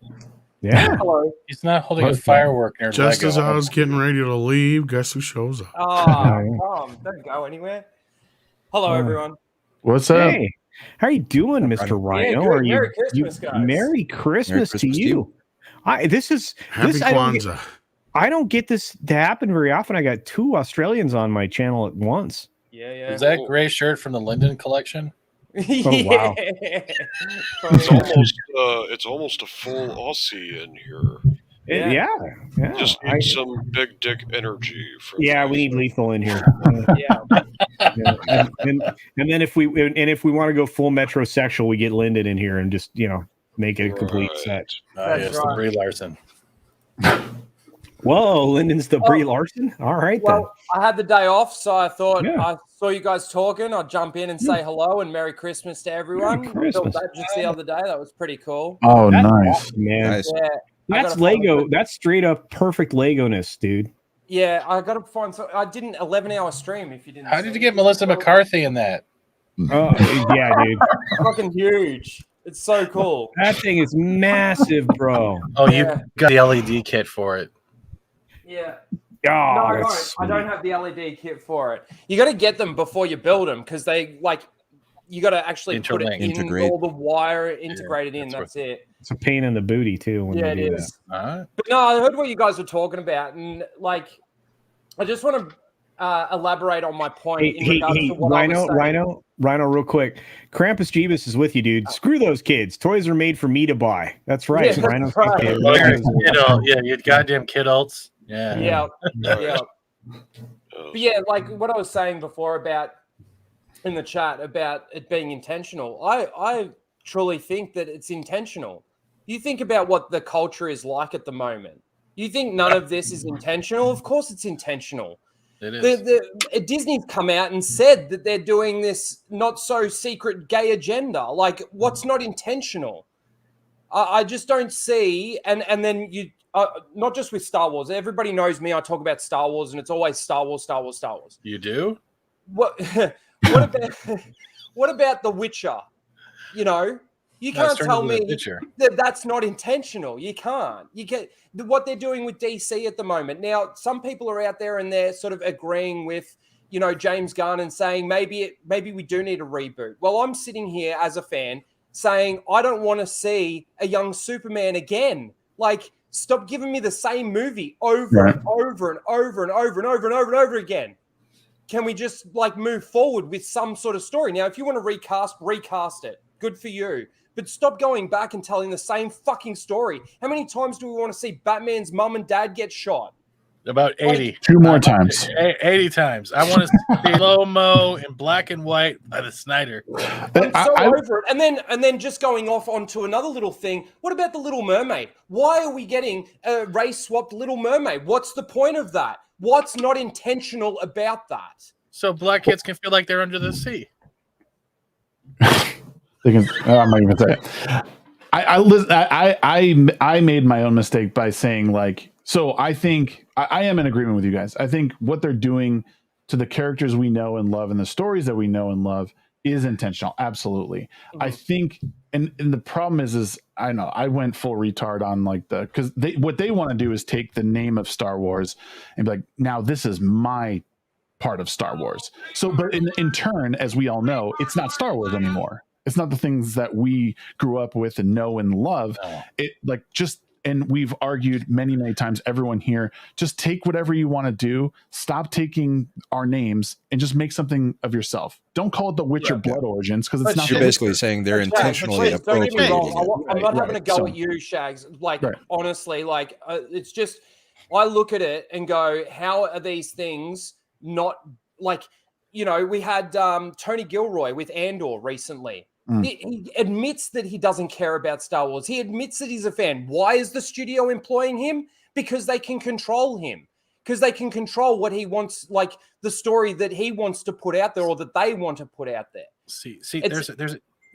S2: Yeah.
S3: Hello. He's not holding a firework near
S7: Just
S3: Lego.
S7: as I was getting ready to leave, guess who shows up?
S10: Tom, don't go anywhere. Hello, everyone.
S6: What's up?
S2: Hey, how are you doing, Mr. Rhino?
S10: Yeah,
S2: are you,
S10: Merry Christmas, guys.
S2: Merry Christmas to you.
S7: Happy Kwanzaa.
S2: I don't get this to happen very often. I got 2 Australians on my channel at once.
S10: Yeah.
S3: Is that gray shirt from the Linden collection?
S2: Oh, wow.
S9: It's almost a full Aussie in here.
S2: Yeah.
S9: Just need some big dick energy.
S2: We need lethal in here. And then if we want to go full metrosexual, we get Lyndon in here and just make it a complete set.
S3: Yes, the Brie Larson.
S2: Whoa, Lyndon's the Brie Larson. All right,
S10: well, I had the day off, so I thought I saw you guys talking. I'd jump in and say hello and Merry Christmas to everyone.
S2: Merry Christmas.
S10: I built that just the other day. That was pretty cool.
S6: Oh,
S2: that's
S6: nice,
S2: awesome, man.
S8: Nice.
S10: Yeah,
S2: that's Lego. That's straight up perfect Lego-ness, dude.
S10: Yeah, I got to find. So I did an 11-hour stream. If you didn't,
S3: how did you get Melissa McCarthy in that?
S2: Oh, yeah, dude.
S10: Fucking huge. It's so cool.
S2: That thing is massive, bro.
S3: Oh, you got the LED kit for it.
S10: Yeah.
S2: Oh,
S10: No, I don't have the LED kit for it. You got to get them before you build them because they you got to actually put it in all the wire integrated in. That's it.
S2: It's a pain in the booty too when you do that.
S10: But no, I heard what you guys were talking about, and I just want to elaborate on my point in regards to what I was saying.
S2: Rhino, real quick. Krampus Jeebus is with you, dude. Screw those kids. Toys are made for me to buy. That's right.
S10: Yeah,
S2: Rhino's
S10: right.
S3: You goddamn kidults.
S10: Yeah. But yeah, like what I was saying before about in the chat about it being intentional. I truly think that it's intentional. You think about what the culture is like at the moment. You think none of this is intentional? Of course it's intentional.
S3: It is.
S10: Disney's come out and said that they're doing this not so secret gay agenda. Like, what's not intentional? I just don't see. And then you, not just with Star Wars. Everybody knows me. I talk about Star Wars, and it's always Star Wars, Star Wars, Star Wars.
S3: You do?
S10: What about The Witcher? You know, you can't tell me that that's not intentional. You can't. You get what they're doing with DC at the moment. Now, some people are out there and they're sort of agreeing with, you know, James Gunn and saying maybe we do need a reboot. Well, I'm sitting here as a fan saying I don't want to see a young Superman again. Like, stop giving me the same movie over and over and over and over and over and over and over again. Can we just move forward with some sort of story? Now, if you want to recast it. Good for you. But stop going back and telling the same fucking story. How many times do we want to see Batman's mum and dad get shot?
S3: About 80.
S6: 2 more times.
S3: 80 times. I want to see slow-mo in black and white by the Snyder.
S10: I'm so over it. And then just going off onto another little thing. What about the Little Mermaid? Why are we getting a race-swapped Little Mermaid? What's the point of that? What's not intentional about that?
S3: So black kids can feel like they're under the sea.
S6: I'm not even gonna say it. I made my own mistake by saying so I think I am in agreement with you guys. I think what they're doing to the characters we know and love and the stories that we know and love is intentional. Absolutely. Mm-hmm. I think, and the problem is I know I went full retard on because what they want to do is take the name of Star Wars and be like, now this is my part of Star Wars. So, but in turn, as we all know, it's not Star Wars anymore. It's not the things that we grew up with and know and love. And we've argued many, many times, everyone here, just take whatever you want to do. Stop taking our names and just make something of yourself. Don't call it The Witcher Blood Origins because it's not.
S8: You're basically saying they're intentionally appropriating it.
S10: I'm not having a go at you, Shags. Honestly, it's just, I look at it and go, how are these things not we had Tony Gilroy with Andor recently. He admits that he doesn't care about Star Wars. He admits that he's a fan. Why is the studio employing him? Because they can control him. Because they can control what he wants, the story that he wants to put out there or that they want to put out there.
S3: See, there's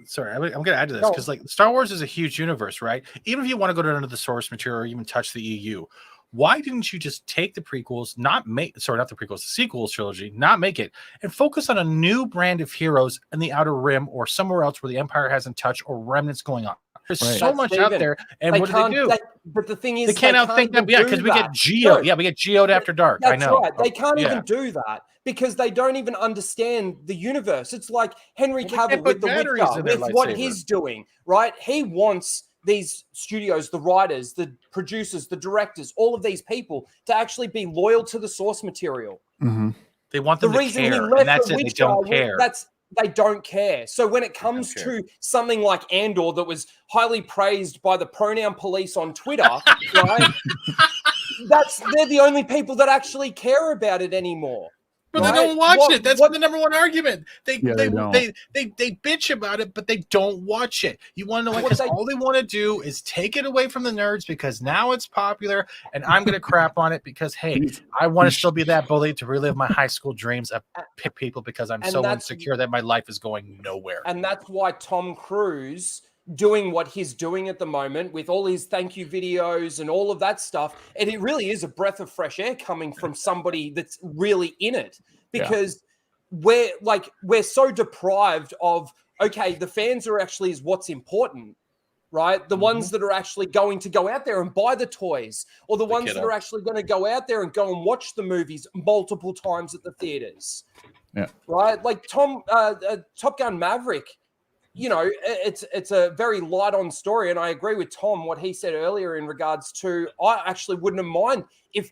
S3: sorry, I'm going to add to this because Star Wars is a huge universe, right? Even if you want to go down to the source material or even touch the EU, why didn't you just take the prequels, not the sequels trilogy, not make it, and focus on a new brand of heroes in the Outer Rim or somewhere else where the Empire hasn't touched or remnants going on? There's so much out there, and what do they do?
S10: But the thing is,
S3: they can't outthink them. Yeah, because we get geoed. Yeah, we get geoed after dark.
S10: That's
S3: I know.
S10: Right. They can't even do that because they don't even understand the universe. It's like Henry Cavill with The Witcher, with what he's doing, right? He wants these studios, the writers, the producers, the directors, all of these people to actually be loyal to the source material.
S6: Mm-hmm.
S3: They want them to care, and that's it. They don't care.
S10: They don't care. So when it comes to something like Andor that was highly praised by the pronoun police on Twitter, right? They're the only people that actually care about it anymore.
S3: But they don't watch it. That's the number one argument. They bitch about it, but they don't watch it. You want to know because all they want to do is take it away from the nerds because now it's popular, and I'm going to crap on it because hey, I want to still be that bully to relive my high school dreams of pick people because I'm so insecure that my life is going nowhere.
S10: And that's why Tom Cruise doing what he's doing at the moment with all his thank you videos and all of that stuff. And it really is a breath of fresh air coming from somebody that's really in it because we're so deprived of, okay, the fans are actually is what's important, right? The ones that are actually going to go out there and buy the toys, or the ones that are actually going to go out there and go and watch the movies multiple times at the theaters.
S6: Yeah.
S10: Right. Like Top Gun Maverick, you know, it's a very light on story. And I agree with Tom, what he said earlier in regards to, I actually wouldn't have mind if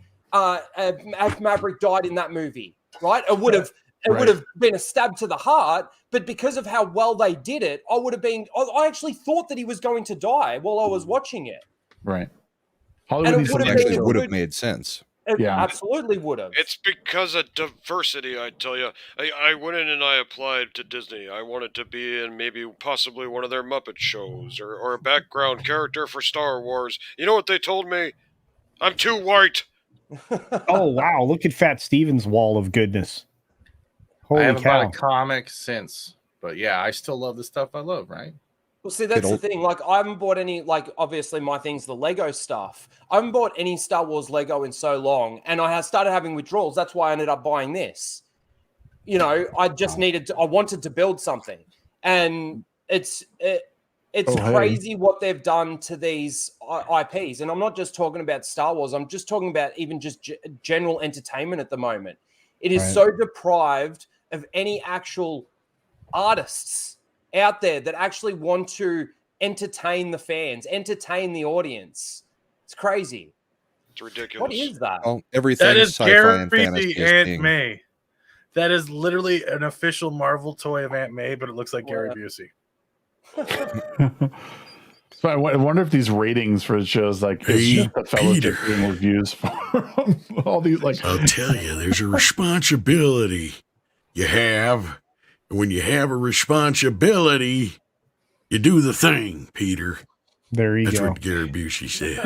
S10: Maverick died in that movie, right? It would have been a stab to the heart, but because of how well they did it, I actually thought that he was going to die while I was watching it.
S6: Right.
S8: Hollywood would have made sense.
S10: It absolutely would have.
S9: It's because of diversity, I tell you. I went in and I applied to Disney. I wanted to be in maybe possibly one of their Muppet shows or a background character for Star Wars. You know what they told me? I'm too white.
S2: Oh, wow. Look at Fat Steven's wall of goodness. Holy
S3: I haven't
S2: cow.
S3: bought a comic since, but yeah, I still love the stuff I love, right?
S10: Well, see, that's the thing. Like, I haven't bought any, like, obviously my thing's the Lego stuff. I haven't bought any Star Wars Lego in so long, and I have started having withdrawals. That's why I ended up buying this. You know, I just I wanted to build something. And it's crazy what they've done to these IPs. And I'm not just talking about Star Wars. I'm just talking about even just general entertainment at the moment. It is so deprived of any actual artists out there that actually want to entertain the fans, entertain the audience. It's crazy.
S9: It's ridiculous.
S10: What is that?
S8: Oh, everything
S11: that is
S8: sci-fi
S11: Gary
S8: and fantasy
S11: the
S8: is
S11: Aunt
S8: being-
S11: May. That is literally an official Marvel toy of Aunt May, but it looks like Gary Busey.
S6: So I wonder if these ratings for shows like it's just a fellowship doing reviews for all these, like,
S7: I'll tell you, there's a responsibility you have. And when you have a responsibility, you do the thing, Peter.
S2: There you
S7: That's
S2: go.
S7: what Gary Busey says.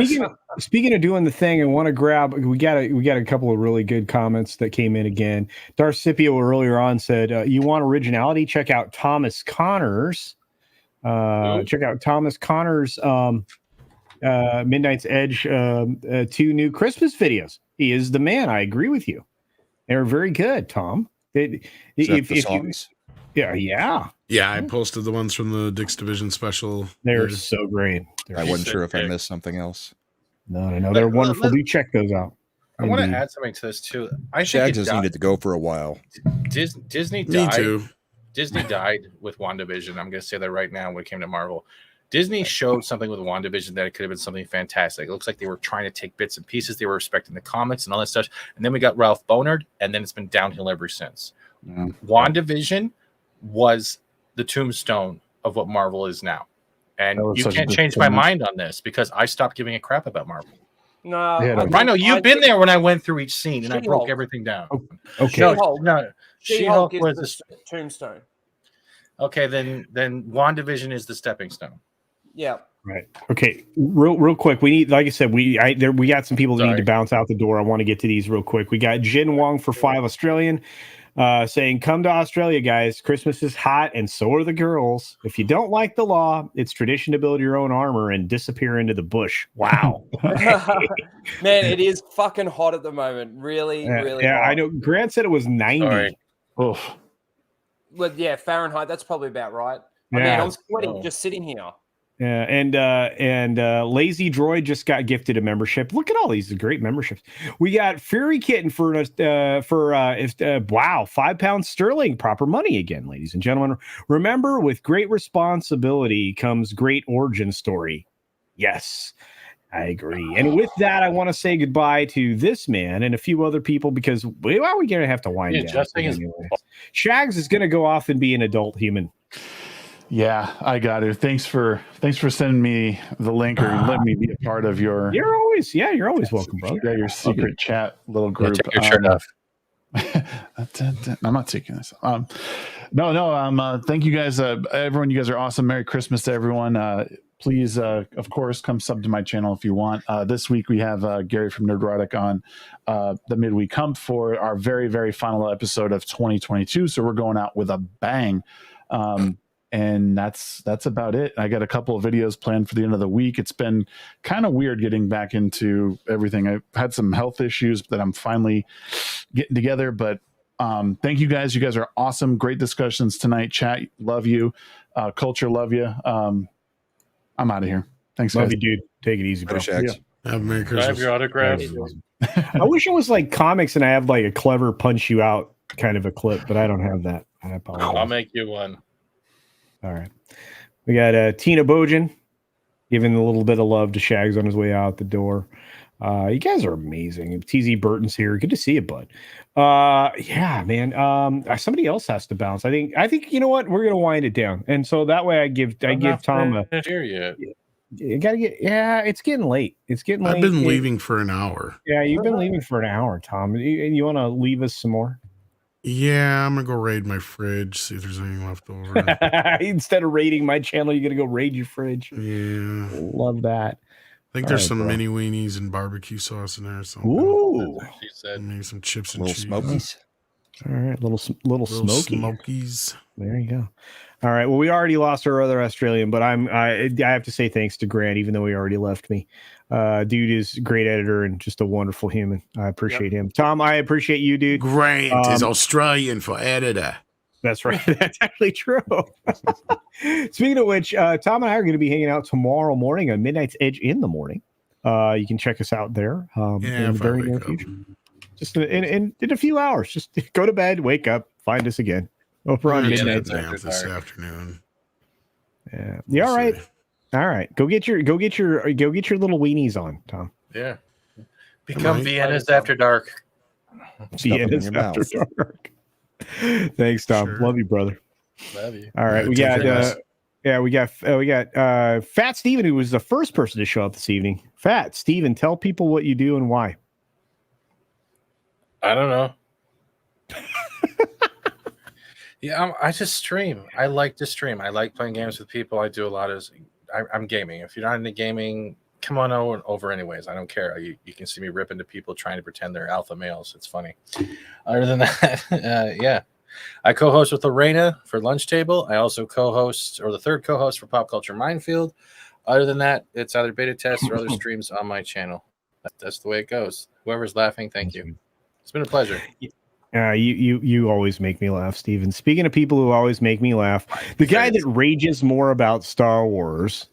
S2: Speaking of doing the thing, I want to grab. We got a couple of really good comments that came in again. Darth Scipio earlier on said, "You want originality? Check out Thomas Connors. Check out Thomas Connors. Midnight's Edge. 2 new Christmas videos. He is the man. I agree with you. They're very good, Tom.
S7: Yeah, I posted the ones from the Dick's Division special.
S2: They're so great.
S8: I wasn't sure if I missed something else.
S2: No, they're wonderful. Do check those out.
S3: I want to add something to this too. I
S8: Shags
S3: think
S8: has needed to go for a while.
S3: Disney
S7: Me
S3: died.
S7: too.
S3: Disney died with WandaVision. I'm going to say that right now when it came to Marvel. Disney showed something with WandaVision that it could have been something fantastic. It looks like they were trying to take bits and pieces. They were respecting the comics and all that stuff. And then we got Ralph Bonard, and then it's been downhill ever since. WandaVision was the tombstone of what Marvel is now. And you can't change my mind on this because I stopped giving a crap about Marvel.
S10: No,
S3: I know you've been there when I went through each scene and I broke everything down.
S2: Okay.
S3: No, She-Hulk was
S10: the tombstone.
S3: Okay, then WandaVision is the stepping stone.
S10: Yeah.
S2: Right. Okay. Real quick. We need, like I said, we got some people that need to bounce out the door. I want to get to these real quick. We got Jin Wong for 5 Australian saying, "Come to Australia, guys. Christmas is hot, and so are the girls. If you don't like the law, it's tradition to build your own armor and disappear into the bush." Wow.
S10: Man, it is fucking hot at the moment. Really, really hot.
S2: I know. Grant said it was 90.
S6: Oof.
S10: Well, yeah, Fahrenheit. That's probably about right. I mean, I'm sweating just sitting here.
S2: Yeah, and Lazy Droid just got gifted a membership. Look at all these great memberships. We got Fury Kitten for wow, £5 sterling, proper money again, ladies and gentlemen. Remember, with great responsibility comes great origin story. Yes, I agree. And with that, I want to say goodbye to this man and a few other people because we're going to have to wind down. Shags is going to go off and be an adult human.
S6: Yeah, I got it. Thanks for sending me the link or letting me be a part of your.
S2: You're always welcome, bro.
S6: Yeah, your secret chat little group.
S3: Take your shirt off.
S6: I'm not taking this. Thank you guys, everyone. You guys are awesome. Merry Christmas to everyone. Please, of course, come sub to my channel if you want. This week we have Gary from Nerdrotic on the midweek hump for our very, very final episode of 2022. So we're going out with a bang. And that's about it. I got a couple of videos planned for the end of the week. It's been kind of weird getting back into everything. I've had some health issues that I'm finally getting together, but Thank you guys. You guys are awesome. Great discussions tonight. Chat, love you. Culture, love you. I'm out of here. Thanks,
S2: Love
S6: guys.
S2: you, dude. Take it easy, bro.
S8: Shags.
S7: Have Merry
S11: I have
S7: Christmas.
S11: your autograph.
S2: I wish it was like comics and I have like a clever punch you out kind of a clip, but I don't have that. I apologize.
S11: I'll make you one.
S2: All right. We got Tina Bojan giving a little bit of love to Shags on his way out the door. You guys are amazing. TZ Burton's here. Good to see you, bud. Yeah, man. Somebody else has to bounce. I think you know what? We're gonna wind it down. And so that way I give Tom a
S11: here yet.
S2: you gotta get it's getting late. It's getting late.
S7: I've been leaving for an hour.
S2: Yeah, you've been leaving for an hour, Tom. You want to leave us some more?
S7: Yeah, I'm gonna go raid my fridge, see if there's anything left over.
S2: Instead of raiding my channel, you're gonna go raid your fridge.
S7: Yeah,
S2: love that.
S7: I think there's some mini weenies and barbecue sauce in there or something.
S2: Ooh,
S11: She said.
S7: Maybe some chips and
S8: Little
S7: cheese.
S8: smokies.
S2: All right, little
S7: smokies.
S2: There you go. All right. Well, we already lost our other Australian, but I have to say thanks to Grant, even though he already left me. Dude is a great editor and just a wonderful human. I appreciate him. Tom, I appreciate you, dude.
S7: Grant is Australian for editor.
S2: That's right. That's actually true. Speaking of which, Tom and I are going to be hanging out tomorrow morning on Midnight's Edge in the morning. You can check us out there in the very near future. Just in a few hours. Just go to bed, wake up, find us again. Over on Midnight
S7: this afternoon.
S2: Yeah. Yeah. All right. All right. Go get your little weenies on, Tom.
S11: Yeah. Become Vienna's After Dark.
S2: Vienna's After Dark. Thanks, Tom.
S7: Sure.
S2: Love you, brother.
S11: Love you.
S2: All right. We got Fat Steven, who was the first person to show up this evening. Fat Steven, tell people what you do and why.
S11: I don't know. Yeah, I just stream. I like to stream. I like playing games with people. I do a lot of. I'm gaming. If you're not into gaming, come on over anyways. I don't care. You can see me rip into people trying to pretend they're alpha males. It's funny. Other than that, yeah. I co-host with Lorena for Lunch Table. I also co-host, or the third co-host for Pop Culture Minefield. Other than that, it's either beta tests or other streams on my channel. That's the way it goes. Whoever's laughing, thank you. It's been a pleasure.
S2: You always make me laugh, Steven. Speaking of people who always make me laugh, the guy that rages more about Star Wars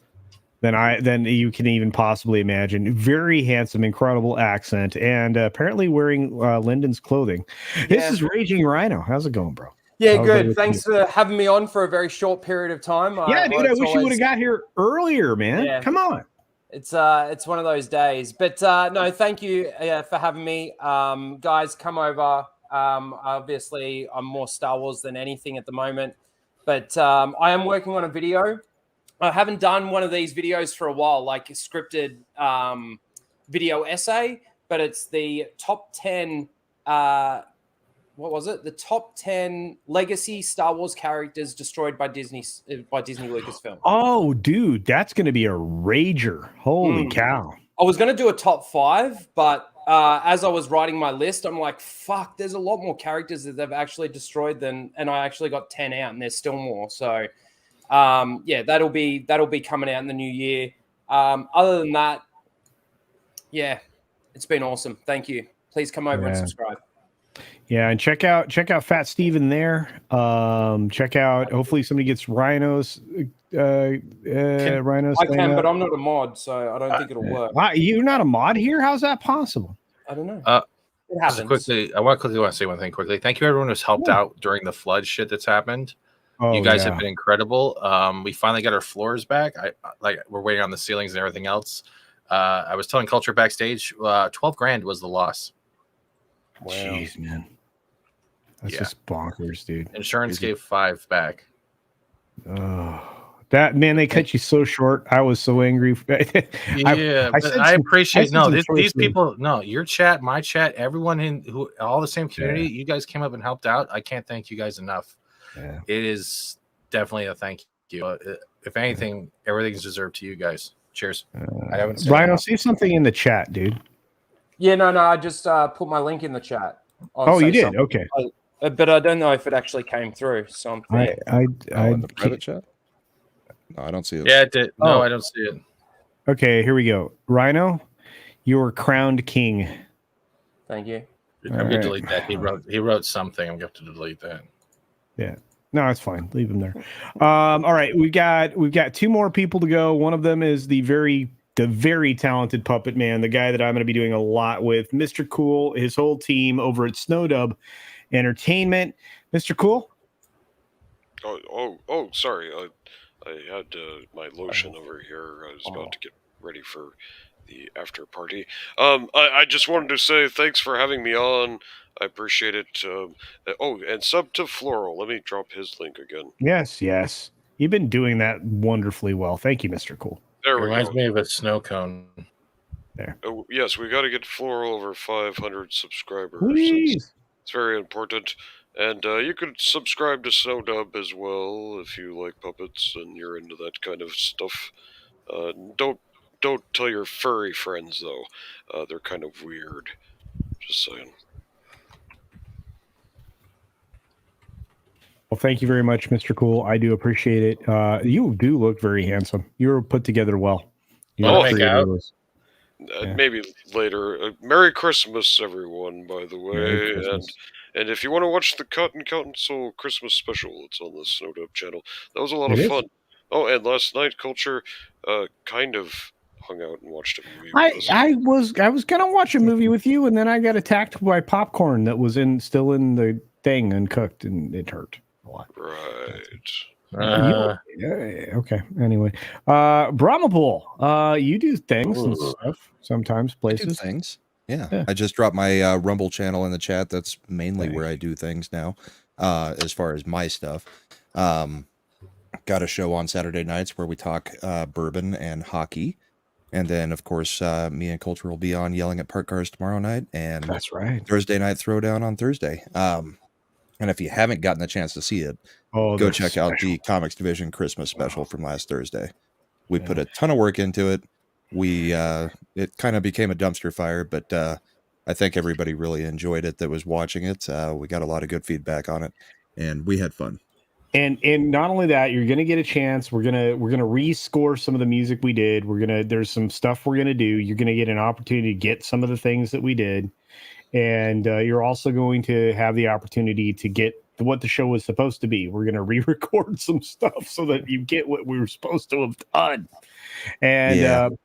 S2: than you can even possibly imagine. Very handsome, incredible accent, and apparently wearing Lyndon's clothing. This is Raging Rhino. How's it going, bro?
S10: Yeah, good. Thanks for having me on for a very short period of time.
S2: Yeah, dude, I wish you would have got here earlier, man. Yeah. Come on.
S10: It's one of those days. But no, thank you for having me. Guys, come over. Obviously, I'm more Star Wars than anything at the moment. But I am working on a video. I haven't done one of these videos for a while, like a scripted video essay, but it's the top 10 what was it? The top 10 legacy Star Wars characters destroyed by Disney Lucasfilm.
S2: Oh, dude, that's going to be a rager. Holy cow.
S10: I was going to do a top 5, but as I was writing my list, I'm like, fuck, there's a lot more characters that they've actually destroyed and I actually got 10 out and there's still more. So, yeah, that'll be coming out in the new year. Other than that, yeah, it's been awesome. Thank you. Please come over and subscribe.
S2: Yeah, and check out Fat Steven there. Check out. Hopefully, somebody gets Rhinos. Rhinos.
S10: I can, but I'm not a mod, so I don't think it'll work.
S2: You're not a mod here? How's that possible?
S10: I don't know.
S3: It happens. I want to say one thing quickly. Thank you, everyone who's helped out during the flood shit that's happened. You guys have been incredible. We finally got our floors back. We're waiting on the ceilings and everything else. I was telling Culture backstage, $12,000 was the loss.
S2: Wow. Jeez, man. That's just bonkers, dude.
S3: Insurance gave $5,000 back.
S2: Oh, that man, they cut you so short. I was so angry.
S3: I appreciate these people. No, your chat, my chat, everyone all the same community. You guys came up and helped out. I can't thank you guys enough.
S2: Yeah.
S3: It is definitely a thank you. If anything, everything's deserved to you guys. Cheers. I haven't.
S2: Rhino, see something in the chat, dude.
S10: Yeah, no, I just put my link in the chat.
S2: You did? Okay.
S10: But I don't know if it actually came through. So
S8: in the private chat? No, I don't see it.
S3: Yeah, it did. No, I don't see it.
S2: Okay, here we go. Rhino, you are crowned king.
S10: Thank you.
S11: I'm gonna delete that. He wrote something. I'm going to delete that.
S2: Yeah. No, it's fine. Leave him there. All right, we've got 2 more people to go. One of them is the very talented puppet man, the guy that I'm going to be doing a lot with, Mr. Cool, his whole team over at Snowdub Entertainment. Mr. Cool.
S9: Oh, sorry. I had my lotion over here. I was about to get ready for the after party. I just wanted to say thanks for having me on. I appreciate it. And sub to Floral. Let me drop his link again.
S2: Yes. You've been doing that wonderfully well. Thank you, Mr. Cool.
S9: There we go.
S11: Reminds me of a snow cone.
S2: There.
S9: Yes, we got to get Floral over 500 subscribers.
S2: Please.
S9: It's very important. And you could subscribe to Snowdub as well if you like puppets and you're into that kind of stuff. Don't tell your furry friends though. They're kind of weird. Just saying.
S2: Well, thank you very much, Mr. Cool. I do appreciate it. You do look very handsome. You're put together well.
S9: Maybe later. Merry Christmas, everyone, by the way. And if you want to watch the Cut and Soul Christmas special, it's on the Snowdub channel. That was a lot of fun. Oh, and last night, Culture kind of hung out and watched a movie.
S2: I was gonna watch a movie with you, and then I got attacked by popcorn that was still in the thing uncooked, and it hurt a lot.
S9: Right.
S2: Okay. Anyway, Brahmapool, you do things and stuff sometimes. Places
S8: I do things. Yeah. I just dropped my Rumble channel in the chat. That's mainly where I do things now, as far as my stuff. Got a show on Saturday nights where we talk bourbon and hockey. And then, of course, me and Culture will be on Yelling at Park Cars tomorrow night. And
S2: that's right.
S8: Thursday night Throwdown on Thursday. And if you haven't gotten a chance to see it, go check out the Comics Division Christmas special from last Thursday. We put a ton of work into it. It kind of became a dumpster fire, but I think everybody really enjoyed it that was watching it. We got a lot of good feedback on it, and we had fun.
S2: And not only that, you're gonna get a chance. We're gonna rescore some of the music we did. There's some stuff we're gonna do. You're gonna get an opportunity to get some of the things that we did, and you're also going to have the opportunity to get what the show was supposed to be. We're gonna re-record some stuff so that you get what we were supposed to have done. And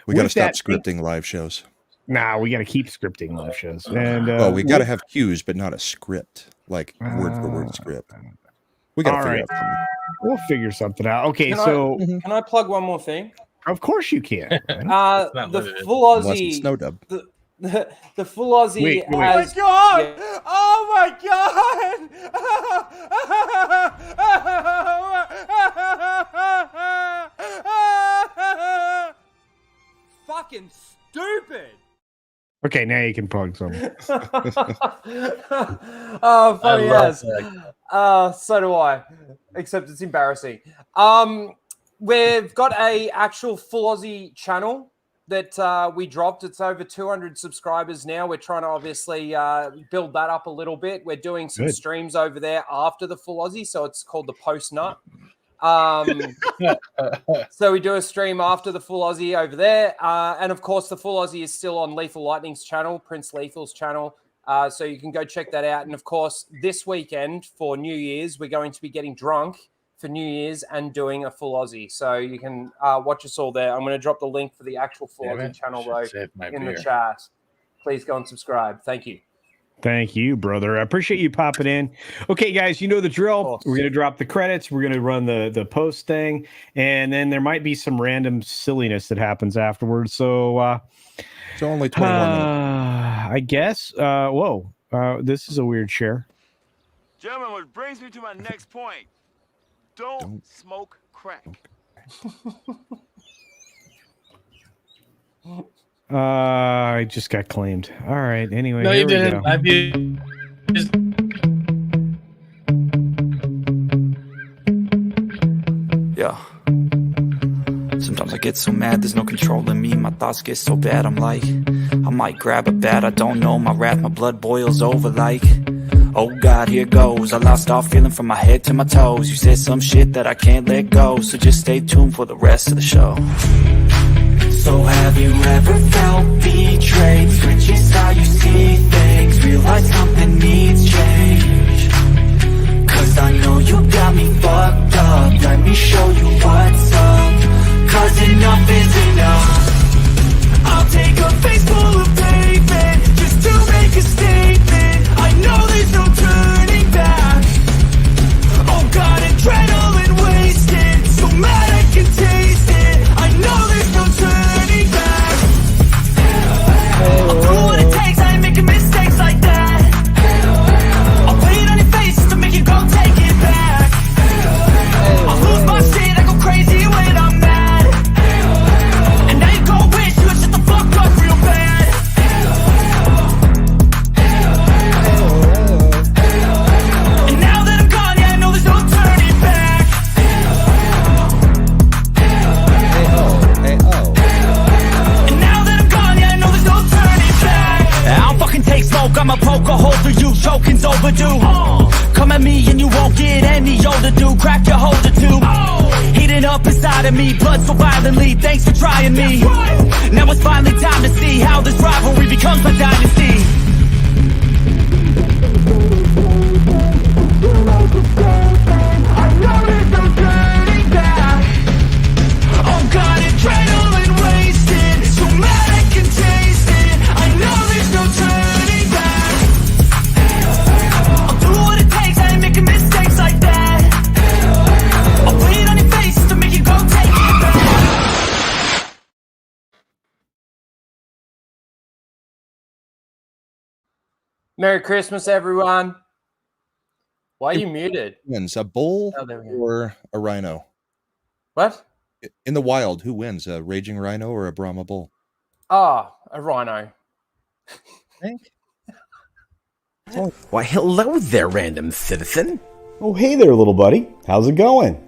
S8: we got to stop scripting live shows.
S2: Nah, we got to keep scripting live shows. And
S8: we got to have cues, but not a script, like word for word script. We got to figure out something.
S2: We'll figure something out. Okay,
S10: can I plug one more thing?
S2: Of course you can.
S10: The full Aussie
S8: Snowdub.
S10: The full Aussie has.
S4: Oh my god! Yeah. Oh my god! Fucking stupid.
S2: Okay, now you can plug something.
S10: Oh, funny as. So do I. Except it's embarrassing. We've got a actual full Aussie channel that we dropped. It's over 200 subscribers now. We're trying to obviously build that up a little bit. We're doing some streams over there after the full Aussie, so it's called the Post Nut. So we do a stream after the full Aussie over there, and of course the full Aussie is still on Lethal Lightning's channel, Prince Lethal's channel, so you can go check that out. And of course this weekend for New Year's we're going to be getting drunk for New Year's and doing a full Aussie, so you can watch us all there. I'm going to drop the link for the actual full Aussie channel though in the chat. Please go and subscribe. Thank you.
S2: Thank you, brother. I appreciate you popping in. Okay, guys, you know the drill. We're going to drop the credits. We're going to run the post thing. And then there might be some random silliness that happens afterwards. So
S8: it's only 21 minutes.
S2: I guess. This is a weird share.
S4: Gentlemen, which brings me to my next point. Don't smoke crack.
S2: I just got claimed. All right. Anyway,
S11: no, you didn't.
S12: Yeah. Sometimes I get so mad, there's no controlling me. My thoughts get so bad, I'm like, I might grab a bat, I don't know. My wrath, my blood boils over like, oh God, here goes. I lost all feeling from my head to my toes. You said some shit that I can't let go, so just stay tuned for the rest of the show. So have you ever felt betrayed? Switches how you see things. feel like something needs change. Cause I know you got me fucked up. Let me show you what's up. Cause enough is enough. I'll take a face full of pavement just to make a statement. I know there's no turning back. Oh God, adrenaline wasted, so mad I can taste it. I know there's no turning back. I'll do what it takes, I ain't making mistakes like that. I'll put it on your face just to make you go take it back. I'll lose my shit, I go crazy when I'm mad. And now you go wish you had shut the fuck up real bad. And now that I'm gone, yeah, I know there's no turning back. And now that I'm gone, yeah, I know there's no turning back. I'll fucking take smoke, I'ma poke a hole through you, choking's overdue. Come at me and you won't get any older, dude. Crack your holder too. Heating up inside of me, blood so violently. Thanks for trying me. Now it's finally time to see how this rivalry becomes my dynasty. Oh God, adrenaline wasted, so mad I can taste it. I know there's no turning back. I'll do what it takes, I ain't making mistakes like that. I'll put it on your face just to make you go take it back.
S10: Merry Christmas, everyone. Why are you muted?
S8: Wins a bull
S10: Oh, there we go.
S8: or a rhino?
S10: What?
S8: In the wild, who wins, a raging rhino or a Brahma bull?
S10: Ah, a rhino.
S13: Why, hello there, random citizen.
S2: Oh, hey there, little buddy. How's it going?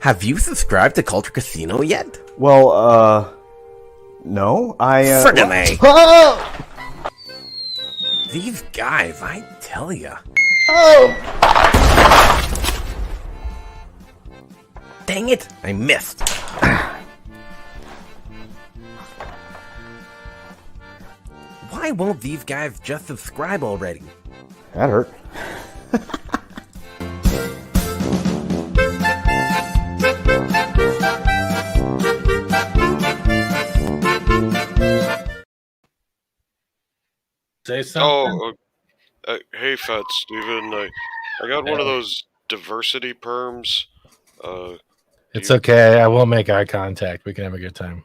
S13: Have you subscribed to CultureCasino yet?
S2: Well, no.
S13: Friggin' A.
S2: Oh!
S13: These guys, I tell ya.
S2: Oh!
S13: Dang it, I missed. Why won't these guys just subscribe already?
S2: That hurt.
S11: Say something.
S9: Oh, hey, Fat Steven. I got one of those diversity perms.
S11: It's okay. I will make eye contact. We can have a good time.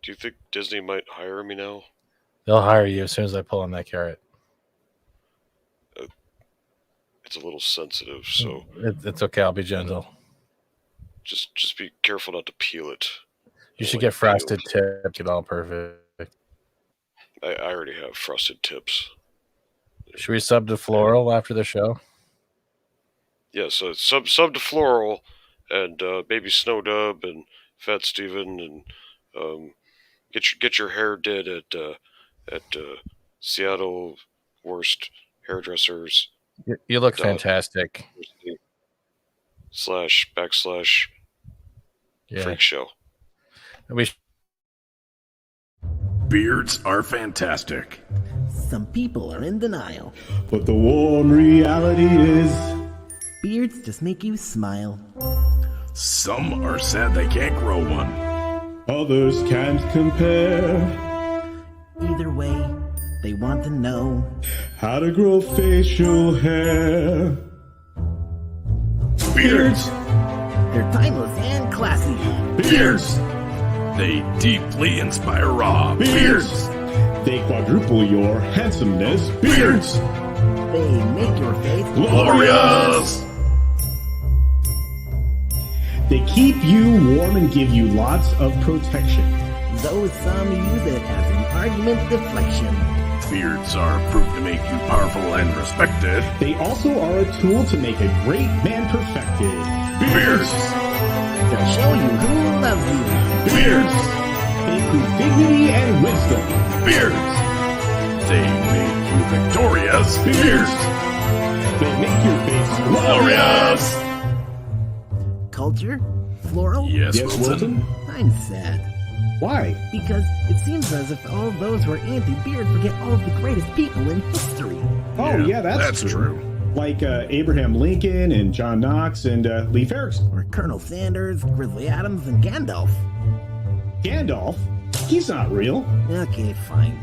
S9: Do you think Disney might hire me now?
S11: They'll hire you as soon as I pull on that carrot.
S9: It's a little sensitive, so
S11: It's okay. I'll be gentle.
S9: just be careful not to peel it.
S11: You should get frosted tips. Get all perfect.
S9: I already have frosted tips.
S11: Should we sub to floral after the show?
S9: Yeah, so sub to Floral and Baby Snowdub and Fat Steven and get your hair did at Seattle Worst Hairdressers.
S11: You look fantastic.
S9: // Freak Show.
S14: Beards are fantastic.
S15: Some people are in denial.
S2: But the warm reality is,
S15: beards just make you smile.
S14: Some are sad they can't grow one.
S2: Others can't compare.
S15: Either way, they want to know
S2: how to grow facial hair.
S14: Beards.
S15: They're timeless and classy.
S14: Beards. They deeply inspire awe. Beards.
S2: They quadruple your handsomeness. Beards.
S15: They make your face
S14: glorious.
S2: They keep you warm and give you lots of protection.
S15: Though some use it as an argument deflection.
S14: Beards are proved to make you powerful and respected.
S2: They also are a tool to make a great man perfected.
S14: Beards.
S15: They'll show you who loves you.
S14: Beards.
S2: They prove dignity and wisdom.
S14: Beards. They make you victorious. Beards.
S2: They make your face
S14: glorious.
S15: Culture? Floral?
S14: Yes, Wilson.
S15: I'm sad.
S2: Why?
S15: Because it seems as if all those who are anti-beard forget all of the greatest people in history.
S2: Oh, yeah, that's true. Like Abraham Lincoln and John Knox and Lee Ferguson.
S15: Or Colonel Sanders, Grizzly Adams, and Gandalf.
S2: Gandalf? He's not real.
S15: Okay, fine.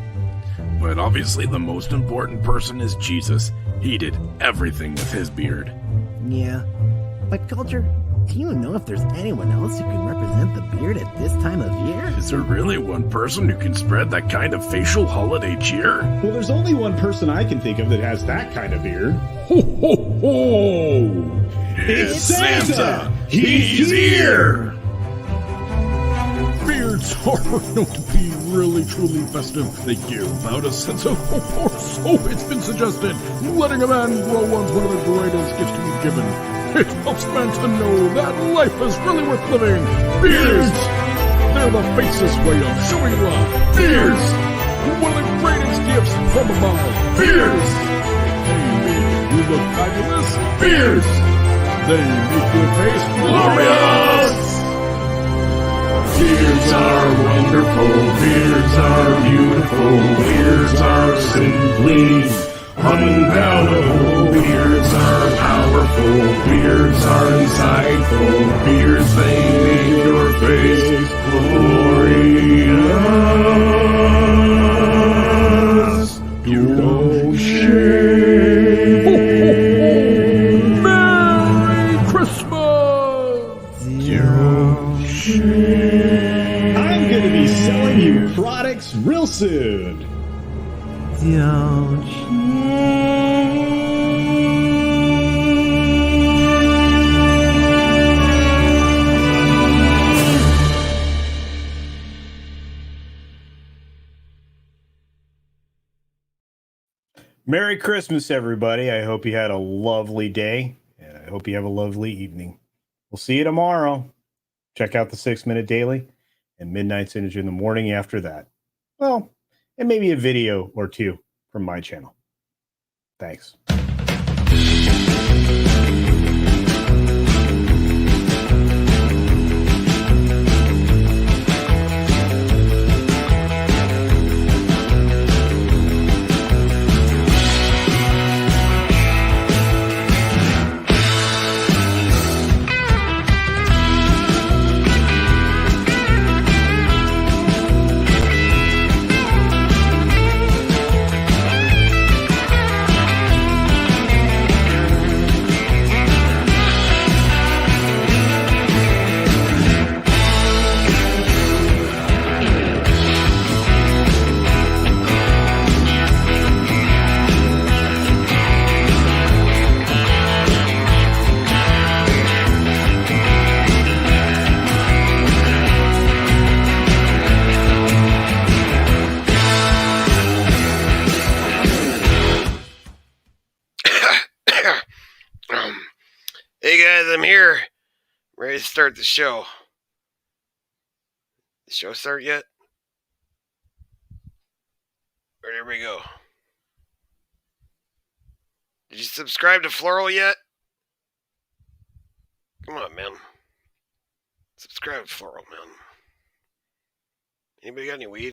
S14: But obviously the most important person is Jesus. He did everything with his beard.
S15: Yeah. But Culture, do you know if there's anyone else who can represent the beard at this time of year?
S14: Is there really one person who can spread that kind of facial holiday cheer?
S2: Well, there's only one person I can think of that has that kind of beard.
S14: Ho, ho, ho! It's Santa! He's here!
S16: Beards are known to be really truly festive. They give out a sense of humor, so it's been suggested letting a man grow one's one of the greatest gifts to be given. It helps men to know that life is really worth living. Beards! They're the faceless way of showing love. Beards! One of the greatest gifts from above. Beards! They make you look fabulous. Beards! They make your face glorious!
S14: Beards are wonderful, beards are beautiful, beards are simply unboundable, beards are powerful, beards are insightful, beards they make your face glorious. You don't shave.
S16: Merry Christmas!
S14: You don't shave.
S2: I'm going to be selling you products real soon.
S15: Don't
S2: Merry Christmas, everybody. I hope you had a lovely day, and I hope you have a lovely evening. We'll see you tomorrow. Check out the 6-Minute Daily and Midnight Synergy in the morning after that. Well, and maybe a video or two from my channel. Thanks.
S9: Hey guys, I'm here. Ready to start the show. The show start yet? Or there we go. Did you subscribe to Floral yet? Come on, man. Subscribe to Floral, man. Anybody got any weed?